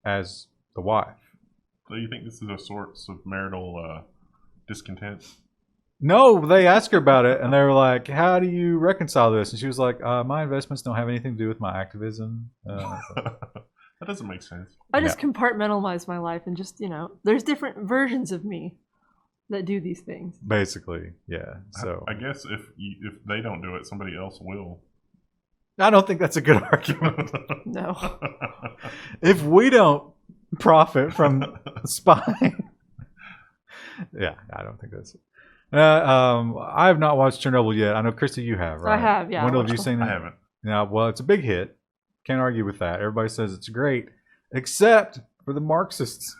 as the wife. So you think this is a source of marital discontent? No, they asked her about it, and they were like, "How do you reconcile this?" And she was like, "My investments don't have anything to do with my activism." That doesn't make sense. I just compartmentalize my life and just, there's different versions of me that do these things. Basically, yeah. So I guess if they don't do it, somebody else will. I don't think that's a good argument. No. If we don't profit from spying, yeah, I don't think that's it. I have not watched Chernobyl yet. I know, Christy, you have, right? I have, yeah. Wendell, have you seen it? I haven't. Yeah, well, it's a big hit. Can't argue with that. Everybody says it's great, except for the Marxists.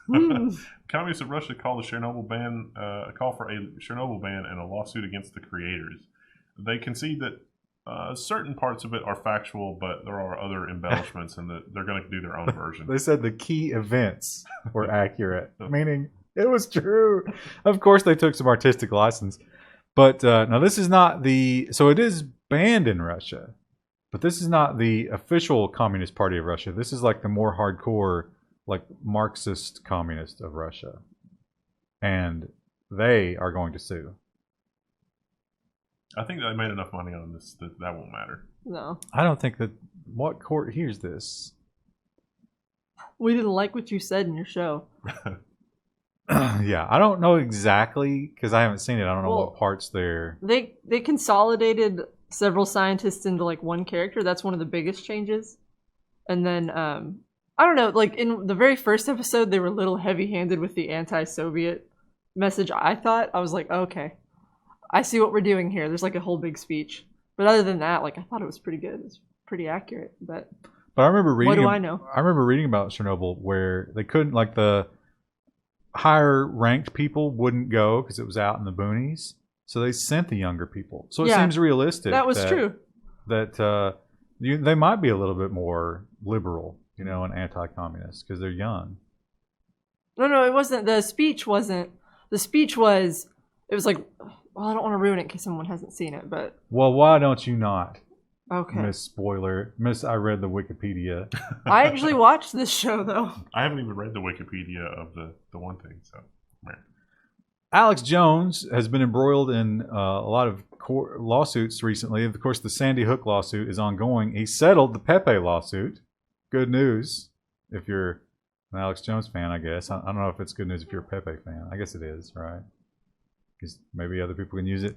Communists of Russia call the Chernobyl ban a call for a Chernobyl ban and a lawsuit against the creators. They concede that certain parts of it are factual, but there are other embellishments, and that they're going to do their own version. They said the key events were accurate, meaning it was true. Of course, they took some artistic license. But now this is not so it is banned in Russia, but this is not the official Communist Party of Russia. This is like the more hardcore, like Marxist communist of Russia. And they are going to sue. I think they made enough money on this that won't matter. No. I don't think that, what court hears this? We didn't like what you said in your show. Yeah, I don't know exactly, because I haven't seen it. I don't know what parts they're... They consolidated several scientists into like one character. That's one of the biggest changes. And then, I don't know, like in the very first episode, they were a little heavy-handed with the anti-Soviet message, I thought. I was like, okay, I see what we're doing here. There's like a whole big speech. But other than that, like I thought it was pretty good. It's pretty accurate. But I remember reading... What do I know? I remember reading about Chernobyl where they couldn't, like the higher ranked people wouldn't go because it was out in the boonies. So they sent the younger people. So it seems realistic. That was true. That they might be a little bit more liberal, and anti-communist because they're young. No, it wasn't. The speech wasn't. The speech was, it was like Well, I don't want to ruin it in case someone hasn't seen it, but Well, why don't you not, okay. Miss Spoiler? Miss, I read the Wikipedia. I actually watched this show though. I haven't even read the Wikipedia of the one thing, so. Man. Alex Jones has been embroiled in a lot of lawsuits recently. Of course, the Sandy Hook lawsuit is ongoing. He settled the Pepe lawsuit. Good news if you're an Alex Jones fan, I guess. I don't know if it's good news if you're a Pepe fan. I guess it is, right? Because maybe other people can use it.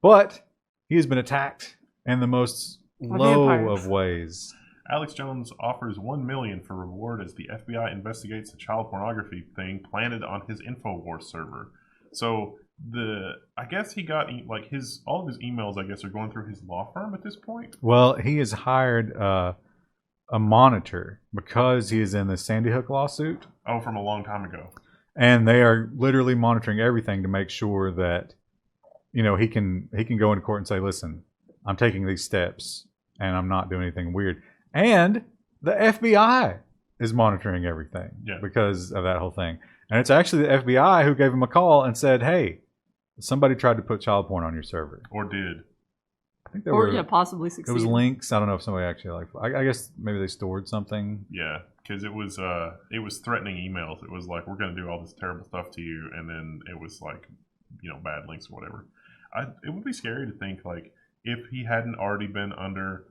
But he has been attacked in the most low of ways. Alex Jones offers $1 million for reward as the FBI investigates the child pornography thing planted on his InfoWars server. So I guess he got like all of his emails, I guess, are going through his law firm at this point. Well, he has hired a monitor because he is in the Sandy Hook lawsuit. Oh, from a long time ago. And they are literally monitoring everything to make sure that, he can go into court and say, listen, I'm taking these steps and I'm not doing anything weird. And the FBI is monitoring everything because of that whole thing. And it's actually the FBI who gave him a call and said, hey, somebody tried to put child porn on your server. Or did. I think they possibly succeeded. It was links. I don't know if somebody actually I guess maybe they stored something. Yeah, because it was threatening emails. It was like, we're going to do all this terrible stuff to you. And then it was like, bad links or whatever. It would be scary to think, like, if he hadn't already been under,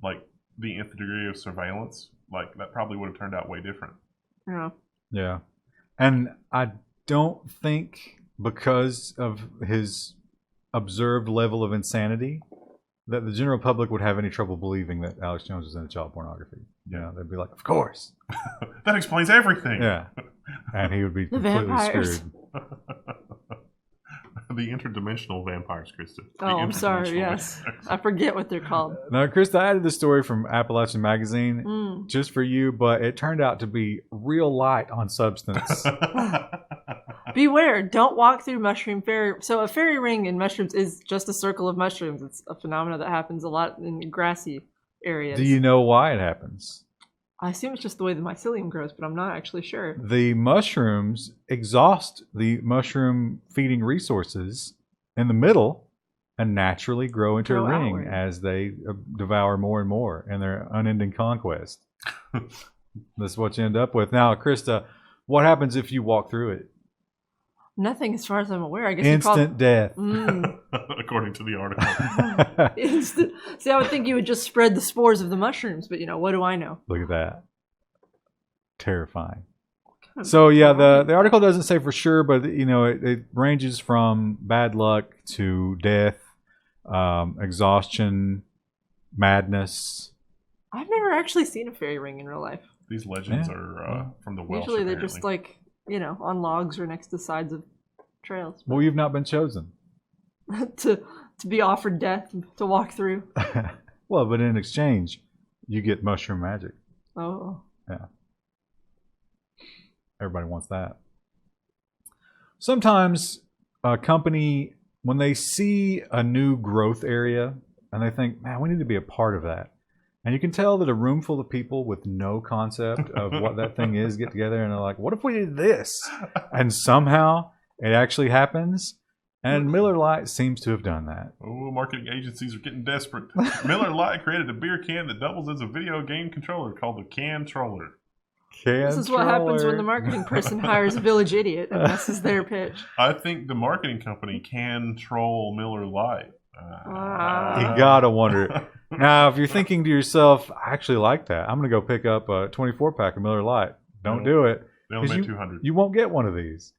like, the nth degree of surveillance, like, that probably would have turned out way different. Yeah. Yeah. And I don't think because of his observed level of insanity that the general public would have any trouble believing that Alex Jones was into child pornography. Yeah. They'd be like, of course. That explains everything. Yeah. And he would be completely screwed. The interdimensional vampires, Krista. Oh, I'm sorry. Yes. I forget what they're called. Now, Krista, I added this story from Appalachian Magazine just for you, but it turned out to be real light on substance. Beware. Don't walk through mushroom fairy. So a fairy ring in mushrooms is just a circle of mushrooms. It's a phenomenon that happens a lot in grassy areas. Do you know why it happens? I assume it's just the way the mycelium grows, but I'm not actually sure. The mushrooms exhaust the mushroom feeding resources in the middle and naturally grow into a ring outward as they devour more and more in their unending conquest. That's what you end up with. Now, Krista, what happens if you walk through it? Nothing as far as I'm aware. I guess instant death. According to the article. Instant. See, I would think you would just spread the spores of the mushrooms, but what do I know? Look at that. Terrifying. So yeah, the article doesn't say for sure, but it ranges from bad luck to death, exhaustion, madness. I've never actually seen a fairy ring in real life. These legends are from the Welsh. Usually they're just like, on logs or next to sides of trails. Well, you've not been chosen. to be offered death to walk through. Well, but in exchange, you get mushroom magic. Oh. Yeah. Everybody wants that. Sometimes a company, when they see a new growth area and they think, man, we need to be a part of that. And you can tell that a room full of people with no concept of what that thing is get together and they're like, what if we did this? And somehow it actually happens. And Miller Lite seems to have done that. Oh, marketing agencies are getting desperate. Miller Lite created a beer can that doubles as a video game controller called the Can-troller. This is what happens when the marketing person hires a village idiot and messes their pitch. I think the marketing company can troll Miller Lite. You gotta wonder. Now, if you're thinking to yourself, I actually like that. I'm going to go pick up a 24-pack of Miller Lite. Don't do it. They only made 200. You won't get one of these.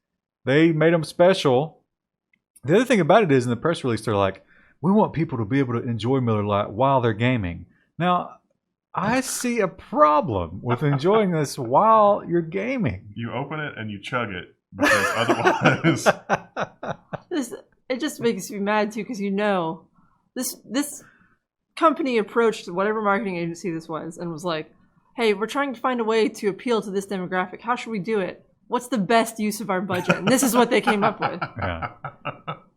They made them special. The other thing about it is in the press release, they're like, we want people to be able to enjoy Miller Lite while they're gaming. Now, I see a problem with enjoying this while you're gaming. You open it and you chug it because otherwise... It just makes me mad, too, because this company approached whatever marketing agency this was and was like, hey, we're trying to find a way to appeal to this demographic. How should we do it? What's the best use of our budget? And this is what they came up with. Yeah.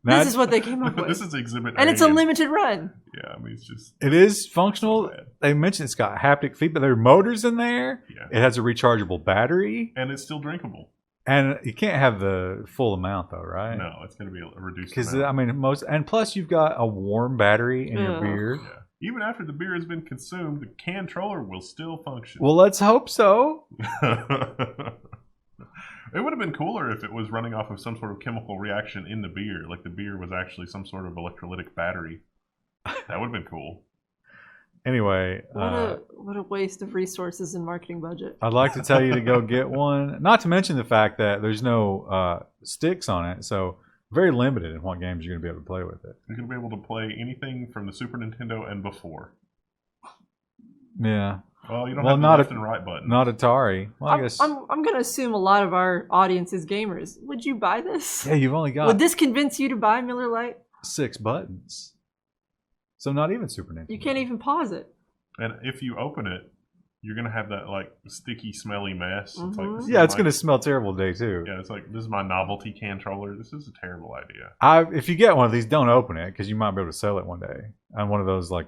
This is what they came up with. This is Exhibit A. And it's a limited run. Yeah, I mean, it's just... It is functional. They mentioned it's got haptic feedback. There are motors in there. Yeah. It has a rechargeable battery. And it's still drinkable. And you can't have the full amount though, right? No, it's going to be a reduced Because amount. I mean, and plus you've got a warm battery in your beer. Yeah. Even after the beer has been consumed, the controller will still function. Well, let's hope so. It would have been cooler if it was running off of some sort of chemical reaction in the beer, like the beer was actually some sort of electrolytic battery. That would have been cool. Anyway, what a waste of resources and marketing budget. I'd like to tell you to go get one. Not to mention the fact that there's no sticks on it, so very limited in what games you're going to be able to play with it. You're going to be able to play anything from the Super Nintendo and before. Yeah. Well, you don't have the left and right button. Not Atari. Well, I guess. I'm going to assume a lot of our audience is gamers. Would you buy this? Yeah, you've only got. Would this convince you to buy Miller Lite? 6 buttons. So not even Super Nintendo. You can't even pause it. And if you open it, you're going to have that like sticky, smelly mess. It's like, it's going to smell terrible day too. Yeah, it's like, this is my novelty controller. This is a terrible idea. If you get one of these, don't open it because you might be able to sell it one day on one of those, like,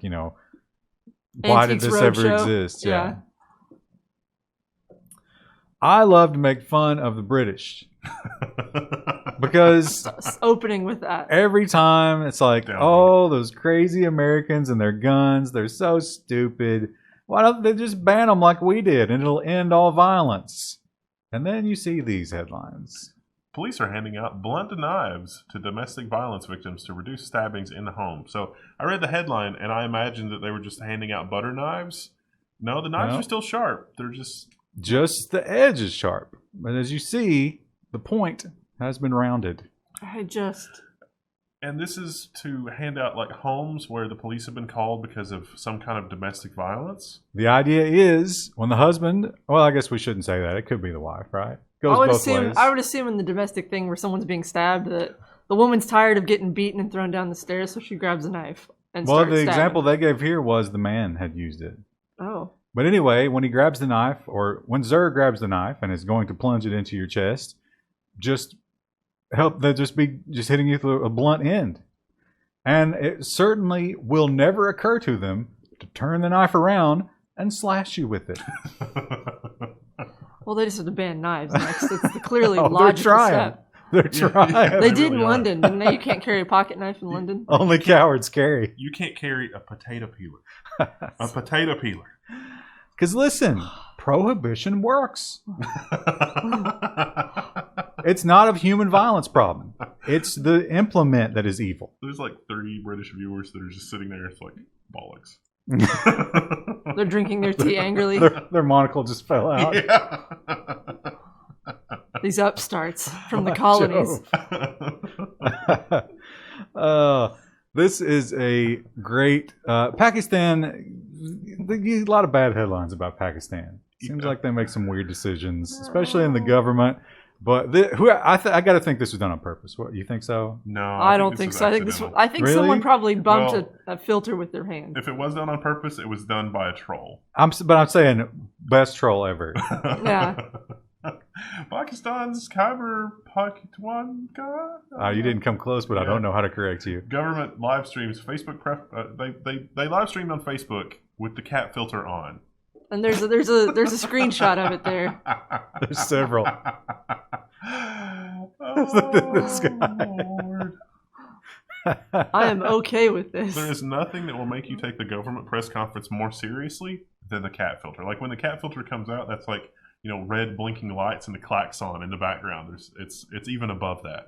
why did this ever exist? Yeah. I love to make fun of the British because opening with that every time it's like, oh, those crazy Americans and their guns, they're so stupid. Why don't they just ban them like we did and it'll end all violence? And then you see these headlines. Police are handing out blunt knives to domestic violence victims to reduce stabbings in the home. So I read the headline and I imagined that they were just handing out butter knives. No, the knives are still sharp. They're just the edge is sharp. But as you see, the point has been rounded. And this is to hand out like homes where the police have been called because of some kind of domestic violence. The idea is when the husband, well, I guess we shouldn't say that. It could be the wife, right? I would assume in the domestic thing where someone's being stabbed that the woman's tired of getting beaten and thrown down the stairs, so she grabs a knife and starts stabbing. Example they gave here was the man had used it. Oh. But anyway, when he grabs the knife, or when Zer grabs the knife and is going to plunge it into your chest, just hitting you through a blunt end. And it certainly will never occur to them to turn the knife around and slash you with it. Well, they just have to ban knives next. It's clearly logical step. They're trying. They did in London, didn't they? You can't carry a pocket knife in London. Only cowards carry. You can't carry a potato peeler. A potato peeler. Because listen, prohibition works. It's not a human violence problem. It's the implement that is evil. There's like 30 British viewers that are just sitting there. It's like, bollocks. They're drinking their tea angrily. Their monocle just fell out. Yeah. These upstarts from the colonies. This is a great Pakistan. A lot of bad headlines about Pakistan. Seems like they make some weird decisions, especially in the government. But I got to think this was done on purpose. What, you think so? No, I don't think so. I think someone probably bumped a filter with their hand. If it was done on purpose, it was done by a troll. But I'm saying best troll ever. Yeah. Pakistan's Khyber Pakhtunkhwa. You didn't come close, but I don't know how to correct you. Government live streams. Facebook they live streamed on Facebook with the cat filter on. And there's a screenshot of it there. There's several. This guy. Lord. I am okay with this. There is nothing that will make you take the government press conference more seriously than the cat filter. Like when the cat filter comes out, that's like, red blinking lights and the klaxon in the background. It's even above that.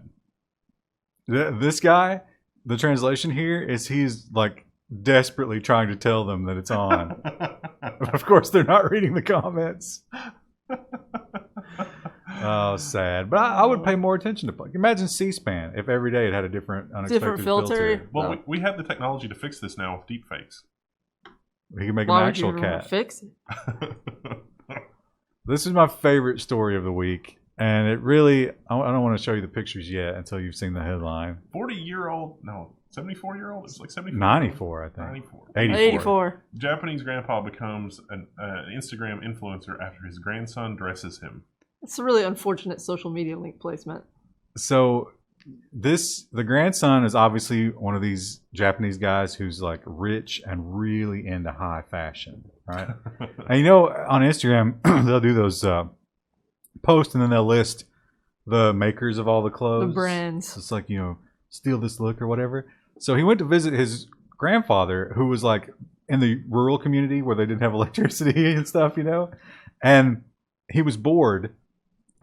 This guy, the translation here is he's like desperately trying to tell them that it's on. But of course, they're not reading the comments. Oh, sad. But I would pay more attention to. Imagine C-SPAN if every day it had a different unexpected filter. Well, we have the technology to fix this now with deepfakes. We can make an actual cat. Fix it? This is my favorite story of the week. And it really, I don't want to show you the pictures yet until you've seen the headline. 74-year-old? It's like 74. 94, I think. 94. 84. Japanese grandpa becomes an Instagram influencer after his grandson dresses him. It's a really unfortunate social media link placement. So the grandson is obviously one of these Japanese guys who's like rich and really into high fashion, right? And on Instagram, they'll do those posts and then they'll list the makers of all the clothes. The brands. It's like, steal this look or whatever. So he went to visit his grandfather, who was like in the rural community where they didn't have electricity and stuff, and he was bored.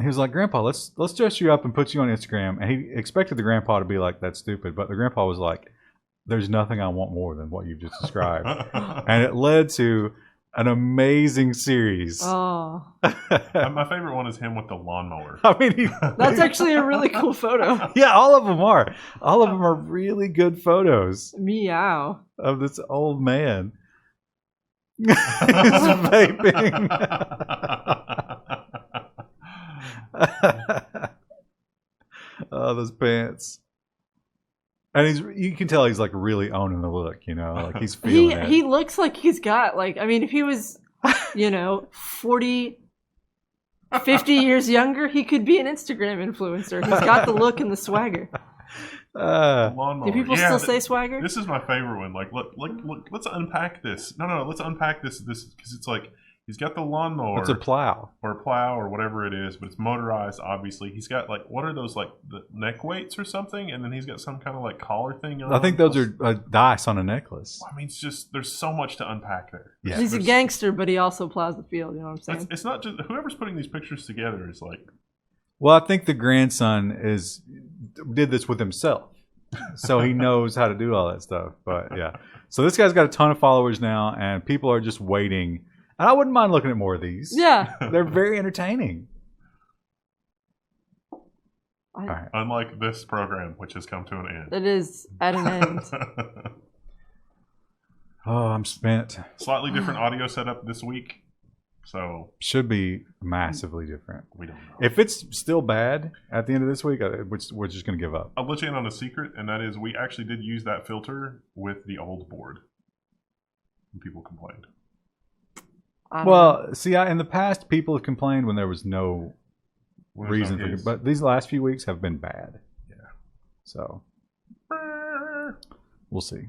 He was like, Grandpa, let's dress you up and put you on Instagram. And he expected the grandpa to be like, that's stupid. But the grandpa was like, there's nothing I want more than what you've just described. And it led to an amazing series. Oh. My favorite one is him with the lawnmower. I mean, That's actually a really cool photo. yeah, all of them are. All of them are really good photos Meow. of this old man. He's vaping. Oh, those pants. And you can tell he's like really owning the look, like he's feeling it. He looks like he's got if he was 40, 50 years younger, he could be an Instagram influencer. He's got the look and the swagger. Do people still say swagger? This is my favorite one. Like, look, let's unpack this. No, let's unpack this because it's like he's got the lawnmower. It's a plow. Or a plow or whatever it is, but it's motorized, obviously. He's got what are those, the neck weights or something? And then he's got some kind of collar thing on. I think those are dice on a necklace. I mean, it's just, there's so much to unpack there. Yeah. He's a gangster, but he also plows the field, you know what I'm saying? It's not just, whoever's putting these pictures together is like... Well, I think the grandson did this with himself. So he knows how to do all that stuff. But yeah. So this guy's got a ton of followers now, and people are just waiting. And I wouldn't mind looking at more of these. Yeah. They're very entertaining. All right. Unlike this program, which has come to an end. It is at an end. Oh, I'm spent. Slightly different audio setup this week. So should be massively different. We don't know. If it's still bad at the end of this week, we're just going to give up. I'll let you in on a secret, and that is we actually did use that filter with the old board. And people complained. Well, see, in the past, people have complained when there was no reason for it. But these last few weeks have been bad. Yeah. So we'll see.